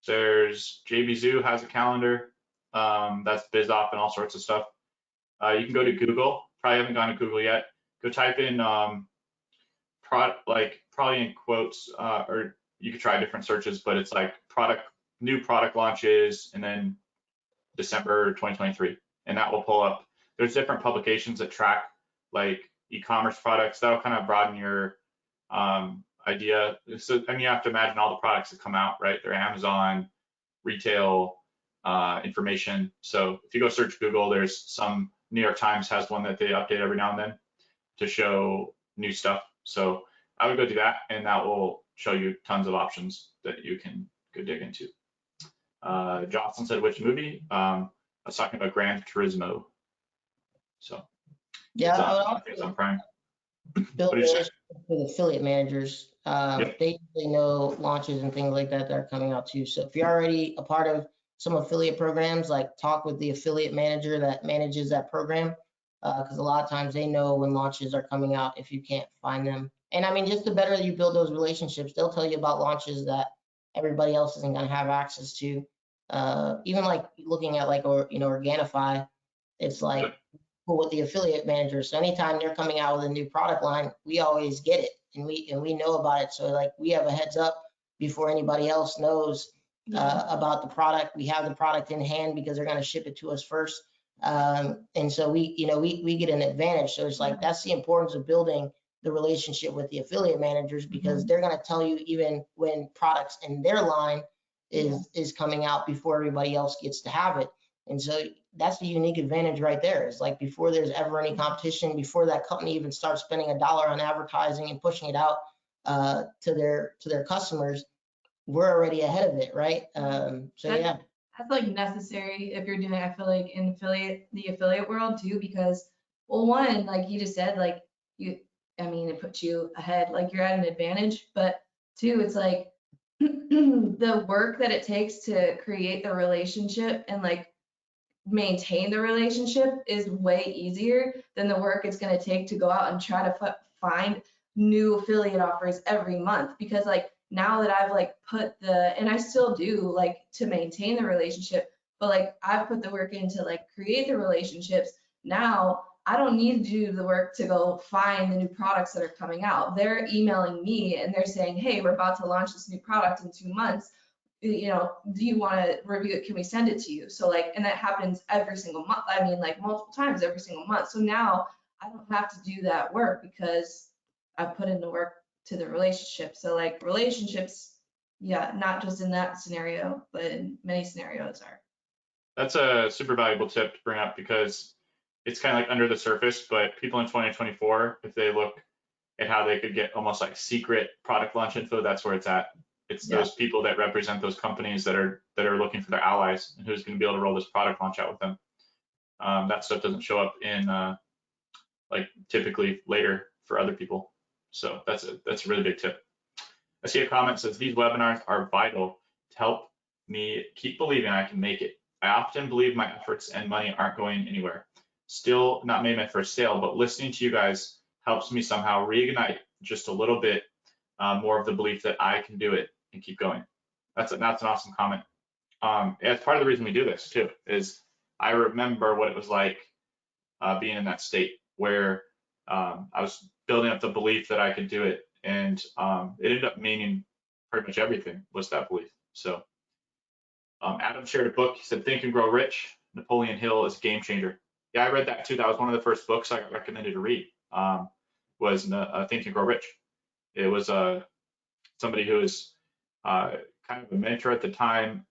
There's JBZoo has a calendar. That's BizOff and all sorts of stuff. You can go to Google. Probably haven't gone to Google yet. Go type in probably in quotes, or you could try different searches, but it's like new product launches, and then December 2023, and that will pull up. There's different publications that track like e-commerce products. That'll kind of broaden your idea. So, I mean, you have to imagine all the products that come out, right? They're Amazon, retail, information. So if you go search Google, there's some, New York Times has one that they update every now and then to show new stuff. So I would go do that, and that will show you tons of options that you can go dig into. Johnson said, which movie? I was talking about Gran Turismo. So yeah, I think it's on Prime. build relationships with affiliate managers. Yep. They know launches and things like that are coming out too. So if you're already a part of some affiliate programs, like, talk with the affiliate manager that manages that program, because a lot of times they know when launches are coming out if you can't find them. And I mean, just the better you build those relationships, they'll tell you about launches that everybody else isn't going to have access to. Even like looking at, like, or, you know, Organifi, it's like with the affiliate managers. So anytime they're coming out with a new product line, we always get it, and we know about it. So, like, we have a heads up before anybody else knows about the product. We have the product in hand because they're going to ship it to us first. And so we get an advantage. So it's like, that's the importance of building the relationship with the affiliate managers, because they're going to tell you even when products in their line is coming out before everybody else gets to have it. And so that's the unique advantage right there. It's like, before there's ever any competition, before that company even starts spending $1 on advertising and pushing it out to their customers, we're already ahead of it, right? Yeah. That's like necessary if you're doing, I feel like, in the affiliate world too, because, well, one, like you just said, like, it puts you ahead, like you're at an advantage, but two, it's like the work that it takes to create the relationship and, like, maintain the relationship is way easier than the work it's going to take to go out and try to find new affiliate offers every month. Because, like, now that I've, like, and I still do, like, to maintain the relationship, but, like, I've put the work in to, like, create the relationships. Now I don't need to do the work to go find the new products that are coming out. They're emailing me and they're saying, hey, we're about to launch this new product in 2 months. You know, do you want to review it? Can we send it to you? So, like, and that happens every single month. I mean, like, multiple times every single month. So now I don't have to do that work because I put in the work to the relationship. So, like, relationships, yeah, not just in that scenario, but in many scenarios are. That's a super valuable tip to bring up, because it's kind of like under the surface, but people in 2024, if they look at how they could get almost like secret product launch info, that's where it's at. It's those people that represent those companies that are looking for their allies and who's going to be able to roll this product launch out with them. That stuff doesn't show up in like typically later for other people. So that's a really big tip. I see a comment that says these webinars are vital to help me keep believing I can make it. I often believe my efforts and money aren't going anywhere. Still not made my first sale, but listening to you guys helps me somehow reignite just a little bit more of the belief that I can do it and keep going. That's an awesome comment. It's part of the reason we do this too, is I remember what it was like being in that state where I was building up the belief that I could do it, and it ended up meaning pretty much everything was that belief. So Adam shared a book. He said, Think and Grow Rich. Napoleon Hill is a game changer. Yeah, I read that too. That was one of the first books I got recommended to read, was Think and Grow Rich. It was somebody who was kind of a mentor at the time.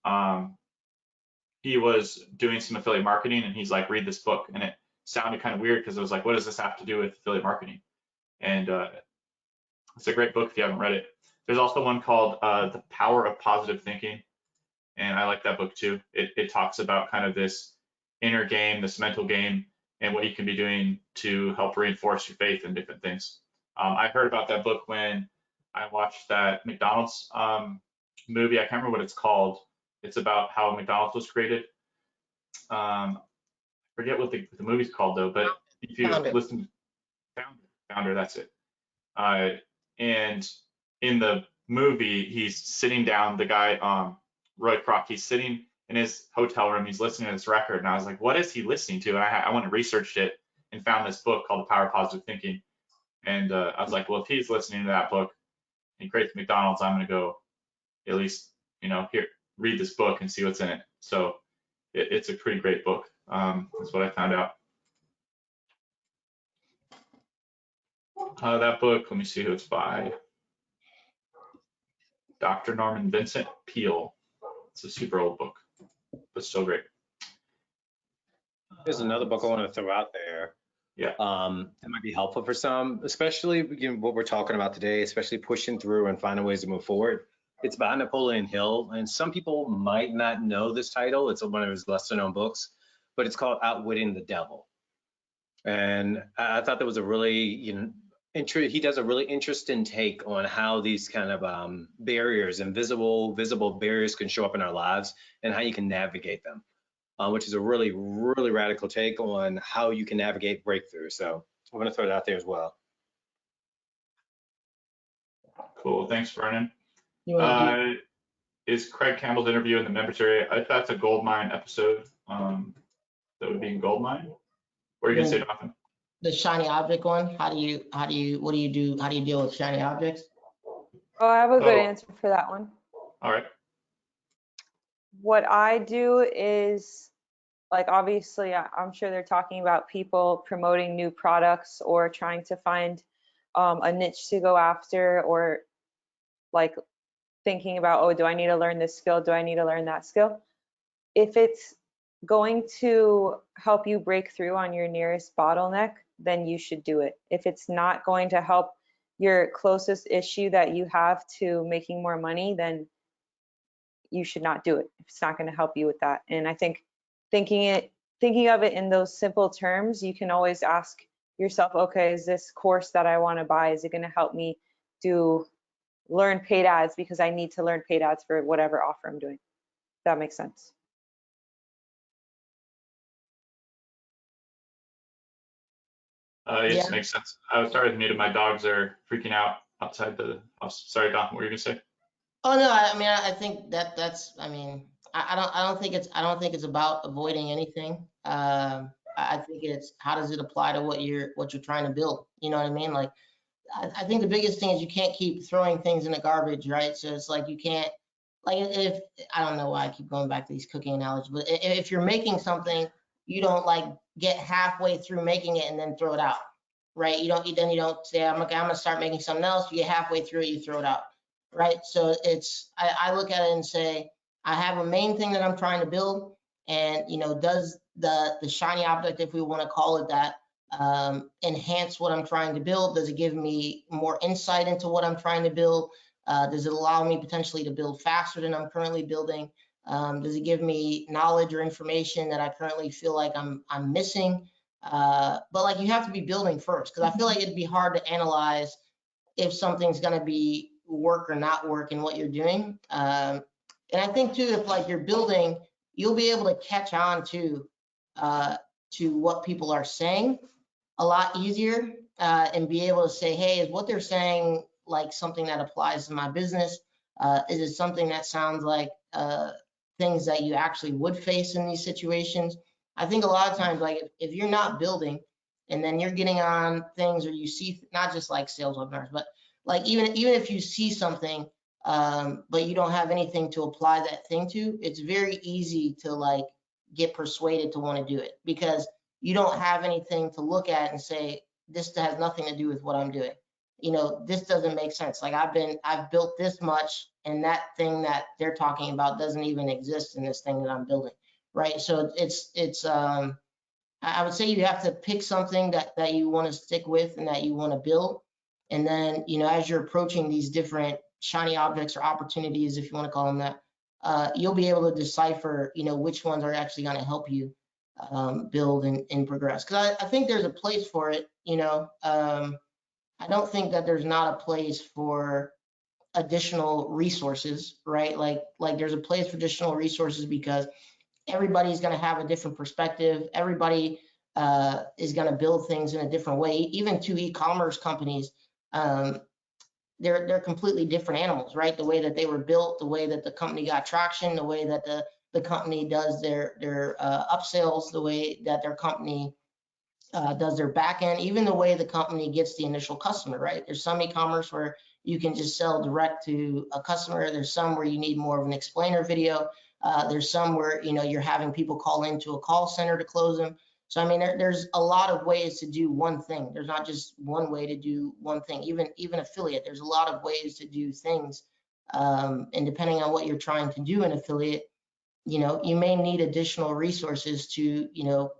He was doing some affiliate marketing, and he's like, read this book. And it sounded kind of weird because it was like, what does this have to do with affiliate marketing? And it's a great book if you haven't read it. There's also one called The Power of Positive Thinking, and I like that book too. It talks about kind of this inner game, this mental game, and what you can be doing to help reinforce your faith in different things. I heard about that book when I watched that McDonald's movie. I can't remember what it's called. It's about how McDonald's was created. I forget what the movie's called though, but if you listen, Founder, that's it. And in the movie, he's sitting down, the guy, Roy Kroc, he's sitting in his hotel room, he's listening to this record, and I was like, what is he listening to? And I went and researched it and found this book called The Power of Positive Thinking. And I was like, well, if he's listening to that book and creates McDonald's, I'm gonna go at least, read this book and see what's in it. So it's a pretty great book. That's what I found out. That book, let me see who it's by. Dr. Norman Vincent Peale. It's a super old book, but still great. There's another book I want to throw out there. Yeah. That might be helpful for some, especially what we're talking about today, especially pushing through and finding ways to move forward. It's by Napoleon Hill, and some people might not know this title. It's one of his lesser known books, but it's called Outwitting the Devil. And I thought that was a really, he does a really interesting take on how these kind of barriers and visible barriers can show up in our lives and how you can navigate them, which is a really, really radical take on how you can navigate breakthrough. So I'm going to throw it out there as well. Cool. Thanks, Vernon. Is Craig Campbell's interview in the members area? If that's a Goldmine episode, that would be in Goldmine. What are you gonna say, Jonathan? The shiny object one. What do you do? How do you deal with shiny objects? Oh, I have a good answer for that one. All right. What I do is, like, obviously, I'm sure they're talking about people promoting new products or trying to find a niche to go after, or like thinking about, oh, do I need to learn this skill? Do I need to learn that skill? If it's going to help you break through on your nearest bottleneck, then you should do it. If it's not going to help your closest issue that you have to making more money, then you should not do it. If it's not going to help you with that. And I think thinking of it in those simple terms, you can always ask yourself, okay, is this course that I want to buy, is it going to help me learn paid ads because I need to learn paid ads for whatever offer I'm doing? If that makes sense. Yes, makes sense. I was sorry, muted. My dogs are freaking out outside the house. Sorry, Don, what were you gonna say? Oh no, I think that's. I don't think it's about avoiding anything. I think it's how does it apply to what you're trying to build. You know what I mean? Like, I think the biggest thing is you can't keep throwing things in the garbage, right? So it's like you can't, like, if I don't know why I keep going back to these cooking analogies, but if you're making something, you don't like get halfway through making it and then throw it out, right? You don't say I'm gonna start making something else. You get halfway through it, you throw it out, right? So I look at it and say I have a main thing that I'm trying to build, and does the shiny object, if we want to call it that, enhance what I'm trying to build? Does it give me more insight into what I'm trying to build? Does it allow me potentially to build faster than I'm currently building? Does it give me knowledge or information that I currently feel like I'm missing? But like you have to be building first, because I feel like it'd be hard to analyze if something's going to be work or not work in what you're doing. And I think too, if like you're building, you'll be able to catch on to what people are saying a lot easier, and be able to say, hey, is what they're saying like something that applies to my business? Is it something that sounds like things that you actually would face in these situations? I think a lot of times, like if you're not building and then you're getting on things, or you see, not just like sales webinars, but like even if you see something, but you don't have anything to apply that thing to, it's very easy to like get persuaded to want to do it, because you don't have anything to look at and say, this has nothing to do with what I'm doing. You know, this doesn't make sense. Like I've built this much, and that thing that they're talking about doesn't even exist in this thing that I'm building, right? So I would say you have to pick something that you want to stick with and that you want to build. And then, you know, as you're approaching these different shiny objects or opportunities, if you want to call them that, you'll be able to decipher, you know, which ones are actually going to help you build and progress. Because I think there's a place for it, you know. I don't think that there's not a place for additional resources, right? Like there's a place for additional resources, because everybody's going to have a different perspective. Everybody is going to build things in a different way. Even two e-commerce companies, they're completely different animals, right? The way that they were built, the way that the company got traction, the way that the company does their upsells, the way that their company does their back end, even the way the company gets the initial customer, right? There's some e-commerce where you can just sell direct to a customer. There's some where you need more of an explainer video. There's some where, you know, you're having people call into a call center to close them. So, I mean, there's a lot of ways to do one thing. There's not just one way to do one thing. Even affiliate, there's a lot of ways to do things. And depending on what you're trying to do in affiliate, you know, you may need additional resources to, you know,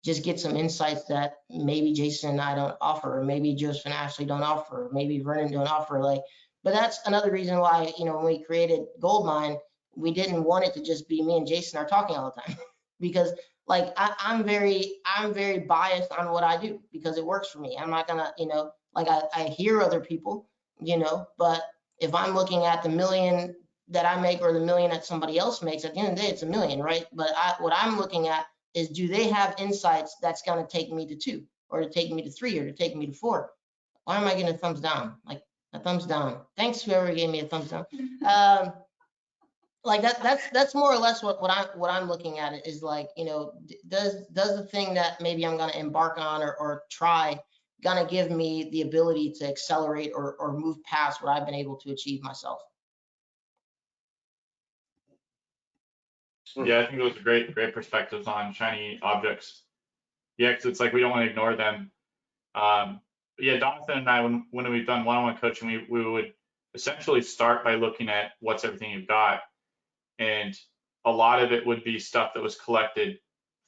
just get some insights that maybe Jason and I don't offer, or maybe Joseph and Ashley don't offer, or maybe Vernon don't offer. Like, but that's another reason why, you know, when we created Goldmine, we didn't want it to just be me and Jason are talking all the time, because like I'm very biased on what I do because it works for me. I'm not gonna, you know, like I hear other people, you know, but if I'm looking at the million that I make or the million that somebody else makes, at the end of the day, it's a million, right? But what I'm looking at is, do they have insights that's going to take me to 2, or to take me to 3, or to take me to 4? Why am I getting a thumbs down? Like a thumbs down. Thanks, whoever gave me a thumbs down. Like that's more or less what I'm looking at. It is like, you know, does the thing that maybe I'm going to embark on or try going to give me the ability to accelerate or move past what I've been able to achieve myself? Yeah, I think those are great perspectives on shiny objects. Yeah, because it's like we don't want to ignore them. Yeah, Jonathan and I, when we've done one-on-one coaching, we would essentially start by looking at what's everything you've got. And a lot of it would be stuff that was collected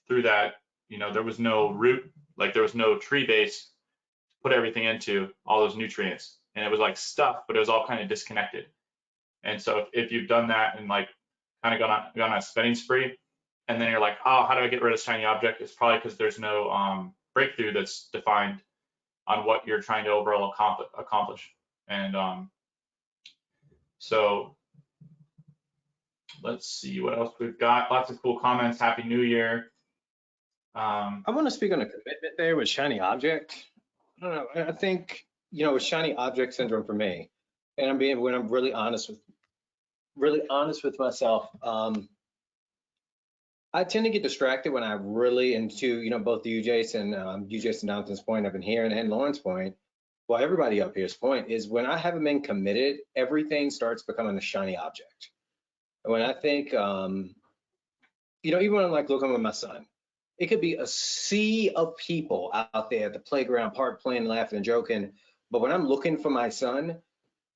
through that, you know, there was no root, like there was no tree base to put everything into, all those nutrients. And it was like stuff, but it was all kind of disconnected. And so if you've done that and like kind of gone on a spending spree, and then you're like, oh, how do I get rid of shiny object? It's probably because there's no breakthrough that's defined on what you're trying to overall accomplish. And so let's see what else we've got. Lots of cool comments. Happy New Year. I want to speak on a commitment there with shiny object. I don't know. I think, you know, with shiny object syndrome for me, and when I'm really honest with myself, I tend to get distracted when I really into, you know, both you, Jason, Donaldson's point I've been hearing, and Lauren's point, well, everybody up here's point is when I haven't been committed, everything starts becoming a shiny object. And when I think, you know, even when I'm like looking at my son, it could be a sea of people out there at the playground, park, playing, laughing, and joking. But when I'm looking for my son,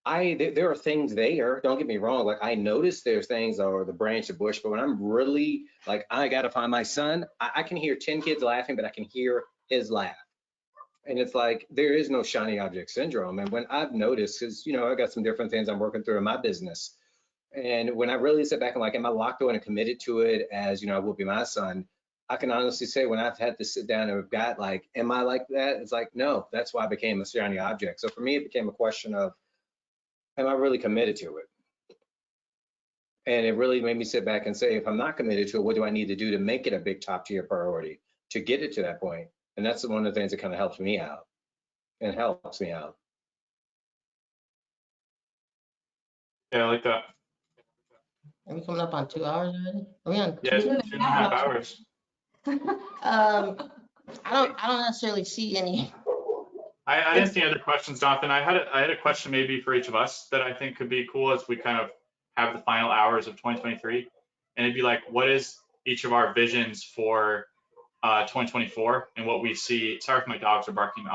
there are things there, don't get me wrong, like I notice there's things, or the branch, the bush, but when I'm really like, I gotta find my son, I can hear 10 kids laughing, but I can hear his laugh. And it's like, there is no shiny object syndrome. And when I've noticed, because, you know, I got some different things I'm working through in my business, And when I really sit back and like, am I locked on and committed to it as, you know, I will be my son? I can honestly say when I've had to sit down and got like, am I like that? It's like, no, that's why I became a shiny object. So for me, it became a question of, am I really committed to it? And it really made me sit back and say, if I'm not committed to it, what do I need to do to make it a big top tier priority to get it to that point? And that's one of the things that kind of helps me out and helps me out. Yeah, I like that. Are we coming up on 2 hours already? Are we on? Yeah, 2.5 2.5 hours. I don't necessarily see any. I didn't see any other questions, Jonathan. I had a question maybe for each of us that I think could be cool as we kind of have the final hours of 2023. And it'd be like, what is each of our visions for 2024 and what we see? Sorry if my dogs are barking.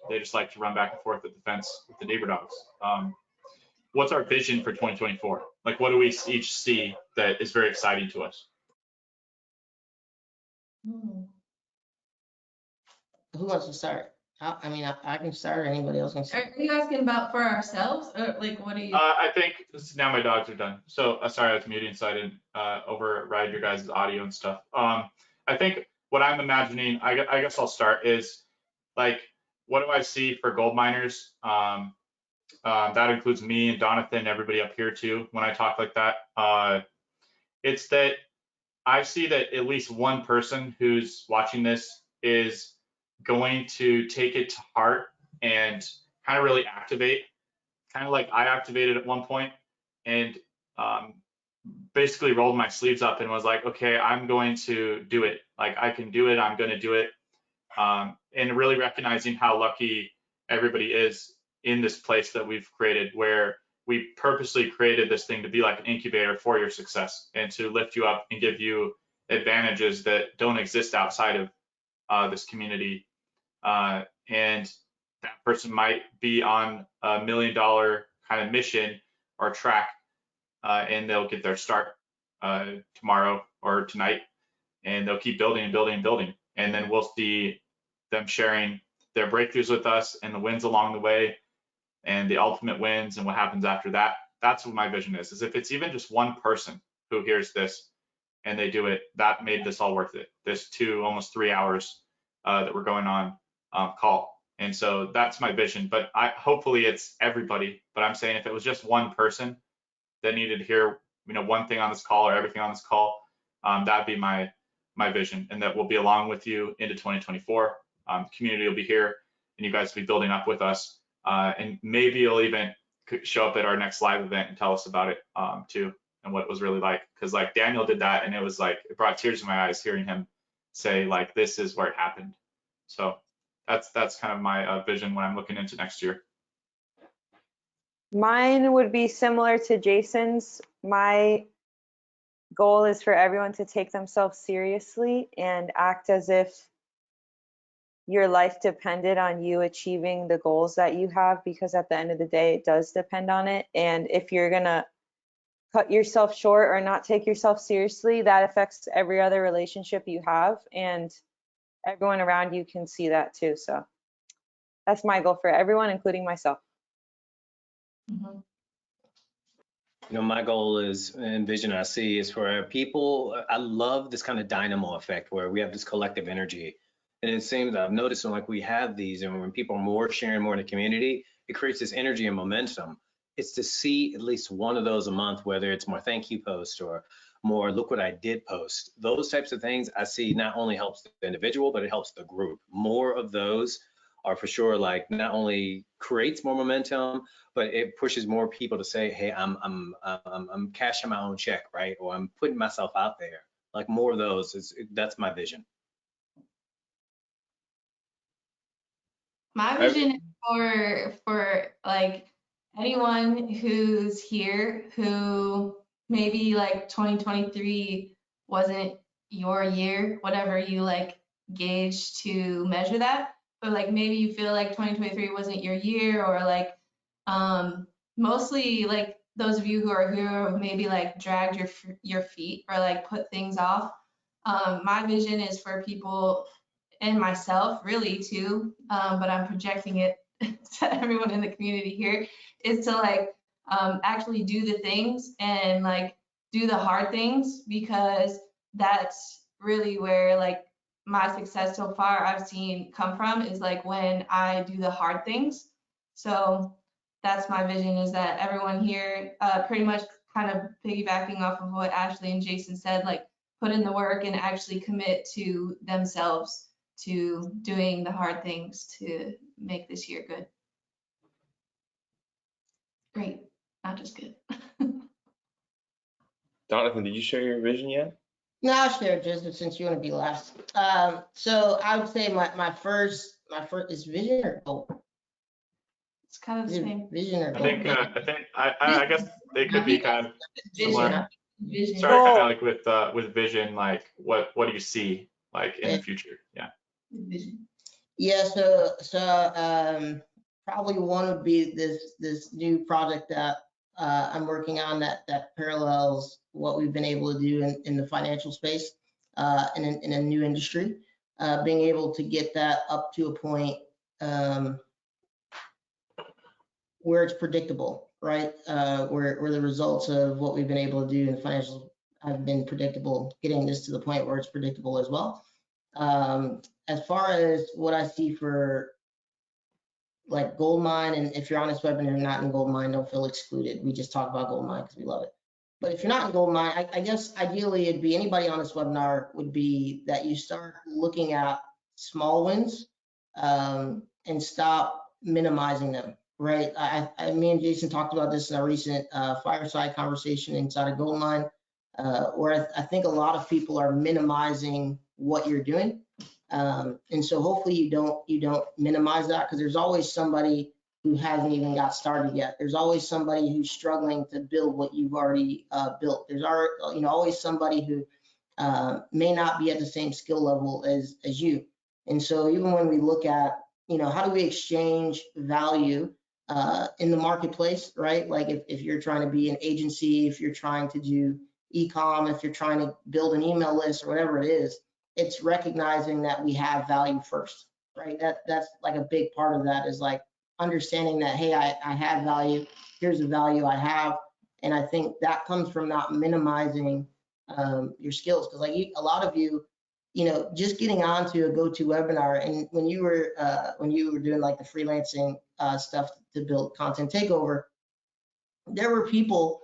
They just like to run back and forth at the fence with the neighbor dogs. What's our vision for 2024? Like, what do we each see that is very exciting to us? Who wants to start? I mean, I can start, or anybody else can Are start. you asking about for ourselves, or like what are you? I think now my dogs are done. So sorry, I was muting, so I didn't override your guys' audio and stuff. I think what I'm imagining, I guess I'll start is like, what do I see for gold miners? That includes me and Jonathan, everybody up here too. When I talk like that, it's that I see that at least one person who's watching this is going to take it to heart and kind of really activate, kind of like I activated at one point, and basically rolled my sleeves up and was like, okay, I'm going to do it. Like, I can do it. I'm going to do it. And really recognizing how lucky everybody is in this place that we've created, where we purposely created this thing to be like an incubator for your success and to lift you up and give you advantages that don't exist outside of this community. And that person might be on $1 million kind of mission or track, and they'll get their start tomorrow or tonight, and they'll keep building and building and building. And then we'll see them sharing their breakthroughs with us and the wins along the way and the ultimate wins and what happens after that. That's what my vision is if it's even just one person who hears this and they do it, that made this all worth it. This almost 3 hours that we're going on call. And so that's my vision, but hopefully it's everybody. But I'm saying if it was just one person that needed to hear, one thing on this call or everything on this call, that'd be my vision, and that we'll be along with you into 2024. The community will be here, and you guys will be building up with us. And maybe you'll even show up at our next live event and tell us about it too, and what it was really like. Because like Daniel did that, and it was like, it brought tears to my eyes hearing him say like, this is where it happened. So that's kind of my vision when I'm looking into next year. Mine would be similar to Jason's. My goal is for everyone to take themselves seriously and act as if your life depended on you achieving the goals that you have, because at the end of the day, it does depend on it. And if you're gonna cut yourself short or not take yourself seriously, that affects every other relationship you have, and everyone around you can see that too. So that's my goal for everyone, including myself. Mhm. My goal is, and vision I see is for people. I love this kind of dynamo effect where we have this collective energy. And it seems I've noticed when we have these, and when people are more sharing more in the community, it creates this energy and momentum. It's to see at least one of those a month, whether it's more thank you post or more look what I did post. Those types of things I see not only helps the individual, but it helps the group. More of those are for sure, like, not only creates more momentum, but it pushes more people to say, hey, I'm cashing my own check, right? Or I'm putting myself out there. Like, more of those, that's my vision. My vision is for like anyone who's here who maybe like 2023 wasn't your year, whatever you like gauge to measure that, but like maybe you feel like 2023 wasn't your year, or like mostly like those of you who are here who maybe like dragged your feet or like put things off. My vision is for people, and myself really too, but I'm projecting it to everyone in the community here, is to like actually do the things and like do the hard things, because that's really where like my success so far I've seen come from, is like when I do the hard things. So that's my vision, is that everyone here, pretty much kind of piggybacking off of what Ashley and Jason said, like put in the work and actually commit to themselves to doing the hard things to make this year good. Great, not just good. Jonathan, did you share your vision yet? No, I'll share just since you want to be last. So I would say my first is vision or goal? It's kind of the Is it same. vision or I goal? think I guess they could be kind of similar. Vision. Sorry, kind Goal. of like with vision, like what do you see like in the future? Yeah. Vision. Yeah, probably one would be this new project that I'm working on that parallels what we've been able to do in the financial space in a new industry. Being able to get that up to a point where it's predictable, right? Where the results of what we've been able to do in financials have been predictable, getting this to the point where it's predictable as well. As far as what I see for like Goldmine, and if you're on this webinar, you're not in Goldmine, don't feel excluded. We just talk about Goldmine because we love it. But if you're not in Goldmine, I guess ideally it'd be anybody on this webinar would be that you start looking at small wins and stop minimizing them, right? Me and Jason talked about this in our recent fireside conversation inside of Goldmine, where I think a lot of people are minimizing what you're doing. And so hopefully you don't minimize that, because there's always somebody who hasn't even got started yet. There's always somebody who's struggling to build what you've already built. There's always somebody who may not be at the same skill level as you. And so even when we look at, how do we exchange value in the marketplace, right? Like if you're trying to be an agency, if you're trying to do e-com, if you're trying to build an email list or whatever it is, it's recognizing that we have value first, right? That's like a big part of that, is like understanding that, hey, I have value, here's the value I have. And I think that comes from not minimizing your skills. Because like a lot of you, just getting onto a GoToWebinar, and when you were doing like the freelancing stuff to build Content Takeover, there were people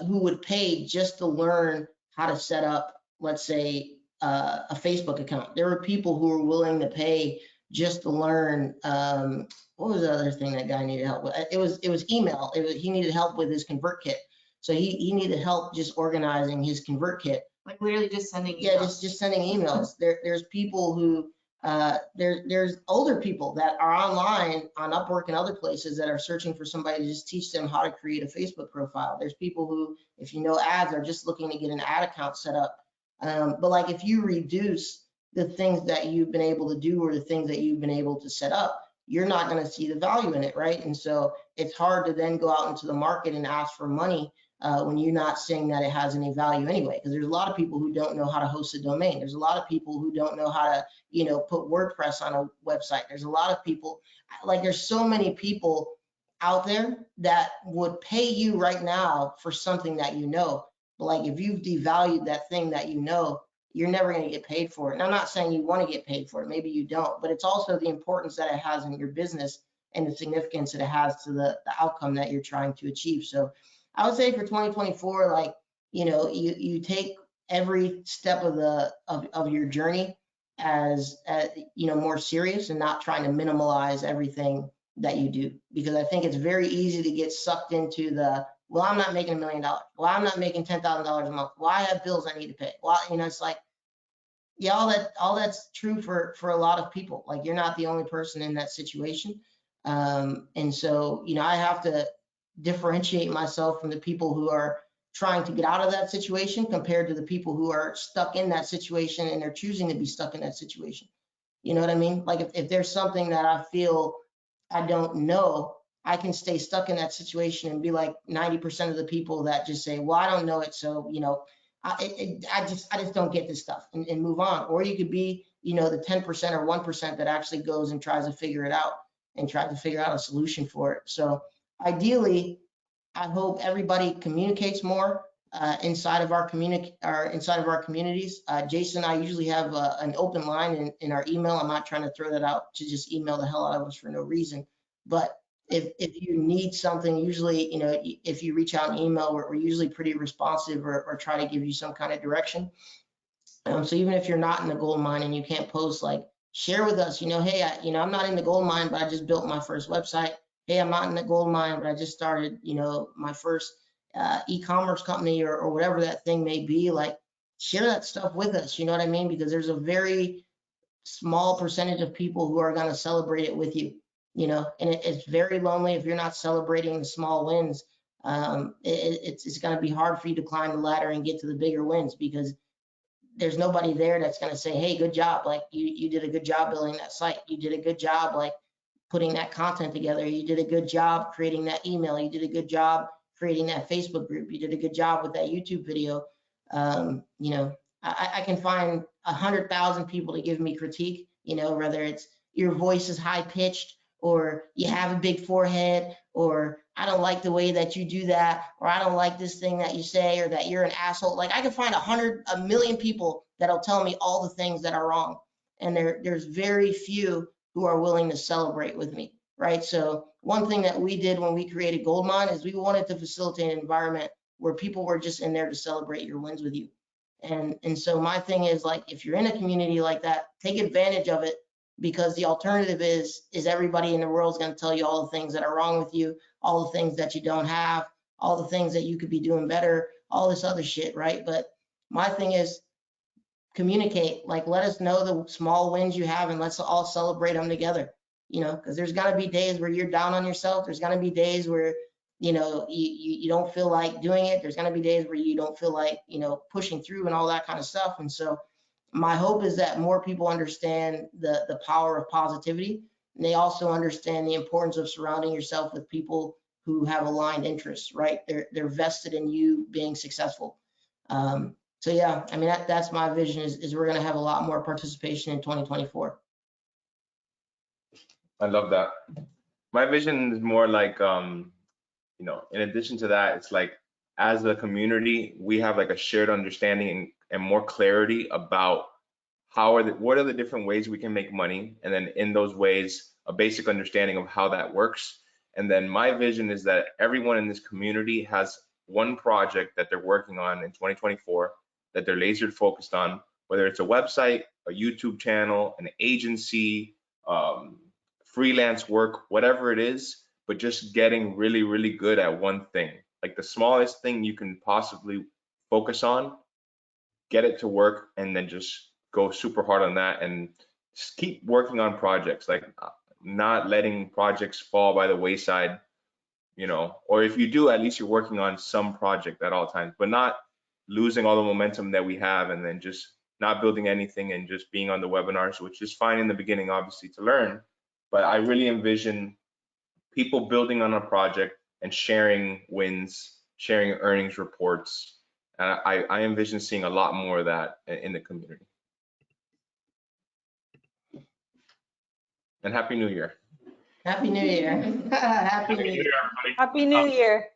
who would pay just to learn how to set up, let's say, a Facebook account. There were people who were willing to pay just to learn. What was the other thing that guy needed help with? It was email. He needed help with his ConvertKit. So he needed help just organizing his ConvertKit. Like literally just sending emails. Yeah, just sending emails. There's people who there's older people that are online on Upwork and other places that are searching for somebody to just teach them how to create a Facebook profile. There's people who, if you know ads, are just looking to get an ad account set up. But like if you reduce the things that you've been able to do or the things that you've been able to set up, you're not going to see the value in it, right? And so it's hard to then go out into the market and ask for money when you're not seeing that it has any value anyway. Because there's a lot of people who don't know how to host a domain. There's a lot of people who don't know how to, put WordPress on a website. There's a lot of people, like there's so many people out there that would pay you right now for something that but like if you've devalued that thing that you're never going to get paid for it. And I'm not saying you want to get paid for it, maybe you don't, but it's also the importance that it has in your business and the significance that it has to the outcome that you're trying to achieve. So I would say for 2024, like, you take every step of your journey as more serious and not trying to minimalize everything that you do, because I think it's very easy to get sucked into well, I'm not making $1 million. Well, I'm not making $10,000 a month. Well, I have bills I need to pay. Well, it's like, yeah, all that's true for a lot of people. Like you're not the only person in that situation. And so, I have to differentiate myself from the people who are trying to get out of that situation compared to the people who are stuck in that situation and they're choosing to be stuck in that situation. You know what I mean? Like if there's something that I feel I don't know, I can stay stuck in that situation and be like 90% of the people that just say, well, I don't know it. So, I just don't get this stuff and move on. Or you could be, the 10% or 1% that actually goes and tries to figure it out and tries to figure out a solution for it. So ideally, I hope everybody communicates more inside of our communities. Jason and I usually have an open line in our email. I'm not trying to throw that out to just email the hell out of us for no reason. But if you need something, usually, you know, if you reach out an email, we're usually pretty responsive or try to give you some kind of direction. So even if you're not in the gold mine and you can't post, like, share with us, you know, hey, I'm not in the gold mine, but I just built my first website. Hey, I'm not in the gold mine, but I just started, you know, my first e-commerce company or whatever that thing may be. Like, share that stuff with us, you know what I mean? Because there's a very small percentage of people who are going to celebrate it with you, you know, and it's very lonely if you're not celebrating the small wins. It's going to be hard for you to climb the ladder and get to the bigger wins because there's nobody there that's going to say, hey, good job. Like you did a good job building that site. You did a good job, like putting that content together. You did a good job creating that email. You did a good job creating that Facebook group. You did a good job with that YouTube video. You know, I can find 100,000 people to give me critique, you know, whether it's your voice is high pitched or you have a big forehead, or I don't like the way that you do that, or I don't like this thing that you say, or that you're an asshole. Like I can find a million people that'll tell me all the things that are wrong. And there's very few who are willing to celebrate with me, right? So one thing that we did when we created Goldmine is we wanted to facilitate an environment where people were just in there to celebrate your wins with you. And so my thing is, like, if you're in a community like that, take advantage of it, because the alternative is everybody in the world is going to tell you all the things that are wrong with you, all the things that you don't have, all the things that you could be doing better, all this other shit, right? But my thing is communicate, like, let us know the small wins you have and let's all celebrate them together, you know, because there's going to be days where you're down on yourself. There's going to be days where, you know, you don't feel like doing it. There's going to be days where you don't feel like, you know, pushing through and all that kind of stuff. And so my hope is that more people understand the power of positivity, and they also understand the importance of surrounding yourself with people who have aligned interests, right? They're vested in you being successful. So yeah, I mean, that's my vision is we're going to have a lot more participation in 2024. I love that. My vision is more like, you know, in addition to that, it's like as a community, we have like a shared understanding and more clarity about what are the different ways we can make money, and then in those ways, a basic understanding of how that works. And then my vision is that everyone in this community has one project that they're working on in 2024 that they're laser focused on, whether it's a website, a YouTube channel, an agency, freelance work, whatever it is, but just getting really, really good at one thing. Like the smallest thing you can possibly focus on, get it to work, and then just go super hard on that and just keep working on projects, like not letting projects fall by the wayside, you know, or if you do, at least you're working on some project at all times, but not losing all the momentum that we have and then just not building anything and just being on the webinars, which is fine in the beginning, obviously, to learn. But I really envision people building on a project and sharing wins, sharing earnings reports. I envision seeing a lot more of that in the community. And Happy New Year. Happy New Year. Happy New Year. Everybody. Happy New Year.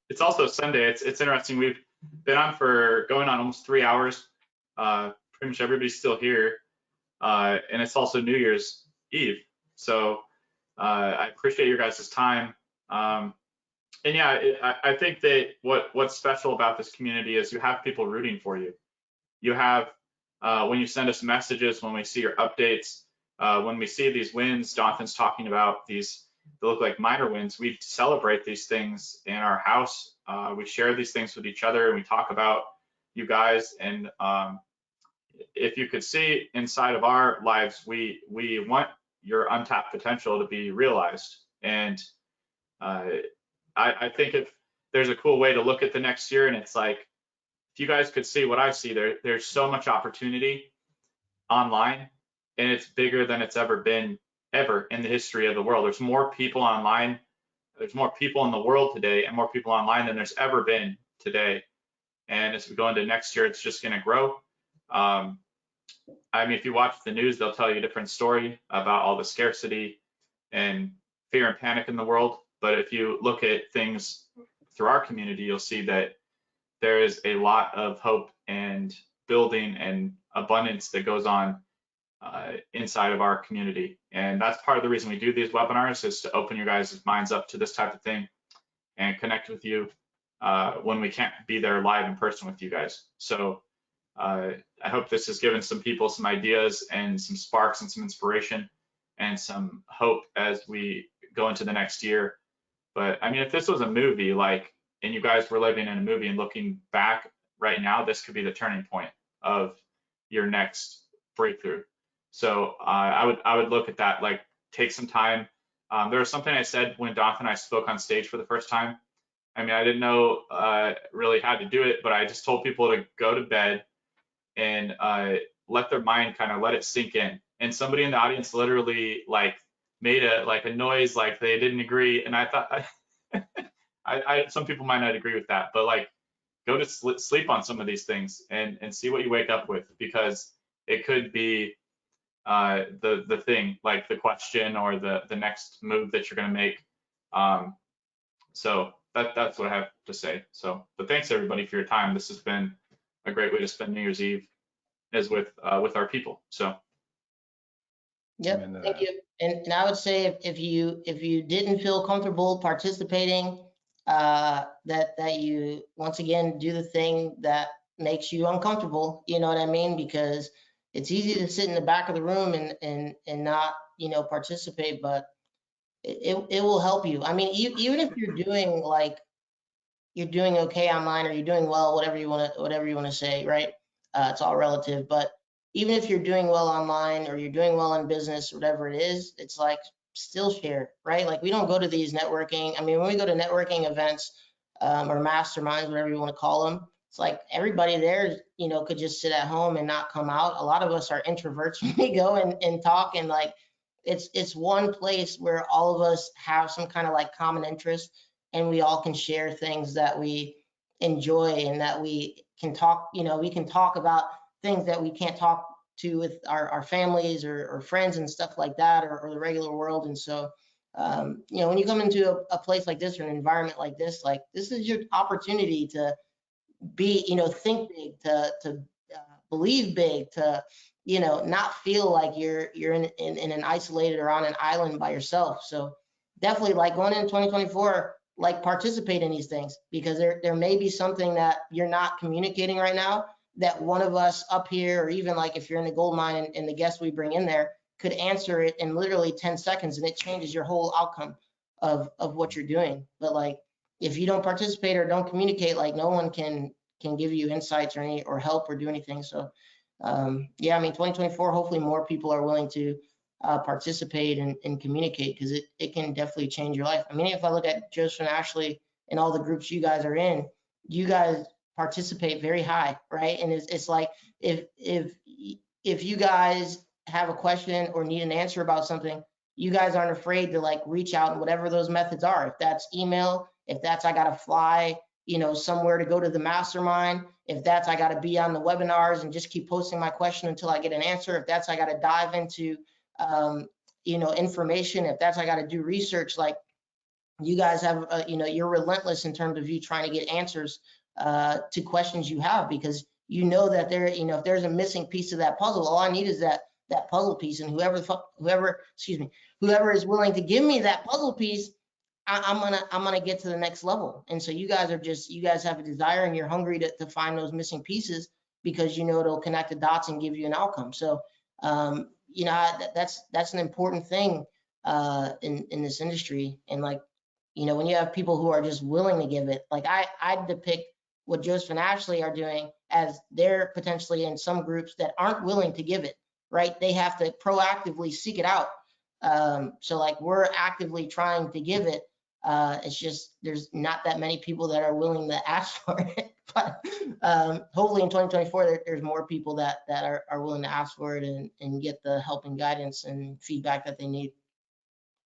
It's also Sunday. It's interesting. We've been on for going on almost 3 hours. Pretty much everybody's still here. And it's also New Year's Eve. So I appreciate your guys' time. And yeah, I think that what's special about this community is you have people rooting for you. You have, when you send us messages, when we see your updates, when we see these wins, Jonathan's talking about these, they look like minor wins. We celebrate these things in our house. We share these things with each other and we talk about you guys. And if you could see inside of our lives, we want your untapped potential to be realized. And I think if there's a cool way to look at the next year, and it's like, if you guys could see what I see, there's so much opportunity online, and it's bigger than it's ever been in the history of the world. There's more people online. There's more people in the world today and more people online than there's ever been today. And as we go into next year, it's just going to grow. I mean, if you watch the news, they'll tell you a different story about all the scarcity and fear and panic in the world. But if you look at things through our community, you'll see that there is a lot of hope and building and abundance that goes on inside of our community. And that's part of the reason we do these webinars, is to open your guys' minds up to this type of thing and connect with you when we can't be there live in person with you guys. So I hope this has given some people some ideas and some sparks and some inspiration and some hope as we go into the next year. But I mean, if this was a movie, like, and you guys were living in a movie and looking back right now, this could be the turning point of your next breakthrough. So I would look at that, like, take some time. There was something I said when Donth and I spoke on stage for the first time. I mean, I didn't know really how to do it, but I just told people to go to bed and let their mind kind of let it sink in. And somebody in the audience literally like made a noise, like they didn't agree. And I thought, some people might not agree with that, but like, go to sleep on some of these things and see what you wake up with, because it could be the thing, like the question or the next move that you're going to make. So that's what I have to say. So, but thanks everybody for your time. This has been a great way to spend New Year's Eve, is with our people. So. Yep, thank you. And I would say if you didn't feel comfortable participating, that you once again do the thing that makes you uncomfortable. You know what I mean? Because it's easy to sit in the back of the room and not, participate, but it will help you. I mean, even if you're doing you're doing okay online, or you're doing well, whatever you want to say, right? It's all relative, but even if you're doing well online, or you're doing well in business, whatever it is, it's like, still share, right? Like, we don't go to these networking. I mean, when we go to networking events or masterminds, whatever you want to call them, it's like everybody there, could just sit at home and not come out. A lot of us are introverts when we go and talk, and like, it's one place where all of us have some kind of like common interest, and we all can share things that we enjoy, and that we can talk, we can talk about things that we can't talk to with our families or friends and stuff like that, or the regular world. And so, when you come into a place like this, or an environment like this is your opportunity to be, think big, to believe big, to, not feel like you're in an isolated or on an island by yourself. So definitely, like, going into 2024, like, participate in these things, because there may be something that you're not communicating right now, that one of us up here, or even like if you're in the gold mine and the guests we bring in there could answer it in literally 10 seconds, and it changes your whole outcome of what you're doing. But like, if you don't participate or don't communicate, like, no one can give you insights or help or do anything. So yeah, I mean, 2024, hopefully more people are willing to participate and communicate, because it can definitely change your life. I mean, if I look at Joseph and Ashley and all the groups you guys are in, you guys participate very high, right? And it's like, if you guys have a question or need an answer about something, you guys aren't afraid to like reach out in whatever those methods are. If that's email, if that's I gotta fly, somewhere to go to the mastermind, if that's I gotta be on the webinars and just keep posting my question until I get an answer, if that's I gotta dive into information, if that's I gotta do research, like, you guys have you're relentless in terms of you trying to get answers to questions you have, because that there, if there's a missing piece of that puzzle, all I need is that puzzle piece, and whoever is willing to give me that puzzle piece, I'm gonna get to the next level. And so you guys have a desire, and you're hungry to find those missing pieces, because it'll connect the dots and give you an outcome. So that's an important thing in this industry. And like, when you have people who are just willing to give it, like I depict what Joseph and Ashley are doing as they're potentially in some groups that aren't willing to give it, right? They have to proactively seek it out. So like, we're actively trying to give it. It's just, there's not that many people that are willing to ask for it. But hopefully in 2024, there's more people that are willing to ask for it and get the help and guidance and feedback that they need.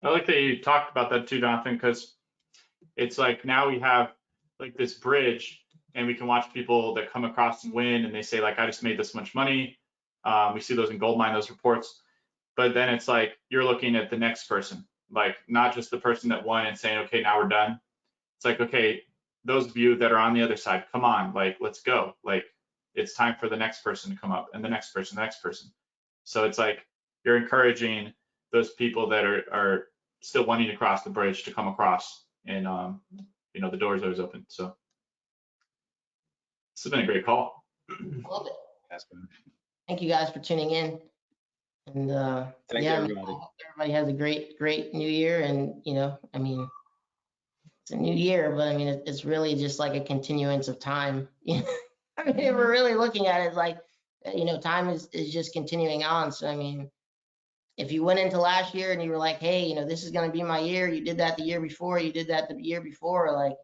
I like that you talked about that too, Jonathan, because it's like, now we have like this bridge, and we can watch people that come across and win, and they say like, I just made this much money. We see those in Goldmine, those reports. But then it's like, you're looking at the next person, like not just the person that won and saying, okay, now we're done. It's like, okay, those of you that are on the other side, come on, like, let's go. Like, it's time for the next person to come up, and the next person, the next person. So it's like you're encouraging those people that are still wanting to cross the bridge to come across, and you know, the door is always open. So this has been a great call. Love it. That's good. Thank you guys for tuning in. And Thank you, yeah, I mean, everybody. I hope everybody has a great new year. And you know, I mean, it's a new year, but I mean, it's really just like a continuance of time. I mean, if we're really looking at it, like, you know, time is just continuing on. So I mean, if you went into last year and you were like, hey, you know, this is going to be my year, you did that the year before, you did that the year before, like,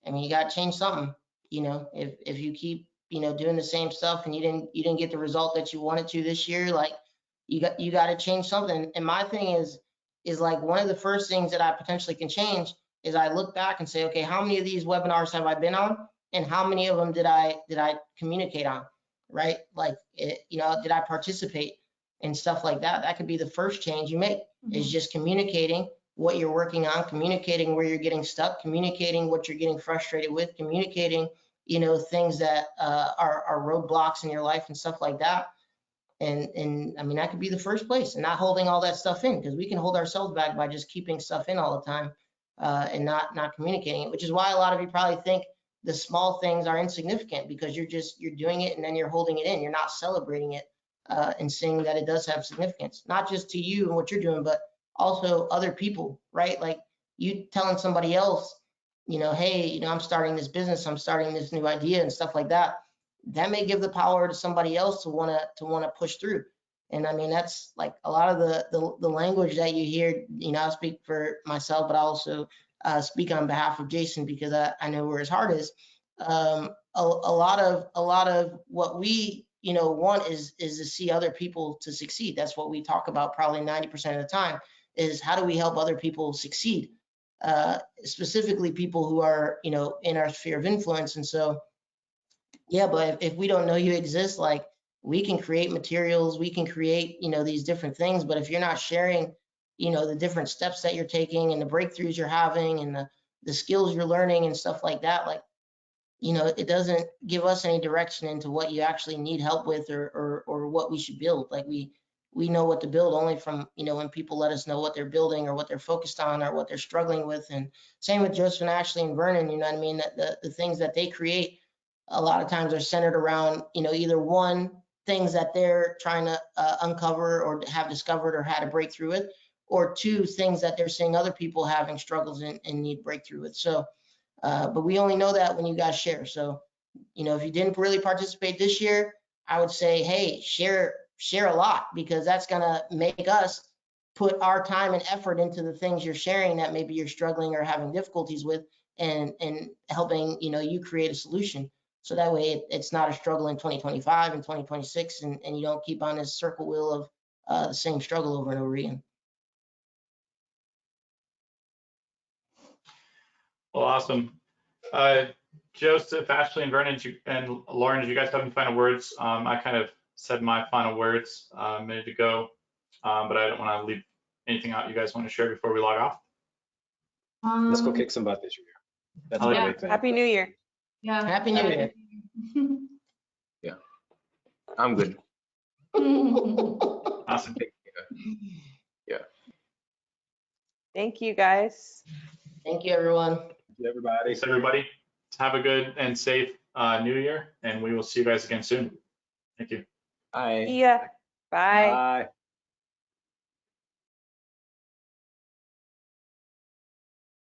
I mean, you got to change something. You know, if you keep, you know, doing the same stuff and you didn't get the result that you wanted to this year, like, you got to change something. And my thing is like, one of the first things that I potentially can change is I look back and say, okay, how many of these webinars have I been on, and how many of them did I communicate on, right? Like, you know, did I participate and stuff like that? That could be the first change you make, is just communicating what you're working on, communicating where you're getting stuck, communicating what you're getting frustrated with, communicating, you know, things that are roadblocks in your life and stuff like that. And I mean, that could be the first place, and not holding all that stuff in, because we can hold ourselves back by just keeping stuff in all the time and not communicating it, which is why a lot of you probably think the small things are insignificant, because you're doing it and then you're holding it in. You're not celebrating it and seeing that it does have significance, not just to you and what you're doing, but also other people, right? Like, you telling somebody else, you know, hey, you know, I'm starting this business, I'm starting this new idea and stuff like that. That may give the power to somebody else to want to push through. And I mean, that's like a lot of the language that you hear. You know, I speak for myself, but I also speak on behalf of Jason, because I know where his heart is. A lot of what we, you know, want is to see other people to succeed. That's what we talk about probably 90% of the time, is how do we help other people succeed, specifically people who are, you know, in our sphere of influence. And so, yeah, but if we don't know you exist, like, we can create materials, we can create, you know, these different things, but if you're not sharing, you know, the different steps that you're taking and the breakthroughs you're having and the skills you're learning and stuff like that, like, you know, it doesn't give us any direction into what you actually need help with, or what we should build. Like, we know what to build only from, you know, when people let us know what they're building or what they're focused on or what they're struggling with. And same with Joseph and Ashley and Vernon, you know what I mean? That the things that they create a lot of times are centered around, you know, either one, things that they're trying to uncover or have discovered or had a breakthrough with, or two, things that they're seeing other people having struggles in and need breakthrough with. So, but we only know that when you guys share. So, you know, if you didn't really participate this year, I would say, hey, share a lot, because that's gonna make us put our time and effort into the things you're sharing that maybe you're struggling or having difficulties with, and helping, you know, you create a solution. So that way it's not a struggle in 2025 and 2026, and you don't keep on this circle wheel of the same struggle over and over again. Well, awesome. Joseph, Ashley, and Vernon, and Lauren, do you guys have any final words? I kind of said my final words a minute ago, but I don't want to leave anything out you guys want to share before we log off. Let's go kick some butt this year. That's Yeah. my big thing. Happy New Year. Yeah. Happy New Year. I'm good. Awesome. Thank you, guys. Thank you, everyone. Thank you, everybody. Thanks, everybody. Have a good and safe New Year, and we will see you guys again soon. Thank you. Bye. See ya. Bye. Bye.